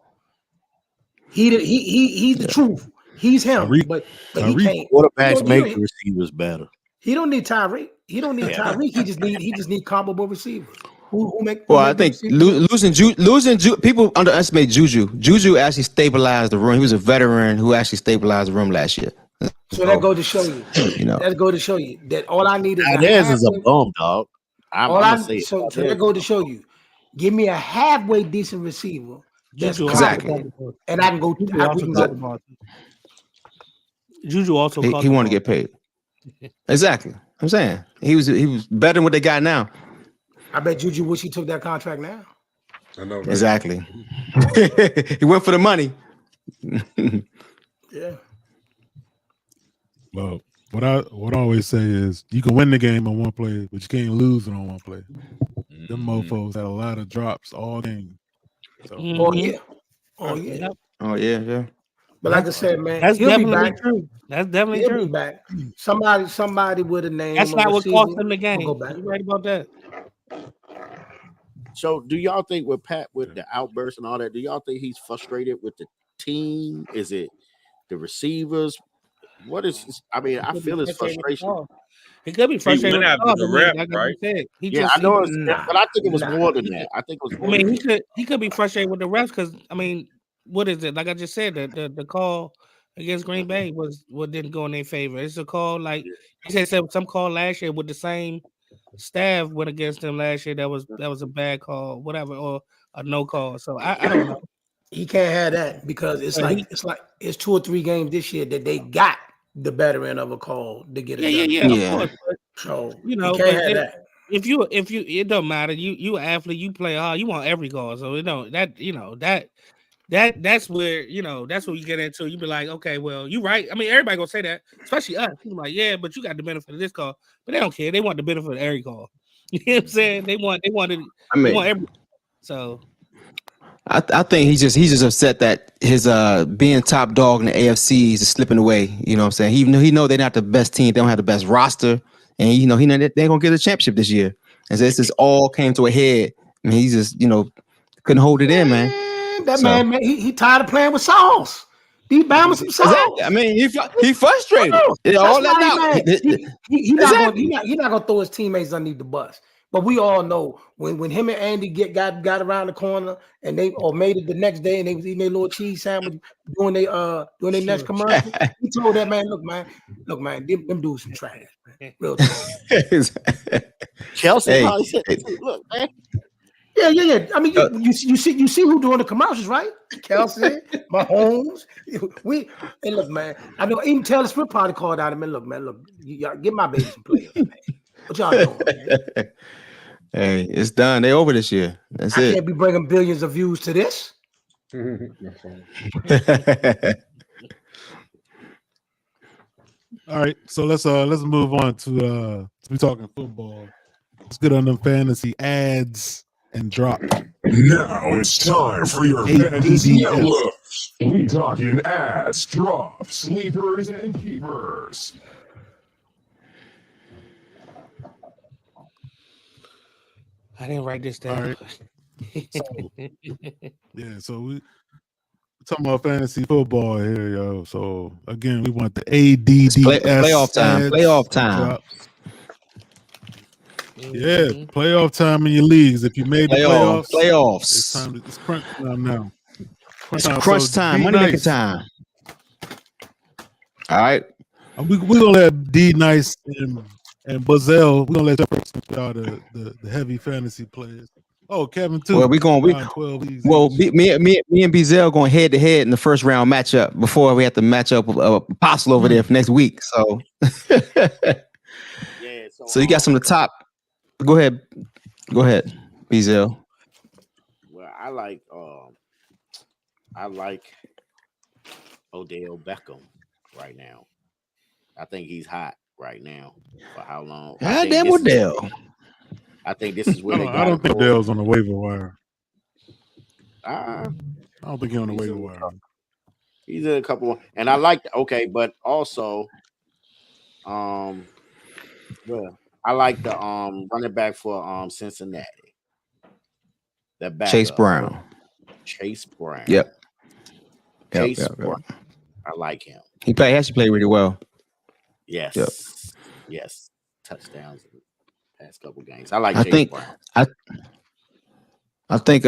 [SPEAKER 8] He's the truth. He's him, but he can't.
[SPEAKER 1] Quarterbacks make the receivers better.
[SPEAKER 8] He don't need Tyreek. He don't need Tyreek. He just need comparable receivers.
[SPEAKER 3] I think losing people underestimate Juju. Juju actually stabilized the room. He was a veteran who actually stabilized the room last year.
[SPEAKER 8] So that go to show you. That go to show you that all I need is
[SPEAKER 1] is a bum, dog.
[SPEAKER 8] So that go to show you. Give me a halfway decent receiver. That's
[SPEAKER 3] exactly.
[SPEAKER 8] And I can go.
[SPEAKER 4] Juju also
[SPEAKER 3] he wanted to get paid. Exactly. I'm saying he was better than what they got now.
[SPEAKER 8] I bet Juju wish he took that contract now.
[SPEAKER 7] I know. Right?
[SPEAKER 3] Exactly. He went for the money.
[SPEAKER 8] Yeah.
[SPEAKER 5] Well, what I always say is you can win the game on one play, but you can't lose it on one play. Them mofos had a lot of drops all game. So.
[SPEAKER 8] Oh yeah. Oh yeah.
[SPEAKER 3] Oh yeah.
[SPEAKER 8] But like I said, man,
[SPEAKER 4] that's
[SPEAKER 8] he'll
[SPEAKER 4] definitely
[SPEAKER 8] be back.
[SPEAKER 4] true. That's definitely
[SPEAKER 8] he'll
[SPEAKER 4] true.
[SPEAKER 8] Be back. Somebody with a name.
[SPEAKER 4] That's not what cost him the game.
[SPEAKER 8] We'll go back.
[SPEAKER 4] You right about that.
[SPEAKER 1] So, do y'all think with Pat with the outbursts and all that? Do y'all think he's frustrated with the team? Is it the receivers? What is? I mean, I feel his frustration.
[SPEAKER 4] He could be frustrated.
[SPEAKER 6] He went after the rep, right?
[SPEAKER 1] I know, but I think it was more than that. I think it was. More
[SPEAKER 4] he could be frustrated with the refs because what is it? Like I just said, the call against Green Bay was what didn't go in their favor. It's a call like he said some call last year with the same staff went against them last year. That was a bad call, whatever, or a no call. So I don't know.
[SPEAKER 8] He can't have that because it's 2 or 3 games this year that they got the better end of a call to get it done.
[SPEAKER 4] Yeah. Of course.
[SPEAKER 8] So
[SPEAKER 4] you know,
[SPEAKER 8] can't have that.
[SPEAKER 4] If you it don't matter. You an athlete, you play hard, you want every call. So that's where that's what you get into. You be like, okay, well, you right. I mean, everybody gonna say that, especially us. People like, yeah, but you got the benefit of this call, but they don't care. They want the benefit of every call. You know what I'm saying? They want every. So
[SPEAKER 3] I think he's just upset that his being top dog in the AFC is slipping away. You know what I'm saying? He know they're not the best team. They don't have the best roster, and he know they ain't gonna get the championship this year. And so this just all came to a head. I mean, he just couldn't hold it in, man.
[SPEAKER 8] Man, he tired of playing with sauce. He bound some sauce.
[SPEAKER 3] Exactly. I mean, he frustrated. All that out.
[SPEAKER 8] He's not gonna throw his teammates underneath the bus. But we all know when him and Andy got around the corner and they made it the next day and they was eating their little cheese sandwich doing their next commercial. He told that man, look, man, them dudes some trash, man. Real talk.
[SPEAKER 1] Kelsey probably said, look, man.
[SPEAKER 8] Yeah. I mean, you see who doing the commercials, right? Kelsey, Mahomes. And look, man. I know even Taylor Swift probably called out him and look, y'all give my baby some players, man. What y'all doing, man?
[SPEAKER 3] Hey, it's done. They over this year. That's it.
[SPEAKER 8] I can't be bringing billions of views to this.
[SPEAKER 5] All right, so let's move on to we talking football. Let's get on them fantasy ads and drop.
[SPEAKER 2] Now it's time for your fantasy outlooks. We talking ads, drops, sleepers, and keepers.
[SPEAKER 4] I didn't write this down.
[SPEAKER 5] All right. So we talking about fantasy football here, yo. So again, we want the ADDS
[SPEAKER 3] playoff time.
[SPEAKER 5] ads,
[SPEAKER 3] Playoff time.
[SPEAKER 5] drops. Yeah, playoff time in your leagues. If you made the playoffs, it's time. It's crunch time now.
[SPEAKER 3] It's crunch time. Money making time. All right.
[SPEAKER 5] We're gonna let D Nice and Buzzell. We're gonna let y'all the heavy fantasy players. Oh, Kevin too.
[SPEAKER 3] Well, me and Beazell going head to head in the first round matchup before we have to match up with Apostle over there for next week. So, so you got some of the top. Go ahead, Beazell.
[SPEAKER 1] Well, I like Odell Beckham right now. I think he's hot right now. For how long?
[SPEAKER 3] God damn Odell.
[SPEAKER 1] I think this is where
[SPEAKER 5] I don't think Odell's on the waiver wire.
[SPEAKER 1] I
[SPEAKER 5] don't think he's on the waiver wire.
[SPEAKER 1] He's in a couple, and I like but also, well, I like the running back for Cincinnati. That back
[SPEAKER 3] Chase Brown. Yep.
[SPEAKER 1] Chase Brown. I like him.
[SPEAKER 3] He actually played really well.
[SPEAKER 1] Yes.
[SPEAKER 3] Yep.
[SPEAKER 1] Yes. Touchdowns in the past couple games. I like Chase Brown.
[SPEAKER 3] I think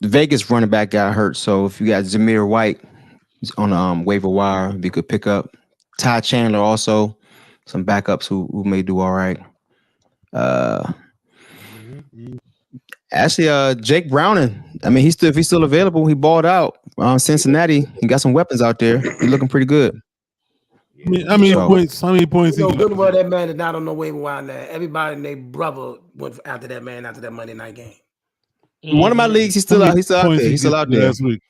[SPEAKER 3] Vegas running back got hurt. So if you got Zamir White on the waiver wire, you could pick up Ty Chandler also. Some backups who may do all right. Actually, Jake Browning. I mean, if he's still available, he balled out. Cincinnati, he got some weapons out there. He's looking pretty good.
[SPEAKER 5] How many points? How many points?
[SPEAKER 8] Good about that man is not on the waiver wire now. Everybody and their brother went after that man after that Monday night game.
[SPEAKER 3] One of my leagues, he's still out. He's still out there. He's still out there.
[SPEAKER 5] Last week.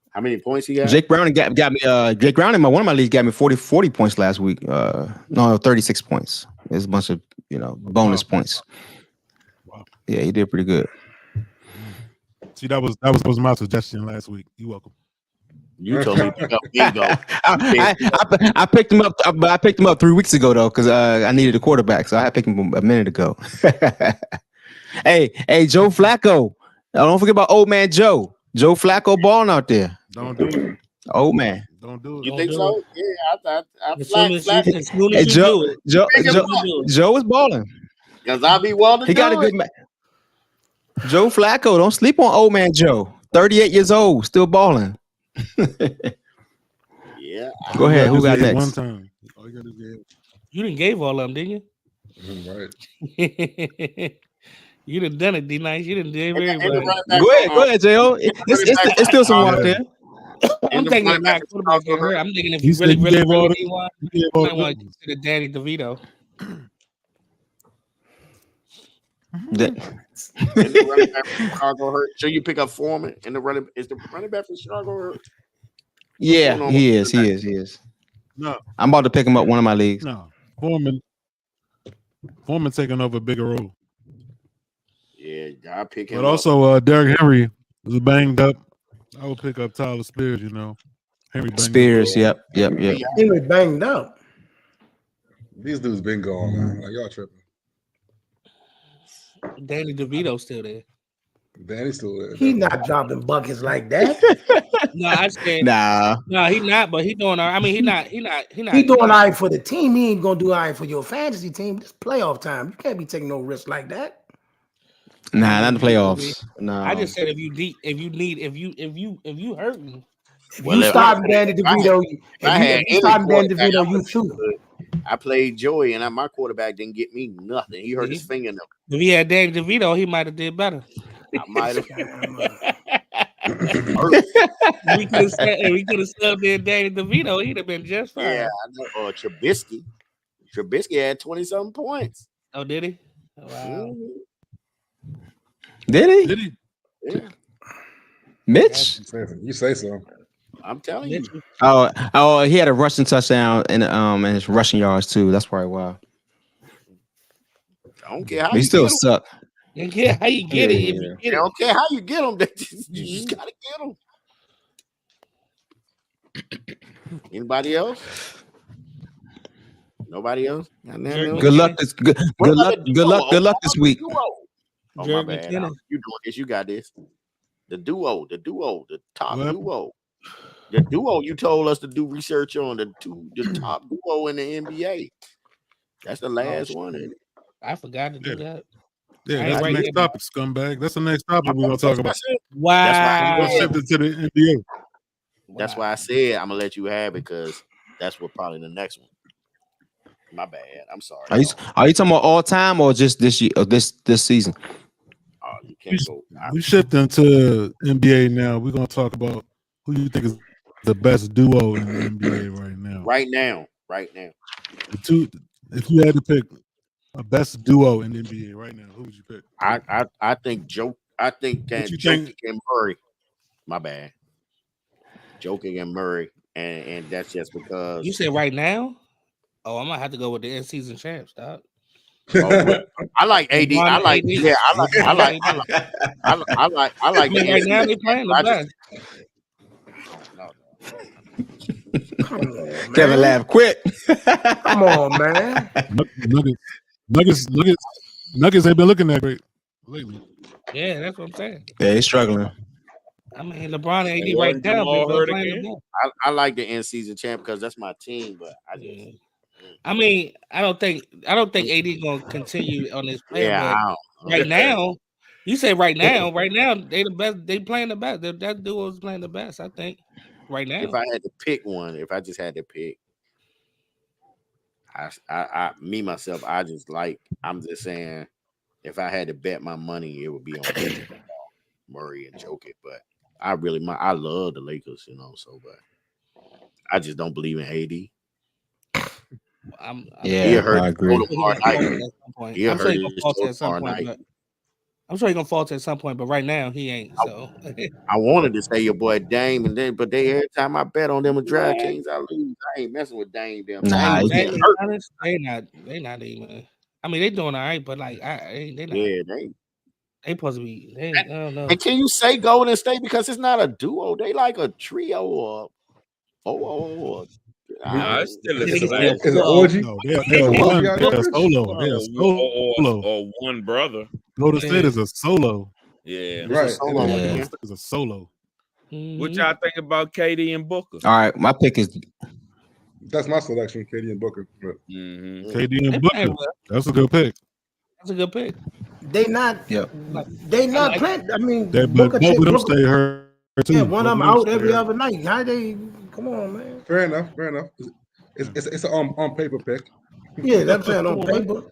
[SPEAKER 1] How many points he got?
[SPEAKER 3] Jake Browning got me. Jake Browning, one of my leagues, got me 40 points last week. No, 36 points. There's a bunch of bonus points.
[SPEAKER 5] Wow.
[SPEAKER 3] Yeah, he did pretty good.
[SPEAKER 5] See, that was my suggestion last week. You're welcome.
[SPEAKER 1] You told me to pick up Bingo.
[SPEAKER 3] I picked him up. I picked him up 3 weeks ago though, because I needed a quarterback, so I picked him a minute ago. Hey, Joe Flacco! Don't forget about old man Joe. Joe Flacco balling out there.
[SPEAKER 5] Don't do it.
[SPEAKER 3] Old man.
[SPEAKER 5] Don't do it.
[SPEAKER 1] You think so? Yeah, I
[SPEAKER 3] Hey, Joe was balling.
[SPEAKER 1] Because I'll be willing.
[SPEAKER 3] He got a good man. Joe Flacco, don't sleep on old man Joe. 38 years old, still balling.
[SPEAKER 1] Yeah.
[SPEAKER 3] Go ahead. Who got next?
[SPEAKER 5] One time.
[SPEAKER 4] You didn't gave all of them, didn't you?
[SPEAKER 7] Right.
[SPEAKER 4] You done done it, D Nice. You didn't do everybody.
[SPEAKER 3] Go ahead, J.O. It's still some out there.
[SPEAKER 4] I'm thinking about quarterback get hurt. I'm thinking if you really need one, you might want to consider Danny DeVito.
[SPEAKER 1] Is the running back from Chicago hurt? So you pick up Foreman and is the running back from Chicago hurt?
[SPEAKER 3] Yeah, he is.
[SPEAKER 5] No,
[SPEAKER 3] I'm about to pick him up one of my leagues.
[SPEAKER 5] No, Foreman taking over a bigger role.
[SPEAKER 1] Yeah, I pick him.
[SPEAKER 5] But also, Derrick Henry was banged up. I would pick up Tyler Spears. Henry
[SPEAKER 3] Spears. Yep.
[SPEAKER 8] Henry banged up.
[SPEAKER 7] These dudes been gone, man. Like y'all tripping.
[SPEAKER 4] Danny DeVito's still there.
[SPEAKER 7] Danny's still there.
[SPEAKER 8] He not dropping buckets like that.
[SPEAKER 4] No, I said
[SPEAKER 3] nah.
[SPEAKER 4] No, he not. But he doing. I mean, he not. He doing
[SPEAKER 8] all right for the team. He ain't gonna do all right for your fantasy team. This playoff time. You can't be taking no risk like that.
[SPEAKER 3] Nah, not the playoffs. No.
[SPEAKER 4] I just said if you hurting.
[SPEAKER 8] If you starting Danny DeVito, you shoot.
[SPEAKER 1] I played Joey, and my quarterback didn't get me nothing. He hurt his finger.
[SPEAKER 4] If he had Danny DeVito, he might have did better.
[SPEAKER 1] I might have.
[SPEAKER 4] we could have subbed in Danny DeVito. He'd have been just fine.
[SPEAKER 1] Yeah, I know. Trubisky. Trubisky had 20-something points.
[SPEAKER 4] Oh, did he? Oh, wow.
[SPEAKER 3] Did he?
[SPEAKER 1] Yeah.
[SPEAKER 3] Mitch?
[SPEAKER 7] You say so.
[SPEAKER 1] I'm telling you.
[SPEAKER 3] Oh, he had a rushing touchdown and his rushing yards too. That's probably why.
[SPEAKER 1] I don't care how
[SPEAKER 3] He
[SPEAKER 1] you
[SPEAKER 3] still
[SPEAKER 1] get them.
[SPEAKER 3] suck.
[SPEAKER 4] You care how you get it if you
[SPEAKER 1] I
[SPEAKER 4] get it.
[SPEAKER 1] don't care how you get them. You just gotta get them. Anybody else? Nobody else?
[SPEAKER 3] Good luck this good luck this week.
[SPEAKER 1] Oh, my
[SPEAKER 4] Jerry
[SPEAKER 1] bad.
[SPEAKER 4] McKinnon.
[SPEAKER 1] You doing this? You got this. The duo, the top
[SPEAKER 5] What?
[SPEAKER 1] duo. The duo you told us to do research on the top duo in the NBA. That's the last one. Ain't it?
[SPEAKER 4] I forgot to do
[SPEAKER 5] Yeah.
[SPEAKER 4] that.
[SPEAKER 5] Yeah,
[SPEAKER 4] I ain't
[SPEAKER 5] that's the
[SPEAKER 4] right
[SPEAKER 5] next
[SPEAKER 4] here,
[SPEAKER 5] topic, scumbag. That's the next topic we're gonna talk about.
[SPEAKER 4] Wow.
[SPEAKER 5] We're gonna shift it to the NBA.
[SPEAKER 1] That's why I said I'm gonna let you have it because that's what probably the next one. My bad. I'm sorry.
[SPEAKER 3] Are you talking about all time or just this year or this season?
[SPEAKER 1] Oh, you can't go.
[SPEAKER 5] We shifting to NBA now. We're gonna talk about who you think is the best duo in the NBA right now.
[SPEAKER 1] Right now.
[SPEAKER 5] If you had to pick a best duo in the NBA right now, who would you pick?
[SPEAKER 1] I think Joke. I think Jokic and Murray. My bad. Jokic and Murray, and that's just because
[SPEAKER 4] You said right now. Oh, I might have to go with the end season champs, dog.
[SPEAKER 1] I like AD. I like
[SPEAKER 4] AD.
[SPEAKER 1] yeah. I like.
[SPEAKER 4] I mean, right now they playing the best.
[SPEAKER 8] Come on, man.
[SPEAKER 3] Kevin laugh quick.
[SPEAKER 8] Come on, man.
[SPEAKER 5] Nuggets ain't been looking that great lately.
[SPEAKER 4] Yeah, that's what I'm saying.
[SPEAKER 3] Yeah, he's struggling.
[SPEAKER 4] I mean, LeBron and AD
[SPEAKER 6] And
[SPEAKER 4] right
[SPEAKER 6] one
[SPEAKER 4] now.
[SPEAKER 6] Jamal
[SPEAKER 4] They're
[SPEAKER 6] hurt
[SPEAKER 4] playing
[SPEAKER 6] again?
[SPEAKER 4] the best.
[SPEAKER 1] I like the end season champ because that's my team, but I just.
[SPEAKER 4] I mean, I don't think AD gonna continue on this plan.
[SPEAKER 1] Yeah,
[SPEAKER 4] but right now, you say right now they the best. They playing the best. That duo is playing the best. I think right now.
[SPEAKER 1] If I had to pick one, if I just had to pick, I me myself, I just like. I'm just saying, if I had to bet my money, it would be on Murray and Jokic. But I love the Lakers, so but I just don't believe in AD.
[SPEAKER 3] Yeah, I agree.
[SPEAKER 4] I'm sure he's gonna falter at some point. I'm sure he's gonna falter at some point, but right now he ain't. So
[SPEAKER 1] I wanted to say your boy Dame, but every time I bet on them with DraftKings, I lose. I ain't messing with Dame. Them.
[SPEAKER 3] Nah,
[SPEAKER 4] they not even. I mean, they doing all right, but like they not.
[SPEAKER 1] Yeah,
[SPEAKER 4] they supposed to be. I don't know.
[SPEAKER 1] And can you say Golden State because it's not a duo? They like a trio or
[SPEAKER 6] it's still a
[SPEAKER 7] Is it orgy?
[SPEAKER 5] No, they're a solo.
[SPEAKER 6] Or one brother.
[SPEAKER 5] Golden State is a solo.
[SPEAKER 6] Yeah,
[SPEAKER 7] Right.
[SPEAKER 5] It's a solo.
[SPEAKER 6] What y'all think about KD and Booker?
[SPEAKER 3] All right, my pick is.
[SPEAKER 7] That's my selection, KD and Booker. But
[SPEAKER 5] KD and Booker. That's a good pick.
[SPEAKER 4] That's a good pick.
[SPEAKER 8] They not.
[SPEAKER 3] Yep.
[SPEAKER 8] They not playing. I mean,
[SPEAKER 5] But
[SPEAKER 8] Booker,
[SPEAKER 5] both of them stay hurt too.
[SPEAKER 8] yeah, one of them out every other night. How they? Come on, man.
[SPEAKER 7] fair enough. It's an on paper pick.
[SPEAKER 8] Yeah, that's saying on paper.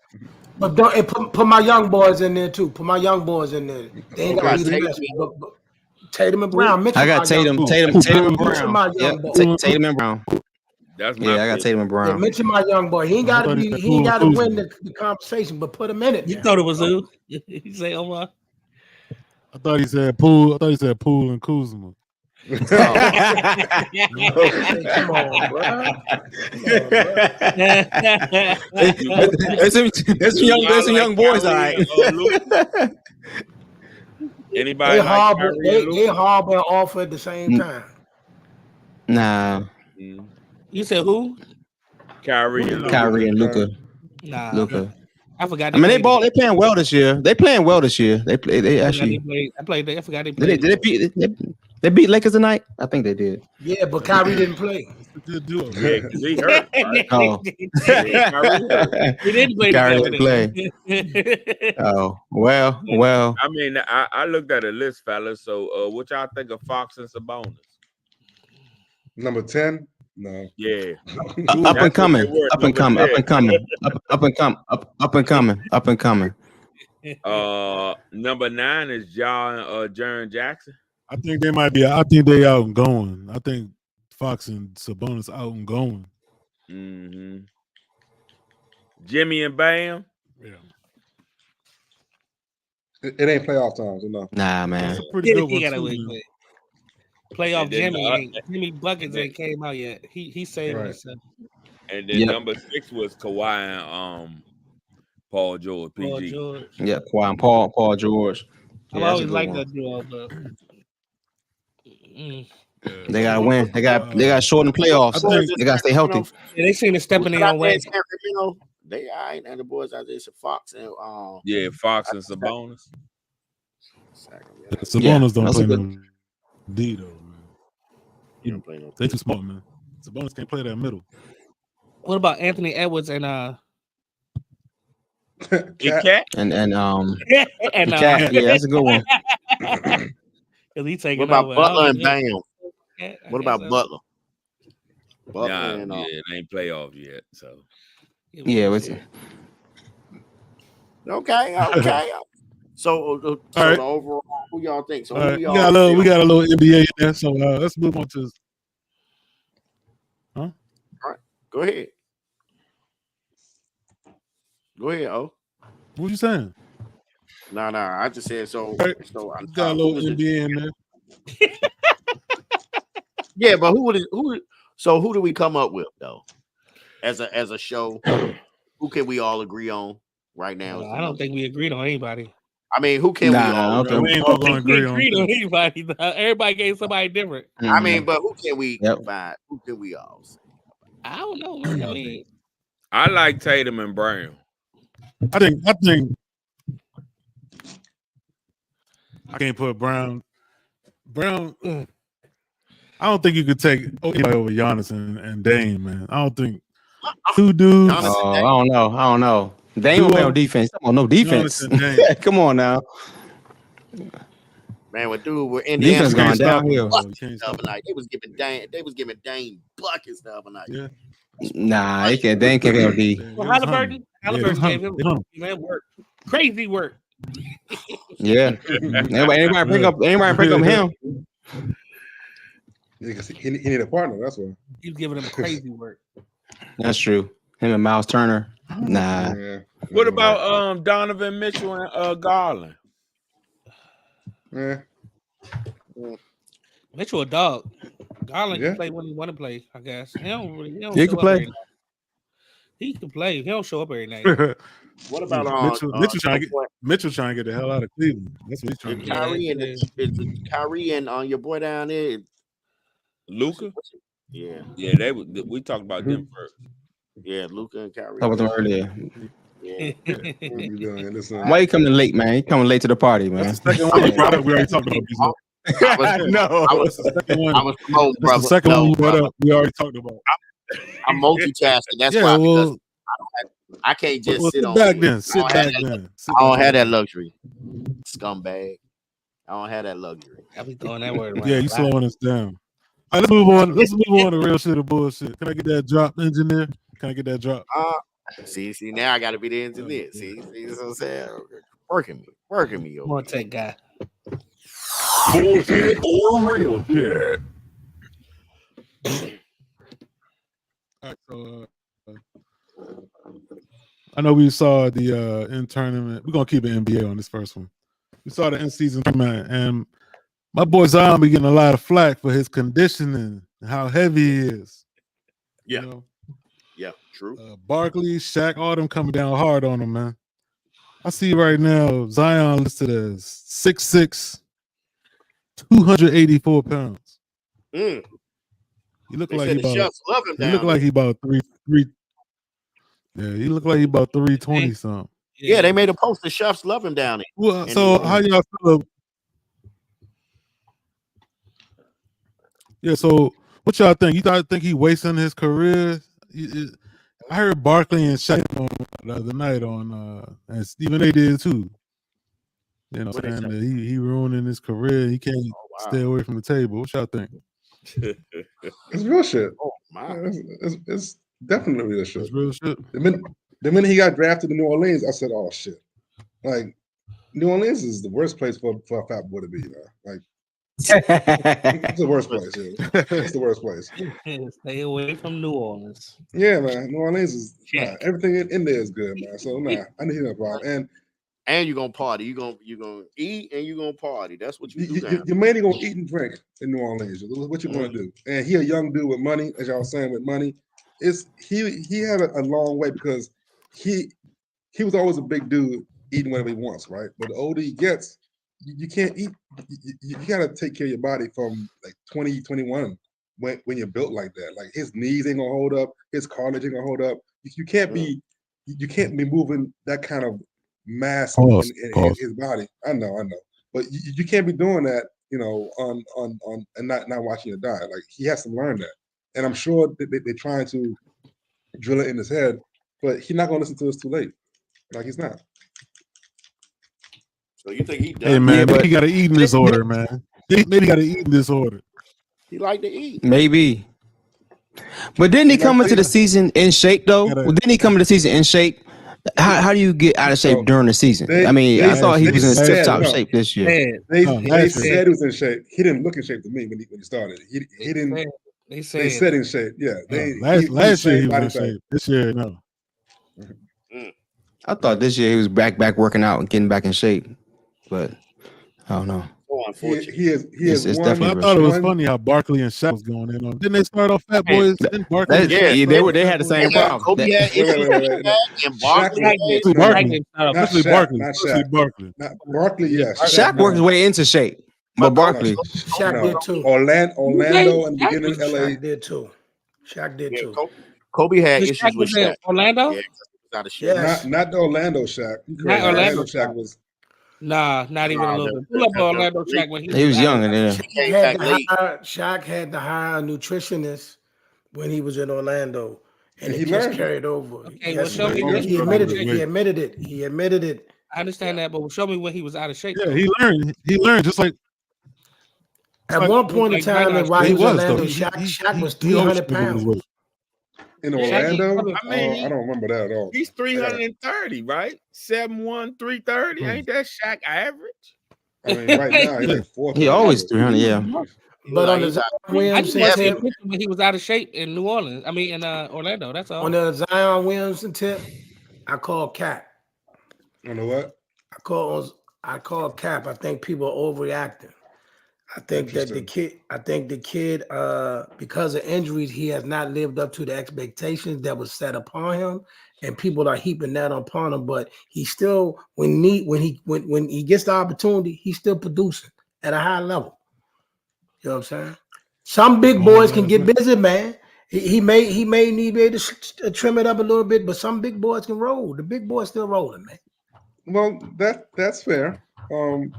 [SPEAKER 8] But don't put my young boys in there too. Put my young boys in there. They ain't gonna be the best. But Tatum and Brown.
[SPEAKER 3] I got Tatum and Brown. Yep, Tatum and Brown.
[SPEAKER 6] That's my
[SPEAKER 3] I got
[SPEAKER 6] pick.
[SPEAKER 3] Tatum and Brown.
[SPEAKER 8] Yeah, mention my young boy. He ain't got to be. He ain't got to win the conversation, but put him in it.
[SPEAKER 4] You thought it was who? You say Omar?
[SPEAKER 5] I thought he said Poole and Kuzma.
[SPEAKER 8] Come on, bro.
[SPEAKER 3] There's some young boys, all right.
[SPEAKER 6] Anybody
[SPEAKER 8] they harbor and offer at the same time.
[SPEAKER 3] Nah.
[SPEAKER 4] You said who?
[SPEAKER 6] Kyrie
[SPEAKER 3] and Luka.
[SPEAKER 4] Nah.
[SPEAKER 3] Luka.
[SPEAKER 4] I forgot.
[SPEAKER 3] I mean, they playing well this year. They playing well this year. They actually.
[SPEAKER 4] I forgot they played.
[SPEAKER 3] They beat Lakers tonight. I think they did.
[SPEAKER 8] Yeah, but Kyrie didn't play.
[SPEAKER 5] Good duo.
[SPEAKER 6] Yeah, because he hurt. Right?
[SPEAKER 3] Oh,
[SPEAKER 4] he didn't play.
[SPEAKER 3] Kyrie didn't play. Oh, well.
[SPEAKER 6] I mean, I looked at a list, fellas. So, what y'all think of Fox and Sabonis?
[SPEAKER 7] Number 10. No.
[SPEAKER 6] Yeah.
[SPEAKER 3] Up and coming.
[SPEAKER 6] Number 9 is Jaren Jackson.
[SPEAKER 5] I think they might be. I think they out and going. I think Fox and Sabonis out and going.
[SPEAKER 6] Mm-hmm. Jimmy and Bam.
[SPEAKER 5] Yeah.
[SPEAKER 7] It ain't playoff time, so no.
[SPEAKER 3] Nah, man.
[SPEAKER 5] That's a pretty good one too.
[SPEAKER 4] Playoff Jimmy buckets ain't came out yet. He saved himself.
[SPEAKER 6] And then number 6 was Kawhi and Paul George, PG.
[SPEAKER 4] Paul George.
[SPEAKER 3] Yeah, Paul George.
[SPEAKER 4] I've
[SPEAKER 3] Yeah, that's a
[SPEAKER 4] always
[SPEAKER 3] good
[SPEAKER 4] liked
[SPEAKER 3] one.
[SPEAKER 4] that duo, but
[SPEAKER 3] They gotta win. They got short in the playoffs. They gotta stay healthy.
[SPEAKER 4] yeah, they seem to step in their own way.
[SPEAKER 1] Sacramento, they all right, and the boys out there, Fox and
[SPEAKER 6] Yeah, Fox and Sabonis.
[SPEAKER 5] Sabonis don't
[SPEAKER 3] that's
[SPEAKER 5] play
[SPEAKER 3] a good-
[SPEAKER 5] no D though, man.
[SPEAKER 1] You don't play no.
[SPEAKER 5] They too small, man. Sabonis can't play that middle.
[SPEAKER 4] What about Anthony Edwards and
[SPEAKER 6] Cat?
[SPEAKER 3] And
[SPEAKER 4] and
[SPEAKER 3] Cat, yeah, that's a good one.
[SPEAKER 4] Because he taking
[SPEAKER 1] What about
[SPEAKER 4] over.
[SPEAKER 1] Butler and Bam?
[SPEAKER 4] Yeah, I
[SPEAKER 1] What
[SPEAKER 4] guess
[SPEAKER 1] about
[SPEAKER 4] so.
[SPEAKER 1] Butler?
[SPEAKER 6] Nah,
[SPEAKER 1] and,
[SPEAKER 6] yeah, it ain't playoffs yet. So
[SPEAKER 3] Yeah,
[SPEAKER 1] okay. So,
[SPEAKER 5] All
[SPEAKER 1] the
[SPEAKER 5] right.
[SPEAKER 1] overall, who y'all think? So,
[SPEAKER 5] All
[SPEAKER 1] who
[SPEAKER 5] right,
[SPEAKER 1] do
[SPEAKER 5] we
[SPEAKER 1] y'all
[SPEAKER 5] got a little NBA in there, so let's move on to. Huh?
[SPEAKER 1] Go ahead. Go ahead, oh.
[SPEAKER 5] What you saying?
[SPEAKER 1] No. I just said so.
[SPEAKER 5] All right.
[SPEAKER 1] So I
[SPEAKER 5] Got a little NBA in there.
[SPEAKER 1] Yeah, but who do we come up with though? As a show, who can we all agree on right now?
[SPEAKER 4] I don't think we agreed on anybody.
[SPEAKER 1] I mean, who can we all agree on?
[SPEAKER 5] We ain't all gonna agree on.
[SPEAKER 4] Anybody. Everybody gave somebody different.
[SPEAKER 1] I mean, but who can we
[SPEAKER 3] Yep.
[SPEAKER 1] find? Who can we all say?
[SPEAKER 4] I don't know. Man. I mean,
[SPEAKER 6] I like Tatum and Brown.
[SPEAKER 5] I think I can't put Brown. I don't think you could take anybody over Giannis and Dame, man. I don't think two dudes.
[SPEAKER 3] I don't know. They ain't play no defense. Come on, no defense. Come on now.
[SPEAKER 1] Man, with dude, we're Indiana
[SPEAKER 3] Defense going downhill.
[SPEAKER 1] the other night. They was giving Dame buckets the other night.
[SPEAKER 5] Yeah.
[SPEAKER 3] Nah, they can't play no D.
[SPEAKER 4] well, Halliburton gave him work. Crazy work.
[SPEAKER 3] Yeah. Anybody bring up him.
[SPEAKER 7] He need a partner. That's why.
[SPEAKER 4] He's giving him crazy work.
[SPEAKER 3] That's true. Him and Miles Turner. Nah.
[SPEAKER 7] Yeah.
[SPEAKER 6] What about Donovan Mitchell and Garland?
[SPEAKER 7] Yeah.
[SPEAKER 4] Mitchell a dog. Garland
[SPEAKER 7] Yeah.
[SPEAKER 4] can play when he want to play, I guess. He don't
[SPEAKER 3] He
[SPEAKER 4] show
[SPEAKER 3] can
[SPEAKER 4] up
[SPEAKER 3] play.
[SPEAKER 4] every night. He can play. He don't show up every night.
[SPEAKER 1] What about
[SPEAKER 5] Mitchell trying to get the hell out of Cleveland? That's what he's trying to do.
[SPEAKER 1] Kyrie and your boy down there,
[SPEAKER 6] Luka?
[SPEAKER 1] Yeah,
[SPEAKER 6] we talked about them first.
[SPEAKER 1] Yeah, Luka and Kyrie.
[SPEAKER 3] Talked about them earlier.
[SPEAKER 1] Yeah.
[SPEAKER 3] Why you coming late, man? You coming late to the party, man.
[SPEAKER 5] That's the second one you brought up. We already talked about these.
[SPEAKER 3] No.
[SPEAKER 1] I was promoting, brother.
[SPEAKER 5] The second one you brought up, we already talked about.
[SPEAKER 1] I'm multitasking. That's why because I can't just sit on.
[SPEAKER 5] Back then. Sit back then.
[SPEAKER 1] I don't have that luxury. Scumbag. I don't have that luxury.
[SPEAKER 4] I be throwing that word around.
[SPEAKER 5] Yeah, you slowing us down. All right, let's move on. Let's move on to real shit or bullshit. Can I get that drop, engineer? Can I get that drop?
[SPEAKER 1] See, now I gotta be the engineer. See what I'm saying? Working me.
[SPEAKER 4] Come on, tech guy.
[SPEAKER 2] Bullshit or real shit?
[SPEAKER 5] All right, so I know we saw the in tournament. We're gonna keep an NBA on this first one. We saw the in season tournament, and my boy Zion be getting a lot of flack for his conditioning and how heavy he is.
[SPEAKER 1] Yeah,
[SPEAKER 5] you know?
[SPEAKER 1] Yeah, true.
[SPEAKER 5] Barkley, Shaq, all them coming down hard on him, man. I see right now Zion listed as 6'6", 284 pounds. He look
[SPEAKER 1] They
[SPEAKER 5] like
[SPEAKER 1] said
[SPEAKER 5] he
[SPEAKER 1] the
[SPEAKER 5] about.
[SPEAKER 1] chefs love him
[SPEAKER 5] He
[SPEAKER 1] down
[SPEAKER 5] look like
[SPEAKER 1] there.
[SPEAKER 5] he about three. Yeah, he look like he about 320 something.
[SPEAKER 1] Yeah, they made a post. The chefs love him down there.
[SPEAKER 5] Well, so how y'all feel? Yeah, so what y'all think? You guys think he wasting his career? I heard Barkley and Shaq on the other night on, and Stephen A did too. You know, saying that he ruining his career. He can't stay away from the table. What y'all think?
[SPEAKER 7] It's real shit.
[SPEAKER 1] Oh my!
[SPEAKER 7] It's definitely real shit.
[SPEAKER 5] It's real shit.
[SPEAKER 7] The minute he got drafted to New Orleans, I said, "Oh shit!" Like New Orleans is the worst place for a fat boy to be. Like it's the worst place. Yeah. It's the worst place.
[SPEAKER 4] Stay away from New Orleans.
[SPEAKER 7] Yeah, man. New Orleans is everything in there is good, man. So I need no problem.
[SPEAKER 1] And you're gonna party. You're gonna eat and you're gonna party. That's what you do.
[SPEAKER 7] Your man ain't gonna eat and drink in New Orleans. What you gonna do? And he a young dude with money, as y'all saying with money. He had a long way because he he was always a big dude eating whatever he wants, right? But the older he gets, you can't eat. You got to take care of your body from like 20, 21 when you're built like that. Like his knees ain't gonna hold up, his cartilage ain't gonna hold up. You can't be moving that kind of mass in his body. I know, but you can't be doing that, on and not watching it die. Like he has to learn that, and I'm sure they're trying to drill it in his head, but he's not gonna listen to us too late. Like he's not.
[SPEAKER 1] So you think he done?
[SPEAKER 5] Hey man, maybe he got to eat in this order, man. Maybe he got to eat in this order.
[SPEAKER 1] He like to eat.
[SPEAKER 3] Maybe. But didn't he come into the season in shape though? Didn't he come into the season in shape? How do you get out of shape during the season? I thought he was in tip-top shape this year.
[SPEAKER 7] They said he was in shape. He didn't look in shape to me when he started. He didn't. They said in shape. Yeah.
[SPEAKER 5] Last year he was in shape. This year, no.
[SPEAKER 3] I thought this year he was back working out and getting back in shape, but I don't know.
[SPEAKER 7] He is
[SPEAKER 5] definitely. I thought it was funny how Barkley and Shaq was going in on. Didn't they start off Fat Boys? They
[SPEAKER 3] had the same problem.
[SPEAKER 1] Kobe had and Barkley.
[SPEAKER 5] Especially Barkley.
[SPEAKER 7] Not Barkley, yes.
[SPEAKER 3] Shaq worked his way into shape, but Barkley.
[SPEAKER 8] Shaq did too.
[SPEAKER 7] Orlando and the beginning of LA
[SPEAKER 8] Shaq did too. Shaq did too.
[SPEAKER 1] Kobe had issues with Shaq.
[SPEAKER 4] Orlando?
[SPEAKER 1] Yeah, out of shape.
[SPEAKER 7] Not the Orlando Shaq.
[SPEAKER 4] Not Orlando
[SPEAKER 7] Shaq was.
[SPEAKER 4] Nah, not even a little bit. Pull up Orlando Shaq when
[SPEAKER 3] he was young, and then
[SPEAKER 8] Shaq had to hire a nutritionist when he was in Orlando, and he
[SPEAKER 7] learned.
[SPEAKER 8] Just carried over.
[SPEAKER 4] Okay, well, show me.
[SPEAKER 8] He admitted it. He admitted it.
[SPEAKER 4] I understand that, but show me when he was out of shape.
[SPEAKER 5] Yeah, he learned just like.
[SPEAKER 8] At one point in time, while he was in Orlando, Shaq was 300 pounds.
[SPEAKER 7] In Orlando? I don't remember that at all.
[SPEAKER 6] He's 330, right? 7'1", 330. Ain't that Shaq average?
[SPEAKER 7] I mean, right now, he's like 4.
[SPEAKER 3] He always 300, yeah.
[SPEAKER 8] But on the Zion Williamson tip,
[SPEAKER 4] when he was out of shape in New Orleans, in Orlando, that's all.
[SPEAKER 8] On the Zion Williamson tip, I call Cap.
[SPEAKER 7] You know what?
[SPEAKER 8] I call Cap. I think people are overreacting. I think that the kid, because of injuries, he has not lived up to the expectations that was set upon him, and people are heaping that upon him. But he still, when he gets the opportunity, he's still producing at a high level. You know what I'm saying? Some big boys can get busy, man. He may need to be able to trim it up a little bit, but some big boys can roll. The big boy's still rolling, man.
[SPEAKER 7] Well, that's fair.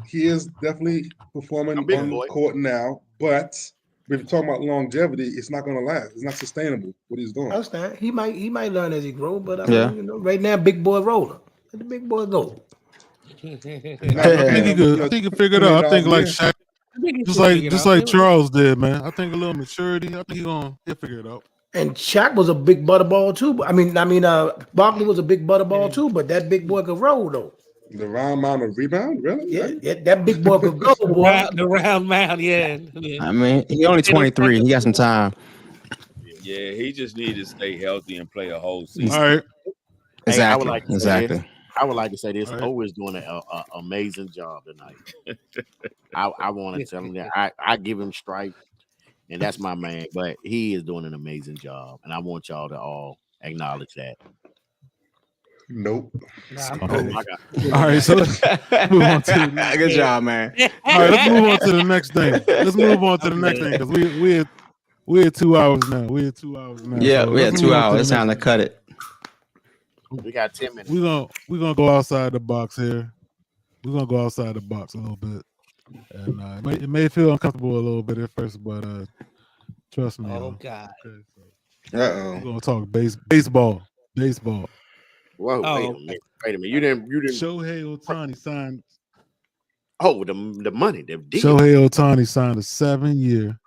[SPEAKER 7] He is definitely performing on the court now, but if you're talking about longevity, it's not going to last. It's not sustainable what he's doing.
[SPEAKER 8] I understand. He might learn as he grows, but I mean, right now, big boy rolling. Let the big boy go.
[SPEAKER 5] I think he could figure it out. I think like Shaq, just like Charles did, man. I think a little maturity. I think he'll figure it out.
[SPEAKER 8] And Shaq was a big butterball too. Barkley was a big butterball too, but that big boy could roll though.
[SPEAKER 7] The round mound of rebound, really?
[SPEAKER 8] Yeah, that big boy could go, boy.
[SPEAKER 4] The round mound, yeah.
[SPEAKER 3] I mean, he only 23. He got some time.
[SPEAKER 6] Yeah, he just needs to stay healthy and play a whole season.
[SPEAKER 5] All right.
[SPEAKER 3] Exactly.
[SPEAKER 1] I would like to say this. O is doing an amazing job tonight. I want to tell him that. I give him strike, and that's my man. But he is doing an amazing job, and I want y'all to all acknowledge that.
[SPEAKER 7] Nope.
[SPEAKER 5] All right, so let's move on to
[SPEAKER 3] good job, man.
[SPEAKER 5] All right, let's move on to the next thing. Because we're 2 hours now.
[SPEAKER 3] Yeah, we had 2 hours. It's time to cut it.
[SPEAKER 1] We got 10 minutes.
[SPEAKER 5] We're gonna go outside the box here. We're gonna go outside the box a little bit, and it may feel uncomfortable a little bit at first, but trust me.
[SPEAKER 4] Oh God.
[SPEAKER 5] Okay,
[SPEAKER 3] so we're
[SPEAKER 5] gonna talk baseball.
[SPEAKER 1] Whoa, wait a minute. You didn't.
[SPEAKER 5] Shohei Ohtani signed.
[SPEAKER 1] Oh, the money. The deal.
[SPEAKER 5] Shohei Ohtani signed a 7-year,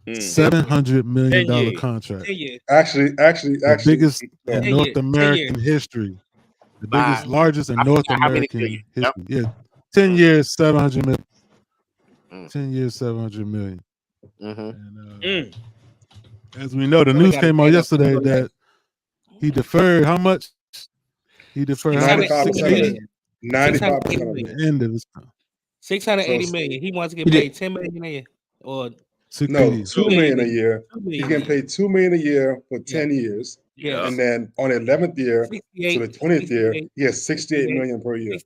[SPEAKER 5] $700 million contract.
[SPEAKER 7] Actually,
[SPEAKER 5] the biggest in North American history. The biggest, largest in North American history. Yep. Yeah, 10 years, $700 million. 10 years, $700 million. And, as we know, the news came out yesterday that he deferred how much? He deferred
[SPEAKER 7] 95%. 95% of
[SPEAKER 5] the end of his time.
[SPEAKER 4] $680 million. He wants to get paid $10 million a year, or
[SPEAKER 7] $2 million a year. He's getting paid $2 million a year for 10 years.
[SPEAKER 4] Yeah.
[SPEAKER 7] And then on the 11th year to
[SPEAKER 4] 68,
[SPEAKER 7] the 20th year,
[SPEAKER 4] 68,
[SPEAKER 7] he has 68 million per year.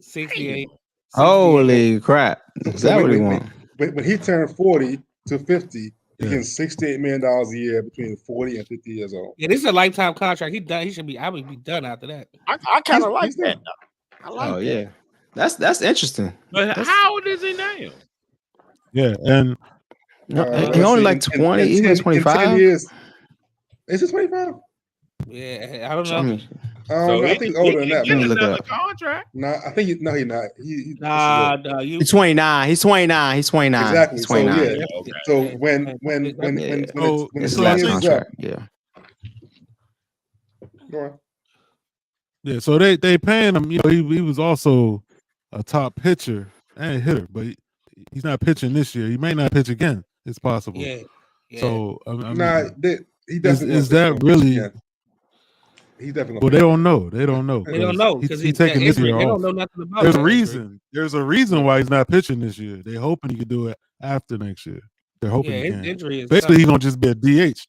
[SPEAKER 4] 68.
[SPEAKER 3] Holy crap! Is
[SPEAKER 7] So
[SPEAKER 3] that what he want?
[SPEAKER 7] when he turned 40 to 50, he
[SPEAKER 5] Yeah.
[SPEAKER 7] gets $68 million a year between 40 and 50 years old.
[SPEAKER 4] Yeah, this is a lifetime contract. He done. He should be. I would be done after that.
[SPEAKER 1] I kind of like
[SPEAKER 7] He's
[SPEAKER 1] that.
[SPEAKER 7] done.
[SPEAKER 1] I like
[SPEAKER 3] Oh
[SPEAKER 1] that.
[SPEAKER 3] yeah, that's interesting.
[SPEAKER 6] But how old is he now?
[SPEAKER 5] Yeah, and
[SPEAKER 3] No,
[SPEAKER 7] Let's
[SPEAKER 3] he only
[SPEAKER 7] see,
[SPEAKER 3] like 20, even
[SPEAKER 7] 10
[SPEAKER 3] 25.
[SPEAKER 7] years. Is it 25?
[SPEAKER 4] Yeah, I don't know.
[SPEAKER 3] I mean,
[SPEAKER 6] So
[SPEAKER 7] I think it's older than
[SPEAKER 6] he
[SPEAKER 7] that.
[SPEAKER 6] can
[SPEAKER 3] Let me
[SPEAKER 6] get
[SPEAKER 3] look it
[SPEAKER 6] another
[SPEAKER 3] up.
[SPEAKER 6] contract.
[SPEAKER 7] No, I think he's not. He
[SPEAKER 4] Nah, you.
[SPEAKER 3] He's 29. He's 29. He's 29.
[SPEAKER 7] Exactly.
[SPEAKER 3] He's
[SPEAKER 7] So
[SPEAKER 3] 29.
[SPEAKER 7] yeah.
[SPEAKER 6] Okay.
[SPEAKER 7] So when
[SPEAKER 3] Yeah.
[SPEAKER 7] the
[SPEAKER 3] This is
[SPEAKER 7] 20
[SPEAKER 3] last
[SPEAKER 7] years is up,
[SPEAKER 3] contract. Yeah.
[SPEAKER 7] go on.
[SPEAKER 5] yeah, so they paying him. You know, he was also a top pitcher and hitter, but he's not pitching this year. He may not pitch again. It's possible.
[SPEAKER 4] Yeah. Yeah.
[SPEAKER 5] So I mean,
[SPEAKER 7] He definitely
[SPEAKER 5] is that really?
[SPEAKER 7] Yeah. He definitely.
[SPEAKER 5] Well, they don't know. They don't know.
[SPEAKER 4] They don't know because
[SPEAKER 5] he's taking this year
[SPEAKER 4] They
[SPEAKER 5] off.
[SPEAKER 4] don't know nothing about.
[SPEAKER 5] There's a
[SPEAKER 4] that injury.
[SPEAKER 5] reason. There's a reason why he's not pitching this year. They're hoping he can do it after next year. They're hoping
[SPEAKER 4] Yeah,
[SPEAKER 5] he
[SPEAKER 4] his
[SPEAKER 5] can.
[SPEAKER 4] injury is
[SPEAKER 5] Basically, he's gonna just be a DH.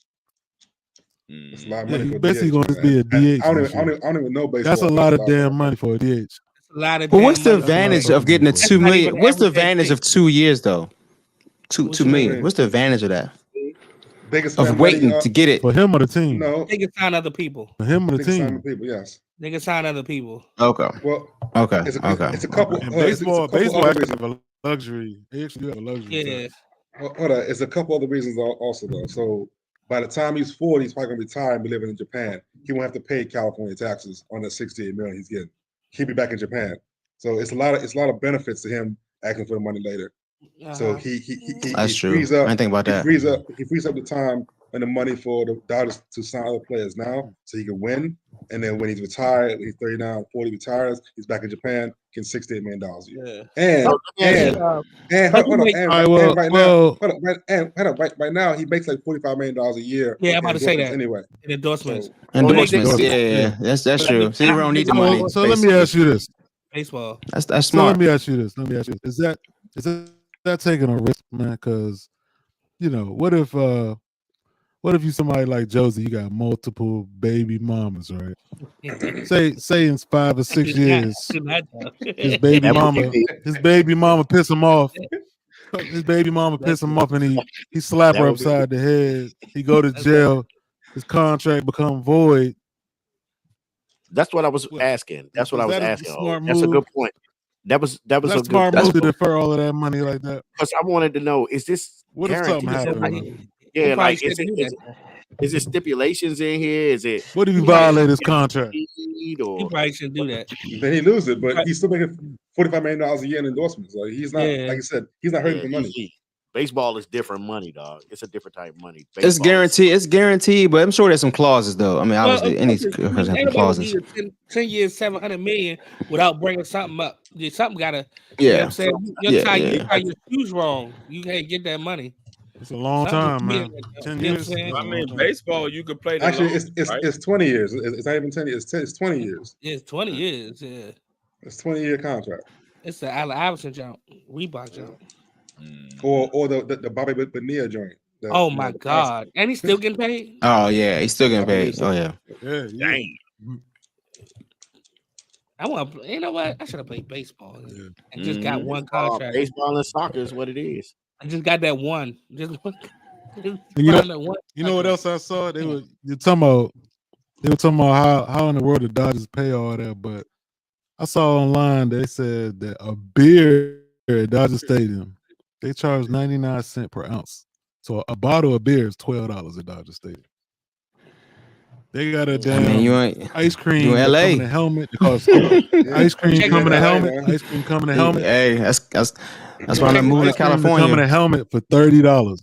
[SPEAKER 7] It's a lot of
[SPEAKER 5] Yeah,
[SPEAKER 7] money
[SPEAKER 5] he's
[SPEAKER 7] for
[SPEAKER 5] basically
[SPEAKER 7] DH,
[SPEAKER 5] gonna just
[SPEAKER 7] man.
[SPEAKER 5] be a DH.
[SPEAKER 7] I
[SPEAKER 5] this year.
[SPEAKER 7] don't even know baseball.
[SPEAKER 5] That's a lot of damn money for a DH.
[SPEAKER 4] It's a lot of.
[SPEAKER 3] But what's the
[SPEAKER 4] damn money.
[SPEAKER 3] advantage of getting a
[SPEAKER 4] That's
[SPEAKER 3] 2
[SPEAKER 4] not
[SPEAKER 3] million?
[SPEAKER 4] even
[SPEAKER 3] What's the
[SPEAKER 4] everyday
[SPEAKER 3] advantage
[SPEAKER 4] thing.
[SPEAKER 3] of 2 years though? Two
[SPEAKER 4] What
[SPEAKER 3] two
[SPEAKER 4] you
[SPEAKER 3] million.
[SPEAKER 7] mean?
[SPEAKER 3] What's the advantage of that?
[SPEAKER 7] They can
[SPEAKER 3] Of
[SPEAKER 7] spend
[SPEAKER 3] waiting
[SPEAKER 7] money,
[SPEAKER 3] to get it.
[SPEAKER 5] For him or the team?
[SPEAKER 7] No,
[SPEAKER 4] They can sign other people.
[SPEAKER 5] For him or
[SPEAKER 7] they
[SPEAKER 5] the
[SPEAKER 7] can sign
[SPEAKER 5] team?
[SPEAKER 7] people. Yes.
[SPEAKER 4] They can sign other people.
[SPEAKER 3] Okay.
[SPEAKER 7] Well,
[SPEAKER 3] Okay.
[SPEAKER 7] it's a
[SPEAKER 3] Okay.
[SPEAKER 7] couple.
[SPEAKER 5] And
[SPEAKER 7] it's a
[SPEAKER 5] baseball
[SPEAKER 7] couple other
[SPEAKER 5] actually
[SPEAKER 7] reasons.
[SPEAKER 5] have a luxury. They actually do have a luxury.
[SPEAKER 4] Yeah.
[SPEAKER 5] tax.
[SPEAKER 7] Hold on. It's a couple other reasons also though. So by the time he's 40, he's probably gonna retire and be living in Japan. He won't have to pay California taxes on the 68 million he's getting. He'll be back in Japan. So it's a lot of benefits to him asking for the money later. So
[SPEAKER 4] Uh-huh.
[SPEAKER 7] he
[SPEAKER 3] That's
[SPEAKER 7] he
[SPEAKER 3] true.
[SPEAKER 7] frees
[SPEAKER 3] I
[SPEAKER 7] up.
[SPEAKER 3] didn't think about that.
[SPEAKER 7] He frees up the time and the money for the Dodgers to sign other players now, so he can win. And then when he's retired, when he's 39, 40, retires, he's back in Japan, getting $68 million a year.
[SPEAKER 4] Yeah.
[SPEAKER 7] And
[SPEAKER 1] So,
[SPEAKER 7] hold on, and right
[SPEAKER 5] well,
[SPEAKER 7] now, right now he makes like $45 million a year.
[SPEAKER 4] Yeah, I'm about to say
[SPEAKER 7] endorsements
[SPEAKER 4] that.
[SPEAKER 7] anyway.
[SPEAKER 4] In endorsements.
[SPEAKER 7] So,
[SPEAKER 3] Endorsements.
[SPEAKER 4] they-
[SPEAKER 3] Yeah. That's true. See, we don't need the money.
[SPEAKER 5] So let me ask you this.
[SPEAKER 4] Baseball.
[SPEAKER 3] That's
[SPEAKER 5] So let
[SPEAKER 3] smart.
[SPEAKER 5] me ask you this. Is that taking a risk, man? Because what if you somebody like Josie, you got multiple baby mamas, right? Say in 5 or 6 years, his baby
[SPEAKER 1] That would
[SPEAKER 5] mama piss him off. His baby mama piss him off, and he slap
[SPEAKER 1] That
[SPEAKER 5] her
[SPEAKER 1] would be-
[SPEAKER 5] upside the head. He go to jail. His contract become void.
[SPEAKER 1] That's what I was
[SPEAKER 5] Well,
[SPEAKER 1] asking. That's what I
[SPEAKER 5] is
[SPEAKER 1] was
[SPEAKER 5] that a
[SPEAKER 1] asking.
[SPEAKER 5] smart
[SPEAKER 1] That's a
[SPEAKER 5] move?
[SPEAKER 1] good point. That was
[SPEAKER 5] That's
[SPEAKER 1] a
[SPEAKER 5] a
[SPEAKER 1] good.
[SPEAKER 5] smart
[SPEAKER 1] That's
[SPEAKER 5] move to defer all of that money like that.
[SPEAKER 1] because I wanted to know: is this
[SPEAKER 5] What if something
[SPEAKER 1] guaranteed?
[SPEAKER 5] happened?
[SPEAKER 1] Yeah,
[SPEAKER 4] He probably
[SPEAKER 1] like is
[SPEAKER 4] shouldn't
[SPEAKER 1] it
[SPEAKER 4] do
[SPEAKER 1] is it stipulations in here? Is it
[SPEAKER 5] What if you
[SPEAKER 4] He probably
[SPEAKER 5] violate his contract?
[SPEAKER 1] need
[SPEAKER 4] He
[SPEAKER 1] or
[SPEAKER 4] probably shouldn't do that.
[SPEAKER 7] then he loses it, but he's still making $45 million a year in endorsements. Like he's not,
[SPEAKER 4] Yeah.
[SPEAKER 7] like you said, he's not hurting
[SPEAKER 1] yeah,
[SPEAKER 7] for money.
[SPEAKER 1] easy. Baseball is different money, dog. It's a different type of money.
[SPEAKER 3] It's
[SPEAKER 1] Baseball is-
[SPEAKER 3] guaranteed. It's guaranteed, but I'm sure there's some clauses though. I mean, obviously, any person has some
[SPEAKER 4] Ain't
[SPEAKER 3] clauses.
[SPEAKER 4] nobody gonna give 10 years, 700 million without bringing something up. Something gotta. You know what
[SPEAKER 3] Yeah.
[SPEAKER 4] I'm saying? You
[SPEAKER 3] Yeah,
[SPEAKER 4] tie
[SPEAKER 3] yeah.
[SPEAKER 4] your shoes wrong. You can't get that money.
[SPEAKER 5] It's a long
[SPEAKER 4] Something
[SPEAKER 5] time, man.
[SPEAKER 4] to be-
[SPEAKER 5] 10
[SPEAKER 4] you know what I'm
[SPEAKER 5] years.
[SPEAKER 4] saying?
[SPEAKER 5] that's
[SPEAKER 6] I
[SPEAKER 5] a long
[SPEAKER 6] mean,
[SPEAKER 5] time.
[SPEAKER 6] baseball, you could play the
[SPEAKER 7] Actually,
[SPEAKER 6] longest, right?
[SPEAKER 7] it's 20 years. It's not even 10 years. It's 20 years.
[SPEAKER 4] It's 20 years. Yeah.
[SPEAKER 7] It's 20-year contract.
[SPEAKER 4] It's the Allen Iverson jump, Reebok jump.
[SPEAKER 7] Or the Bobby Bonilla joint. that,
[SPEAKER 4] Oh
[SPEAKER 7] you
[SPEAKER 4] my
[SPEAKER 7] know,
[SPEAKER 4] God. And he's still getting paid?
[SPEAKER 3] Oh yeah, he's still getting
[SPEAKER 7] I believe
[SPEAKER 3] paid.
[SPEAKER 7] so.
[SPEAKER 3] Oh yeah.
[SPEAKER 5] Yeah,
[SPEAKER 6] Dang.
[SPEAKER 4] I want to, you know what? I should have played baseball and just got
[SPEAKER 6] Mhm.
[SPEAKER 4] one contract.
[SPEAKER 1] baseball and soccer is what it is.
[SPEAKER 4] I just got that one. Just one. Just
[SPEAKER 5] You know-
[SPEAKER 4] found that one
[SPEAKER 5] You know what
[SPEAKER 4] contract.
[SPEAKER 5] else I saw? They were talking about how in the world the Dodgers pay all that, but I saw online they said that a beer at Dodger Stadium they charge 99 cents per ounce. So a bottle of beer is $12 at Dodger Stadium. They got a
[SPEAKER 3] I
[SPEAKER 5] damn
[SPEAKER 3] mean, you ain't.
[SPEAKER 5] ice cream
[SPEAKER 3] you in
[SPEAKER 5] that
[SPEAKER 3] LA.
[SPEAKER 5] come in a helmet. It costs ice cream
[SPEAKER 4] Check
[SPEAKER 5] come in
[SPEAKER 4] it
[SPEAKER 5] a
[SPEAKER 4] out,
[SPEAKER 5] helmet.
[SPEAKER 7] man.
[SPEAKER 5] Ice cream come in a helmet.
[SPEAKER 3] Hey, that's why I'm moving to
[SPEAKER 5] Ice cream come in a
[SPEAKER 3] California.
[SPEAKER 5] helmet for $30.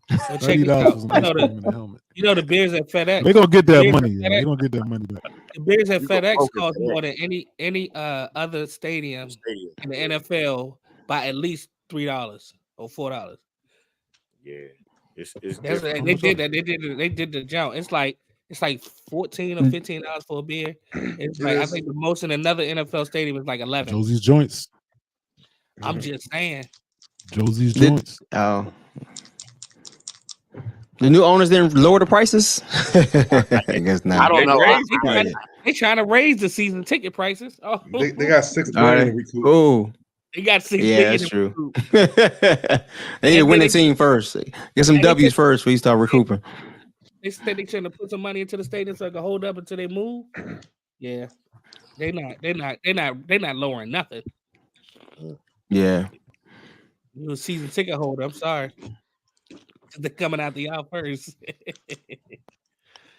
[SPEAKER 4] And check this
[SPEAKER 5] $30
[SPEAKER 4] out.
[SPEAKER 5] for some
[SPEAKER 4] You
[SPEAKER 5] ice
[SPEAKER 4] know
[SPEAKER 5] cream in
[SPEAKER 4] the,
[SPEAKER 5] a helmet.
[SPEAKER 4] you know the beers at FedEx.
[SPEAKER 5] They gonna get that
[SPEAKER 4] Beers
[SPEAKER 5] money.
[SPEAKER 4] at
[SPEAKER 5] Yeah.
[SPEAKER 4] FedEx.
[SPEAKER 5] They gonna get that money back.
[SPEAKER 4] The beers at
[SPEAKER 1] You go
[SPEAKER 4] FedEx
[SPEAKER 1] focus
[SPEAKER 4] cost
[SPEAKER 1] on that.
[SPEAKER 4] more than any other stadium
[SPEAKER 1] Stadium.
[SPEAKER 4] in the NFL by at least $3 or $4.
[SPEAKER 1] Yeah, it's
[SPEAKER 4] That's
[SPEAKER 1] different.
[SPEAKER 4] and they did that. They did the jump. It's like $14 or $15 for a beer. It's
[SPEAKER 7] It
[SPEAKER 4] like I
[SPEAKER 7] is.
[SPEAKER 4] think the most in another NFL stadium is like 11.
[SPEAKER 5] Josie's joints.
[SPEAKER 4] I'm just saying.
[SPEAKER 5] Josie's
[SPEAKER 3] Did-
[SPEAKER 5] joints.
[SPEAKER 3] Oh, The new owners didn't lower the prices. I guess not.
[SPEAKER 1] I don't know.
[SPEAKER 4] They trying to raise the season ticket prices. Oh,
[SPEAKER 7] They got $6
[SPEAKER 3] All
[SPEAKER 7] billion
[SPEAKER 3] right.
[SPEAKER 7] to recoup.
[SPEAKER 3] Oh,
[SPEAKER 4] they got $6
[SPEAKER 3] yeah,
[SPEAKER 4] billion
[SPEAKER 3] that's
[SPEAKER 4] to
[SPEAKER 3] true.
[SPEAKER 4] recoup.
[SPEAKER 3] They need to
[SPEAKER 4] And
[SPEAKER 3] win
[SPEAKER 4] then
[SPEAKER 3] the team first. Get some
[SPEAKER 4] and they
[SPEAKER 3] W's
[SPEAKER 4] took-
[SPEAKER 3] first before you start recouping.
[SPEAKER 4] They said they trying to put some money into the stadium so it can hold up until they move. Yeah, they're not lowering nothing.
[SPEAKER 3] Yeah.
[SPEAKER 4] You a season ticket holder. I'm sorry. They're coming out the y'all first.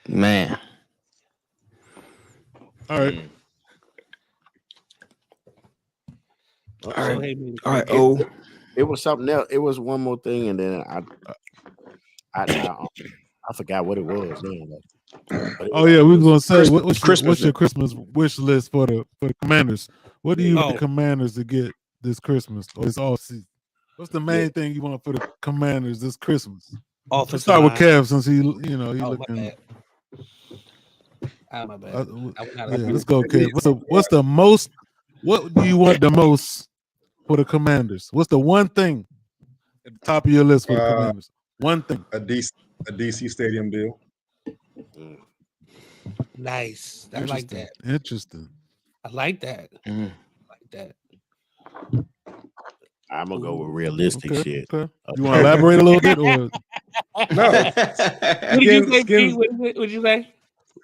[SPEAKER 3] Man.
[SPEAKER 5] All right.
[SPEAKER 3] All
[SPEAKER 4] So,
[SPEAKER 3] right.
[SPEAKER 4] hey, man,
[SPEAKER 3] All right. Oh,
[SPEAKER 1] It was something else. It was one more thing, and then I forgot what it was. But
[SPEAKER 5] Oh yeah, we was gonna say
[SPEAKER 3] Christmas.
[SPEAKER 5] what's your Christmas wish list for the Commanders? What do you want
[SPEAKER 4] Oh.
[SPEAKER 5] the Commanders to get this Christmas or this all season? What's the main thing you want for the Commanders this Christmas? Let's
[SPEAKER 4] offensive
[SPEAKER 5] start with
[SPEAKER 4] line.
[SPEAKER 5] Kev since he
[SPEAKER 4] Oh, my
[SPEAKER 5] looking.
[SPEAKER 4] bad. My bad.
[SPEAKER 5] Yeah, let's go, Kev. What's the most? What do you want the most for the Commanders? What's the one thing at the top of your list for the Commanders? One thing.
[SPEAKER 7] A DC stadium deal.
[SPEAKER 4] Nice. I like that.
[SPEAKER 5] Interesting.
[SPEAKER 4] I like that.
[SPEAKER 3] Mm.
[SPEAKER 4] I like that.
[SPEAKER 1] I'm gonna go with realistic shit.
[SPEAKER 5] Okay. You want to elaborate a little bit, or
[SPEAKER 7] No.
[SPEAKER 4] What did you say, Pete? What'd you say?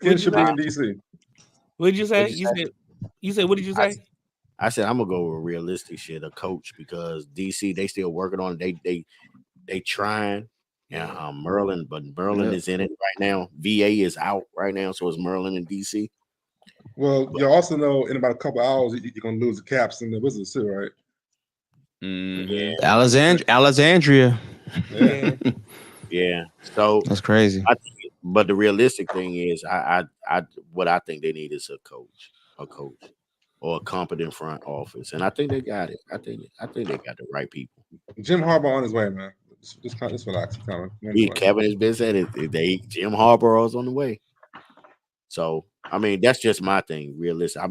[SPEAKER 7] Skin should be in DC.
[SPEAKER 4] What did you say?
[SPEAKER 1] What'd
[SPEAKER 4] You said what did you say?
[SPEAKER 1] I said I'm gonna go with realistic shit, a coach, because DC they still working on it. They trying. And Merlin is in it right now. VA is out right now, so it's Merlin and DC.
[SPEAKER 7] Well, you also know in about a couple hours you're gonna lose the Caps and the Wizards too, right?
[SPEAKER 1] Yeah.
[SPEAKER 3] Alexandria.
[SPEAKER 1] Yeah. So
[SPEAKER 3] that's crazy.
[SPEAKER 1] But the realistic thing is, what I think they need is a coach, or a competent front office, and I think they got it. I think they got the right people.
[SPEAKER 7] Jim Harbaugh on his way, man. Just relax.
[SPEAKER 1] Kevin has been said it. Jim Harbaugh is on the way. So I mean, that's just my thing. Realistic.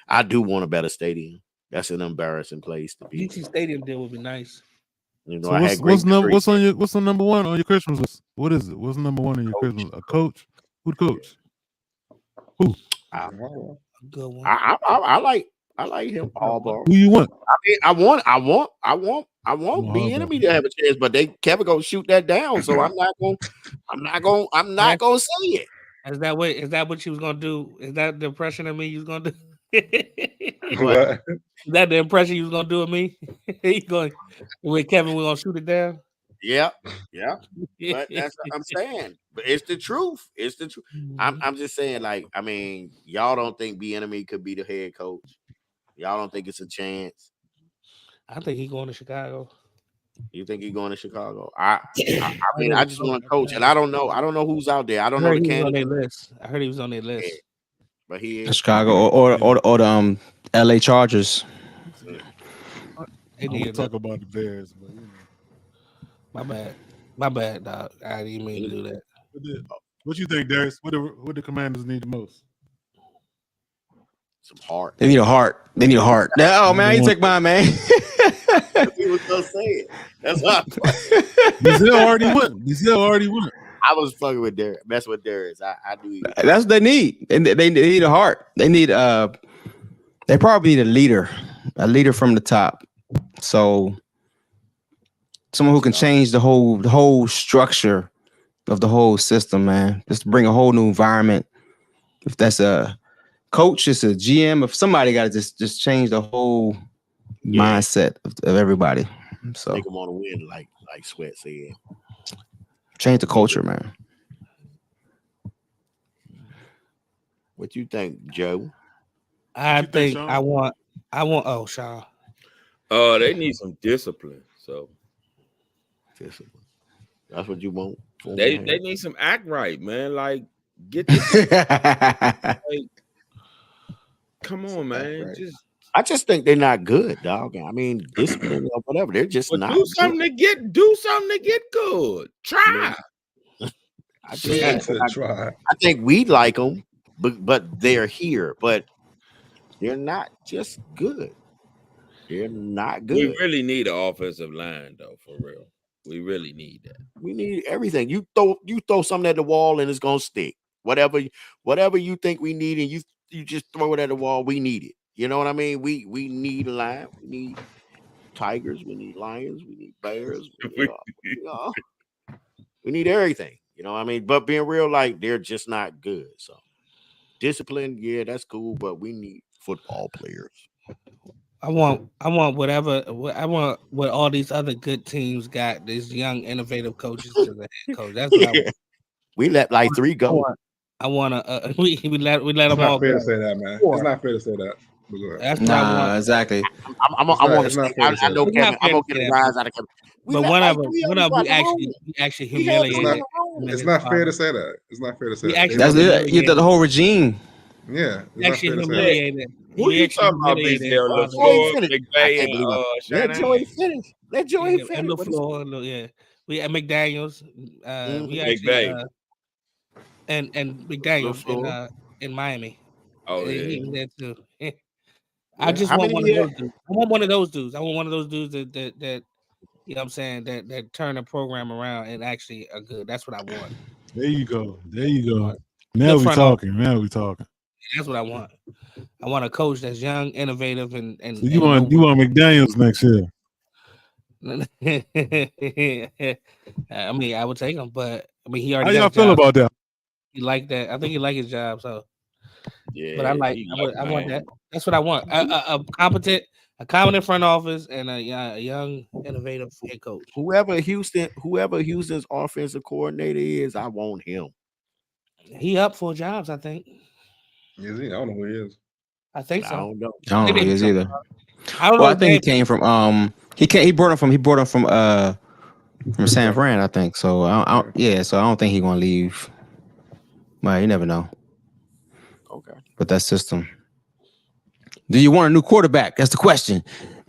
[SPEAKER 1] I do want a better stadium. That's an embarrassing place to be.
[SPEAKER 4] DC Stadium deal would be nice.
[SPEAKER 1] You know,
[SPEAKER 5] so what's the number one on your Christmas list? What is it? What's number one on your Christmas? A coach? Who the coach? Who?
[SPEAKER 4] Good one.
[SPEAKER 1] I like him, Harbaugh.
[SPEAKER 5] Who you want?
[SPEAKER 1] I mean, I want the enemy to have a chance, but Kevin gonna shoot that down. So I'm not gonna say it.
[SPEAKER 4] Is that what you was gonna do? Is that the impression of me you was gonna do?
[SPEAKER 1] What?
[SPEAKER 4] Is that the impression you was gonna do of me? You going with Kevin? We're gonna shoot it down.
[SPEAKER 1] Yeah. But that's what I'm saying. But it's the truth. It's the truth. I'm just saying, like, I mean, y'all don't think B-Enemy could be the head coach? Y'all don't think it's a chance?
[SPEAKER 4] I think he's going to Chicago.
[SPEAKER 1] You think he's going to Chicago? I mean, I just want to coach, and I don't know who's out there. I don't know the candidates.
[SPEAKER 4] I heard he was on their list.
[SPEAKER 1] Yeah. But he is
[SPEAKER 3] Chicago or the LA Chargers.
[SPEAKER 5] I don't talk about the Bears, but you know.
[SPEAKER 4] My bad, dog. I didn't mean to do that.
[SPEAKER 5] What you think, Darius? What the Commanders need the most?
[SPEAKER 1] Some heart.
[SPEAKER 3] They need a heart. Oh man, you take mine, man.
[SPEAKER 1] He was gonna say it. That's what
[SPEAKER 5] Brazil already won.
[SPEAKER 1] I was fucking with Darius. Messing with Darius. I do.
[SPEAKER 3] That's what they need. They need a heart. They need they probably need a leader from the top. So someone who can change the whole structure of the whole system, man. Just bring a whole new environment. If that's a coach, it's a GM. If somebody got to just change the whole mindset of everybody. So
[SPEAKER 1] make them want to win, like Sweat said.
[SPEAKER 3] Change the culture, man.
[SPEAKER 1] What you think, Joe?
[SPEAKER 4] I think I want. Oh, Sean.
[SPEAKER 6] They need some discipline. So
[SPEAKER 1] discipline. That's what you want.
[SPEAKER 6] They need some act right, man. Like get this. Like, come on, man.
[SPEAKER 7] Right.
[SPEAKER 6] I
[SPEAKER 1] just think they're not good, dog. I mean, discipline or whatever. They're just not.
[SPEAKER 6] Do something to get good. Try.
[SPEAKER 1] I think we like them, but they're here. But they're not just good. They're not good.
[SPEAKER 6] We really need an offensive line, though, for real. We really need that.
[SPEAKER 1] We need everything. You throw something at the wall and it's gonna stick. Whatever you think we need, and you just throw it at the wall. We need it. You know what I mean? We need a lion. We need tigers. We need lions. We need bears. We need everything. You know what I mean? But being real, like they're just not good. So discipline, yeah, that's cool. But we need football players.
[SPEAKER 4] I want whatever I want what all these other good teams got. These young, innovative coaches to the head coach. That's what I want.
[SPEAKER 1] We let like 3 go.
[SPEAKER 4] I want to. We let them
[SPEAKER 7] It's
[SPEAKER 4] all
[SPEAKER 7] not fair
[SPEAKER 4] go.
[SPEAKER 7] to say that, man. It's not fair to say that.
[SPEAKER 4] That's what I want.
[SPEAKER 3] Exactly.
[SPEAKER 1] I want to say. I know
[SPEAKER 4] It's
[SPEAKER 1] Kevin.
[SPEAKER 4] not
[SPEAKER 1] I'm
[SPEAKER 4] fair
[SPEAKER 1] gonna
[SPEAKER 4] to
[SPEAKER 1] get a
[SPEAKER 4] say
[SPEAKER 1] rise
[SPEAKER 4] that,
[SPEAKER 1] out of Kevin.
[SPEAKER 4] But one of them, we actually humiliated.
[SPEAKER 7] It's not fair to say that. It's not fair to say
[SPEAKER 4] We
[SPEAKER 7] that.
[SPEAKER 4] actually
[SPEAKER 3] That's it. You the whole regime.
[SPEAKER 7] Yeah,
[SPEAKER 4] We actually
[SPEAKER 7] it's not fair to say that.
[SPEAKER 4] humiliated.
[SPEAKER 6] Who
[SPEAKER 4] We
[SPEAKER 6] you
[SPEAKER 4] actually
[SPEAKER 6] talking about,
[SPEAKER 4] humiliated
[SPEAKER 6] BZL?
[SPEAKER 4] Father.
[SPEAKER 6] LaFleur,
[SPEAKER 1] I
[SPEAKER 6] McVay,
[SPEAKER 1] can't believe it. Let
[SPEAKER 6] and
[SPEAKER 1] Joey finish. Let Joey
[SPEAKER 4] and
[SPEAKER 1] finish. What is-
[SPEAKER 4] LaFleur, yeah. We had McDaniels. We actually
[SPEAKER 6] McVay.
[SPEAKER 4] and McDaniels
[SPEAKER 1] LaFleur.
[SPEAKER 4] in Miami.
[SPEAKER 6] Oh
[SPEAKER 4] He
[SPEAKER 6] yeah.
[SPEAKER 4] was there too. I
[SPEAKER 1] Yeah.
[SPEAKER 4] just
[SPEAKER 1] How
[SPEAKER 4] want
[SPEAKER 1] many
[SPEAKER 4] one of
[SPEAKER 1] years?
[SPEAKER 4] those dudes. I want one of those dudes. I want one of those dudes that you know what I'm saying, that turn the program around and actually are good. That's what I want.
[SPEAKER 5] There you go. There you go.
[SPEAKER 4] The
[SPEAKER 5] Now we
[SPEAKER 4] front
[SPEAKER 5] talking. Now we talking.
[SPEAKER 4] That's what I want. I want a coach that's young, innovative, and
[SPEAKER 5] So you want McDaniels next year?
[SPEAKER 4] I mean, I would take him, but I mean, he
[SPEAKER 5] How
[SPEAKER 4] already got
[SPEAKER 5] y'all
[SPEAKER 4] a
[SPEAKER 5] feel
[SPEAKER 4] job.
[SPEAKER 5] about that?
[SPEAKER 4] He like that. I think he like his job. So,
[SPEAKER 1] Yeah.
[SPEAKER 4] but I want that. That's what I want. A competent front office and a young, innovative head coach.
[SPEAKER 1] Whoever Houston's offensive coordinator is, I want him.
[SPEAKER 4] He up for jobs, I think.
[SPEAKER 7] Is he? I don't know who he is.
[SPEAKER 4] I think so.
[SPEAKER 1] I don't know.
[SPEAKER 3] I don't know who he is either.
[SPEAKER 4] I don't
[SPEAKER 3] Well,
[SPEAKER 4] know.
[SPEAKER 3] I think he came from he brought him from San Fran, I think. So so I don't think he's gonna leave. Well, you never know.
[SPEAKER 1] Okay.
[SPEAKER 3] But that system. Do you want a new quarterback? That's the question.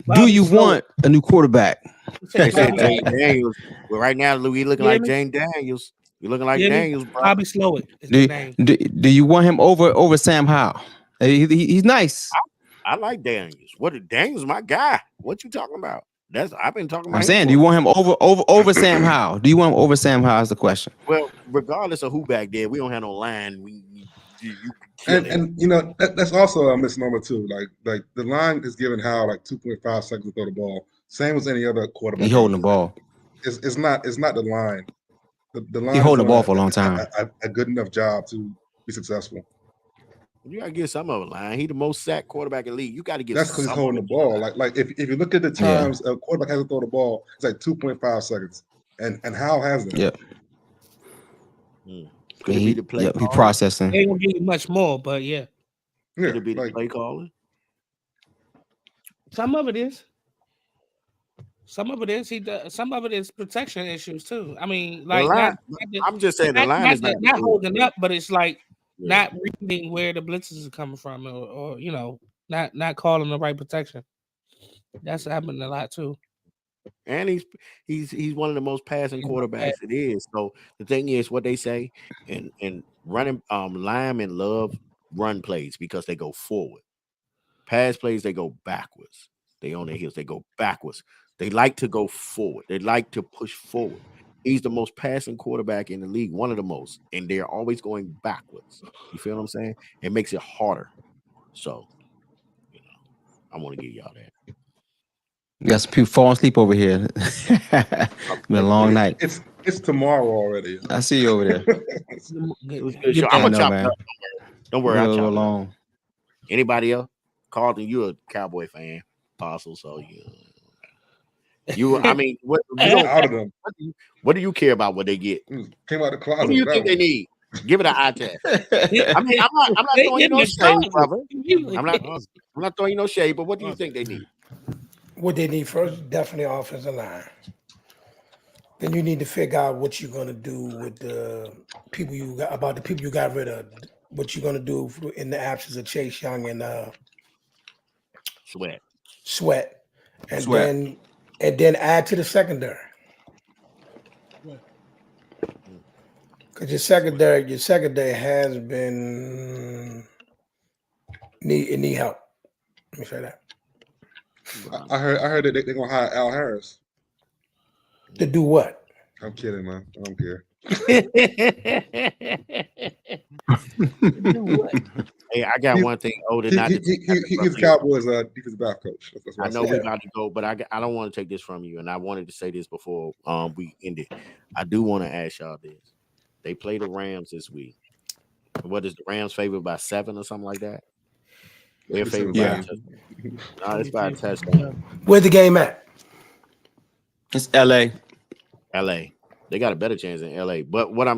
[SPEAKER 4] Bobby
[SPEAKER 3] Do you
[SPEAKER 4] Slow.
[SPEAKER 3] want a new quarterback?
[SPEAKER 1] They said Jane Daniels. Well, right now, Louis looking like Jane Daniels. You looking like Daniels, bro.
[SPEAKER 4] Bobby Slow it is the name.
[SPEAKER 3] Do you want him over Sam Howell? He's nice.
[SPEAKER 1] I like Daniels. Daniels my guy. What you talking about? I've been talking about.
[SPEAKER 3] I'm saying, do you want him over Sam Howell? Do you want him over Sam Howell? Is the question.
[SPEAKER 1] Well, regardless of who back there, we don't have no line.
[SPEAKER 7] And you know that's also a misnomer too. Like the line is giving Howell like 2.5 seconds to throw the ball. Same as any other quarterback.
[SPEAKER 3] He holding the ball.
[SPEAKER 7] It's not the line. The line.
[SPEAKER 3] He holding the ball for a long time.
[SPEAKER 7] A good enough job to be successful.
[SPEAKER 1] You gotta get some of a line. He the most sacked quarterback in the league. You gotta get.
[SPEAKER 7] That's because he's holding the ball. Like if you look at the times a quarterback has to throw the ball, it's like 2.5 seconds, and Howell has it.
[SPEAKER 3] Yep.
[SPEAKER 1] Could it be the play?
[SPEAKER 3] He processing.
[SPEAKER 4] They ain't gonna give you much more, but yeah.
[SPEAKER 1] Could it be the play calling?
[SPEAKER 4] Some of it is. Some of it is. Some of it is protection issues too. I mean, like
[SPEAKER 1] I'm just saying the line is
[SPEAKER 4] not holding up, but it's like not reading where the blitzes are coming from, or you know, not calling the right protection. That's happening a lot too.
[SPEAKER 1] And he's one of the most passing quarterbacks it is. So the thing is, what they say, and running linemen love run plays because they go forward. Pass plays, they go backwards. They on their heels, they go backwards. They like to go forward. They like to push forward. He's the most passing quarterback in the league, one of the most, and they're always going backwards. You feel what I'm saying? It makes it harder. So, you know, I want to give y'all that.
[SPEAKER 3] You got some people falling asleep over here. It's been a long night.
[SPEAKER 7] It's tomorrow already.
[SPEAKER 3] I see you over there.
[SPEAKER 1] It was good show. I'm gonna chop it up. Don't worry, I'll chop it up. Anybody else? Carlton, you're a Cowboy fan, Apostle, so you I mean, what do you care about what they get?
[SPEAKER 7] Came out the closet.
[SPEAKER 1] What do you think they need? Give it an eye test. I mean, I'm not throwing you no shade, brother. I'm not throwing you no shade, but what do you think they need?
[SPEAKER 8] What they need first, definitely offensive line. Then you need to figure out what you're gonna do with the people you got rid of. What you're gonna do in the absence of Chase Young and Sweat, and then add to the secondary. Because your secondary has been need help. Let me say that.
[SPEAKER 7] I heard that they're gonna hire Al Harris.
[SPEAKER 8] To do what?
[SPEAKER 7] I'm kidding, man. I don't care.
[SPEAKER 4] Do what?
[SPEAKER 1] Hey, I got one thing.
[SPEAKER 7] He's Cowboys defensive back coach. That's what
[SPEAKER 1] I know
[SPEAKER 7] said.
[SPEAKER 1] we're about to go, but I don't want to take this from you, and I wanted to say this before we ended. I do want to ask y'all this. They play the Rams this week. What is the Rams favored by 7 or something like that? They're favored by a touchdown. No, it's by a touchdown.
[SPEAKER 8] Where's the game at?
[SPEAKER 3] It's LA.
[SPEAKER 1] They got a better chance in LA. But what I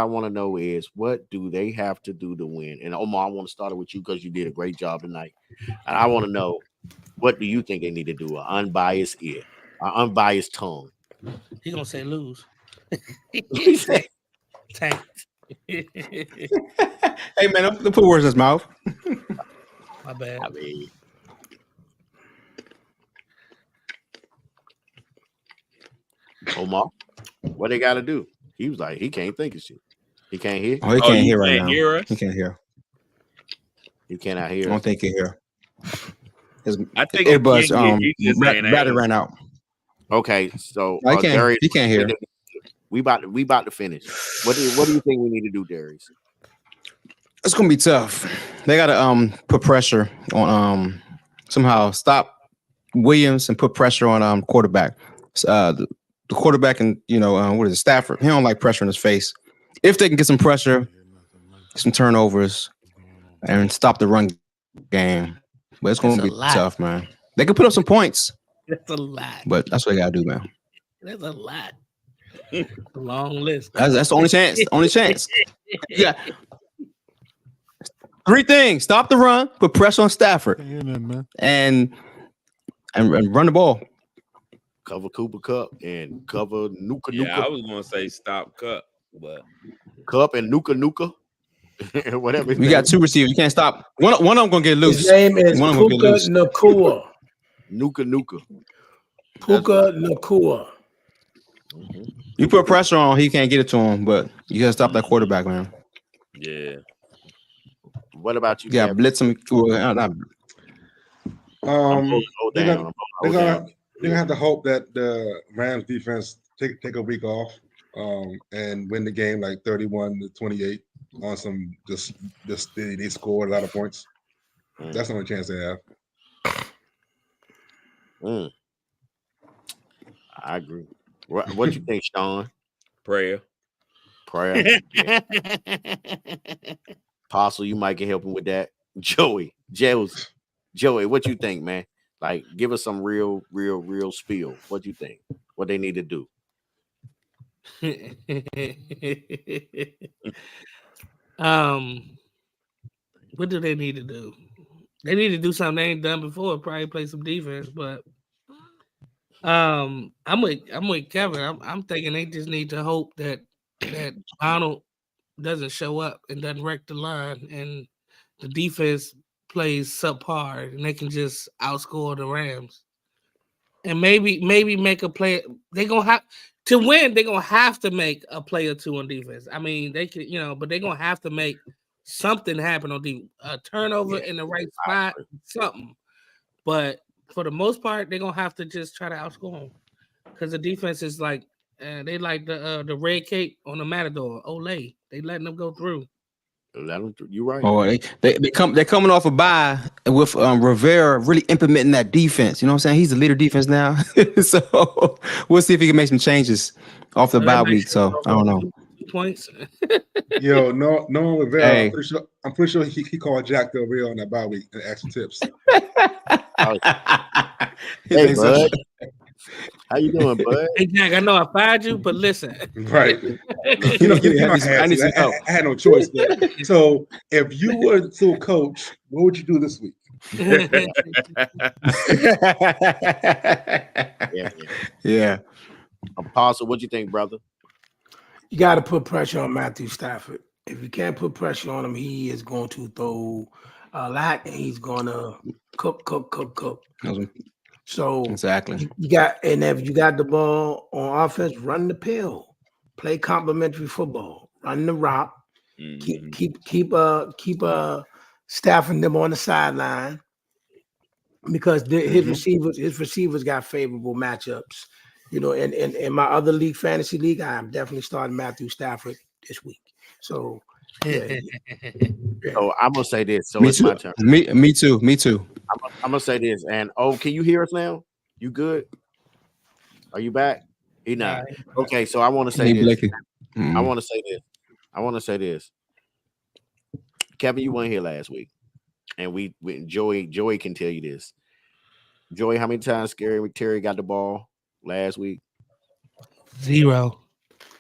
[SPEAKER 1] want to know is, what do they have to do to win? And Omar, I want to start it with you because you did a great job tonight. And I want to know, what do you think they need to do? An unbiased ear, an unbiased tongue.
[SPEAKER 4] He gonna say lose. He say tank.
[SPEAKER 3] Hey man, don't put words in his mouth.
[SPEAKER 4] My bad.
[SPEAKER 1] I mean, Omar, what they got to do? He was like, he can't think of shit. He can't hear.
[SPEAKER 3] Oh, he can't hear right now.
[SPEAKER 6] Hear us?
[SPEAKER 3] He can't hear.
[SPEAKER 1] He cannot hear.
[SPEAKER 3] I don't think he hear.
[SPEAKER 6] I think
[SPEAKER 3] earbuds battery ran out.
[SPEAKER 1] Okay, so
[SPEAKER 3] No, he can't hear.
[SPEAKER 1] We about to finish. What do you think we need to do, Darius?
[SPEAKER 3] It's gonna be tough. They gotta put pressure on somehow stop Williams and put pressure on quarterback. The quarterback and what is it, Stafford? He don't like pressure in his face. If they can get some pressure, some turnovers, and stop the run game, but it's gonna be tough, man. They can put up some points.
[SPEAKER 4] That's a lot.
[SPEAKER 3] But that's what they gotta do, man.
[SPEAKER 4] That's a lot. A long list.
[SPEAKER 3] That's the only chance. Only chance. Yeah. 3 things: stop the run, put pressure on Stafford, and run the ball.
[SPEAKER 1] Cover Cooper Kupp and cover Nuka.
[SPEAKER 6] Yeah, I was gonna say stop Kupp, but
[SPEAKER 1] Kupp and Nuka. Whatever.
[SPEAKER 3] We got 2 receivers. You can't stop. One of them gonna get loose.
[SPEAKER 8] His name is Puka Nacua.
[SPEAKER 1] Nuka.
[SPEAKER 8] Puka Nacua.
[SPEAKER 1] Mm-hmm.
[SPEAKER 3] You put pressure on, he can't get it to him, but you gotta stop that quarterback, man.
[SPEAKER 6] yeah.
[SPEAKER 1] What about you?
[SPEAKER 3] Yeah, blitz him.
[SPEAKER 7] They're gonna have to hope that the Rams defense take a week off and win the game like 31-28 on some just they scored a lot of points. That's the only chance they have.
[SPEAKER 1] I agree. What you think, Sean?
[SPEAKER 6] Prayer.
[SPEAKER 1] Apostle, you might can help him with that. Joey, what you think, man? Like, give us some real spiel. What you think? What they need to do?
[SPEAKER 4] What do they need to do? They need to do something they ain't done before. Probably play some defense, but I'm with Kevin. I'm thinking they just need to hope that Arnold doesn't show up and doesn't wreck the line, and the defense plays subpar, and they can just outscore the Rams. And maybe make a play. They're gonna have to win. They're gonna have to make a play or two on defense. I mean, they can, but they're gonna have to make something happen on defense. A turnover in the right spot, something. But for the most part, they're gonna have to just try to outscore them because the defense is like they like the red cape on the Matador. Olay, they letting them go through.
[SPEAKER 1] You're right.
[SPEAKER 3] Oh, they're coming off a bye with Rivera really implementing that defense. You know what I'm saying? He's the leader defense now. So we'll see if he can make some changes off the bye week. So I don't know.
[SPEAKER 4] Points.
[SPEAKER 7] Yo, no Rivera. Hey. I'm pretty sure he called Jack Del Rio on that bye week and asked for tips.
[SPEAKER 1] Hey, bud. How you doing, bud?
[SPEAKER 4] Hey, Jack, I know I fired you, but listen.
[SPEAKER 7] Right. I had no choice. So if you were still a coach, what would you do this week?
[SPEAKER 3] Yeah.
[SPEAKER 1] Apostle, what you think, brother?
[SPEAKER 8] You got to put pressure on Matthew Stafford. If you can't put pressure on him, he is going to throw a lot, and he's going to cook. So
[SPEAKER 3] exactly,
[SPEAKER 8] you got, and if you got the ball on offense, run the pill, play complementary football, run the rock, keep staffing them on the sideline because his receivers got favorable matchups. You know, and in my other league, fantasy league, I am definitely starting Matthew Stafford this week. So yeah.
[SPEAKER 1] So I'm gonna say this. So
[SPEAKER 3] Me
[SPEAKER 1] it's
[SPEAKER 3] too.
[SPEAKER 1] my turn.
[SPEAKER 3] Me too. Me too.
[SPEAKER 1] I'm gonna say this. And can you hear us now? You good? Are you back? He not. Okay, so I want to say this. I want to say this. Kevin, you weren't here last week, and we Joey can tell you this. Joey, how many times Scary Terry got the ball last week?
[SPEAKER 4] 0.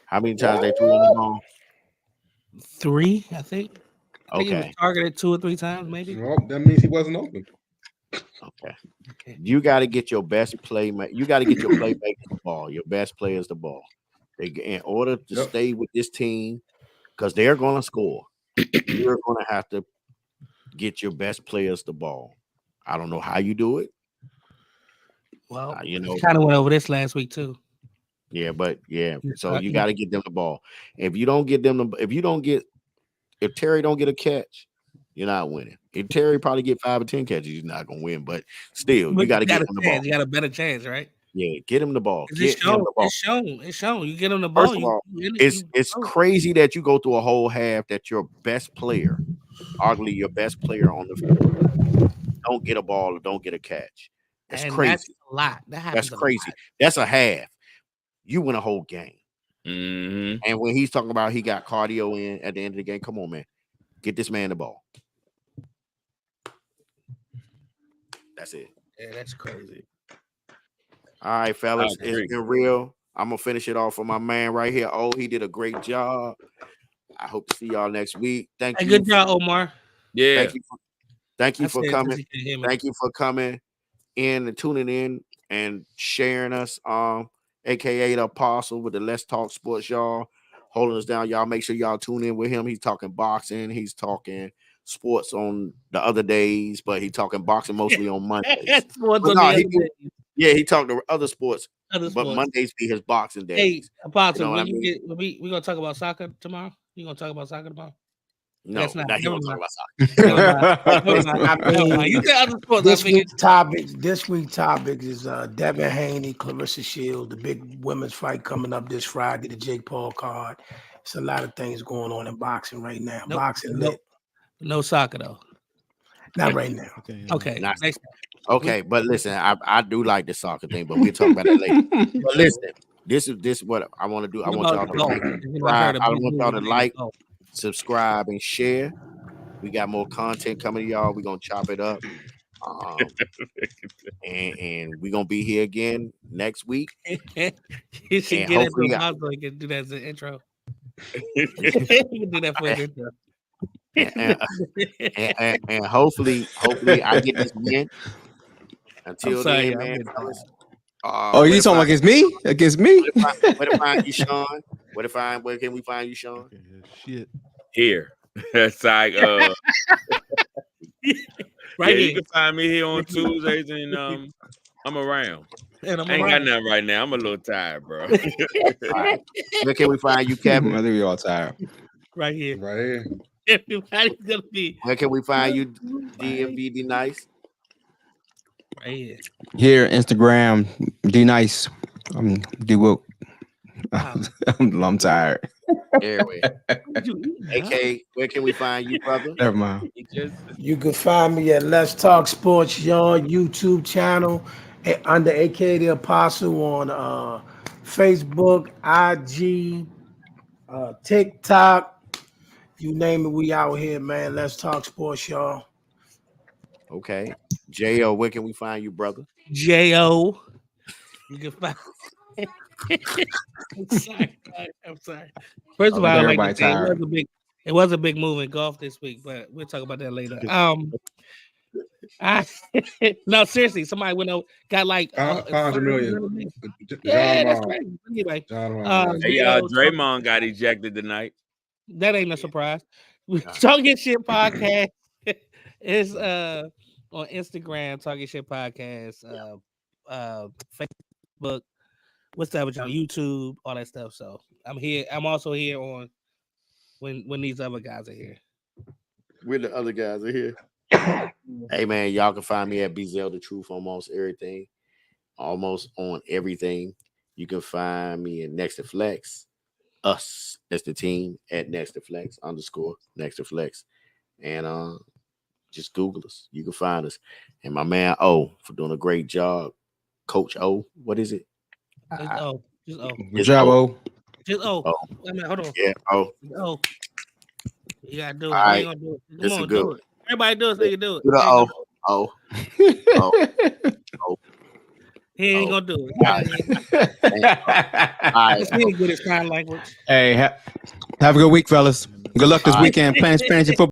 [SPEAKER 1] How many times they threw on the ball?
[SPEAKER 4] 3, I think. I think he was
[SPEAKER 1] Okay.
[SPEAKER 4] targeted 2 or 3 times, maybe.
[SPEAKER 7] Well, that means he wasn't open.
[SPEAKER 1] Okay. You got to get your best play. You got to get your playmakers the ball. Your best players the ball. In order to stay with this team, because they're going to score, you're going to have to get your best players the ball. I don't know how you do it.
[SPEAKER 4] Well, you know, kind of went over this last week too.
[SPEAKER 1] Yeah, but yeah, so you got to get them the ball. If you don't get them, if Terry don't get a catch, you're not winning. If Terry probably get 5 or 10 catches, he's not gonna win. But still, you got to get him the ball.
[SPEAKER 4] You got a better chance, right?
[SPEAKER 1] Yeah, get him the ball.
[SPEAKER 4] It's shown. You get him the ball.
[SPEAKER 1] First of all, it's crazy that you go through a whole half that your best player, arguably your best player on the field, don't get a ball or don't get a catch. That's crazy.
[SPEAKER 4] That's a lot.
[SPEAKER 1] That's crazy. That's a half. You win a whole game.
[SPEAKER 6] Mm-hmm.
[SPEAKER 1] And when he's talking about he got cardio in at the end of the game, come on, man. Get this man the ball. That's it.
[SPEAKER 4] Yeah, that's crazy.
[SPEAKER 1] All right, fellas. It's been real. I'm going to finish it off for my man right here. Oh, he did a great job. I hope to see y'all next week. Thank you.
[SPEAKER 4] Good job, Omar.
[SPEAKER 6] Yeah.
[SPEAKER 1] Thank you for coming. Thank you for coming in and tuning in and sharing us. AKA the Apostle with the Let's Talk Sports, y'all. Holding us down. Y'all make sure y'all tune in with him. He's talking boxing. He's talking sports on the other days, but he's talking boxing mostly on Mondays. He talked to other sports. But Mondays be his boxing days.
[SPEAKER 4] Hey, Apostle, we gonna talk about soccer tomorrow? You gonna talk about soccer tomorrow?
[SPEAKER 1] No,
[SPEAKER 4] that's not.
[SPEAKER 1] He won't talk about
[SPEAKER 8] soccer.
[SPEAKER 4] You got other sports.
[SPEAKER 8] This week's topic is Devin Haney, Clarissa Shields, the big women's fight coming up this Friday, the Jake Paul card. It's a lot of things going on in boxing right now. Boxing lit.
[SPEAKER 4] No soccer though.
[SPEAKER 8] Not right now.
[SPEAKER 4] Okay.
[SPEAKER 1] Okay, but listen, I do like the soccer thing, but we'll talk about that later. But listen, this is what I want to do. I want y'all to like, subscribe, and share. We got more content coming to y'all. We're gonna chop it up. And we're gonna be here again next week.
[SPEAKER 4] You should get into a so you can do that as an intro. You can do that for an intro.
[SPEAKER 1] And hopefully I get this win. Until then, man.
[SPEAKER 3] You talking against me? Against me?
[SPEAKER 1] Where to find you, Sean? Where can we find you, Sean?
[SPEAKER 5] Shit.
[SPEAKER 6] Here. That's like
[SPEAKER 4] right here.
[SPEAKER 6] You can find me here on Tuesdays, and I'm around. And I ain't got nothing right now. I'm a little tired, bro.
[SPEAKER 1] Right. Where can we find you, Kevin?
[SPEAKER 3] I think we all tired.
[SPEAKER 4] Right here.
[SPEAKER 7] Right here.
[SPEAKER 4] Everybody's gonna be.
[SPEAKER 1] Where can we find you, DMVD Nice?
[SPEAKER 4] Right here.
[SPEAKER 3] Here, Instagram, D Nice. I'm D Wook. I'm tired.
[SPEAKER 1] Anyway. AK, where can we find you, brother?
[SPEAKER 3] Never mind.
[SPEAKER 8] You can find me at Let's Talk Sports, your YouTube channel under AK the Apostle on Facebook, IG, TikTok. You name it, we out here, man. Let's Talk Sports, y'all.
[SPEAKER 1] Okay. J.O., where can we find you, brother?
[SPEAKER 4] J.O. You can find I'm sorry. First of all, I like to say it was a big move in golf this week, but we'll talk about that later. No, seriously, somebody went out, got like
[SPEAKER 7] $500 million.
[SPEAKER 4] Yeah, that's right. Anyway,
[SPEAKER 6] Draymond got ejected tonight.
[SPEAKER 4] That ain't no surprise. Talking Shit Podcast is on Instagram, Talking Shit Podcast, Facebook, what's that with y'all? YouTube, all that stuff. So I'm here. I'm also here on when these other guys are here.
[SPEAKER 1] When the other guys are here. Hey man, y'all can find me at BZL The Truth almost everything. Almost on everything. You can find me at Next2Flex. Us as the team at Next2Flex _ Next2Flex. And just Google us. You can find us. And my man O for doing a great job. Coach O, what is it?
[SPEAKER 4] Just O.
[SPEAKER 3] Good job, O.
[SPEAKER 4] Just O.
[SPEAKER 1] Oh.
[SPEAKER 4] Wait a minute, hold on.
[SPEAKER 1] Yeah, O.
[SPEAKER 4] Oh, you gotta do it.
[SPEAKER 1] All right.
[SPEAKER 4] You ain't gonna do it. Come
[SPEAKER 1] This is
[SPEAKER 4] on,
[SPEAKER 1] good.
[SPEAKER 4] do it. Everybody do it so you can do it.
[SPEAKER 1] Do the
[SPEAKER 4] He ain't
[SPEAKER 1] O. O.
[SPEAKER 4] He ain't gonna do it.
[SPEAKER 1] All right.
[SPEAKER 4] He ain't good at sign language.
[SPEAKER 3] Hey, have a good week, fellas. Good luck this weekend playing fantasy football.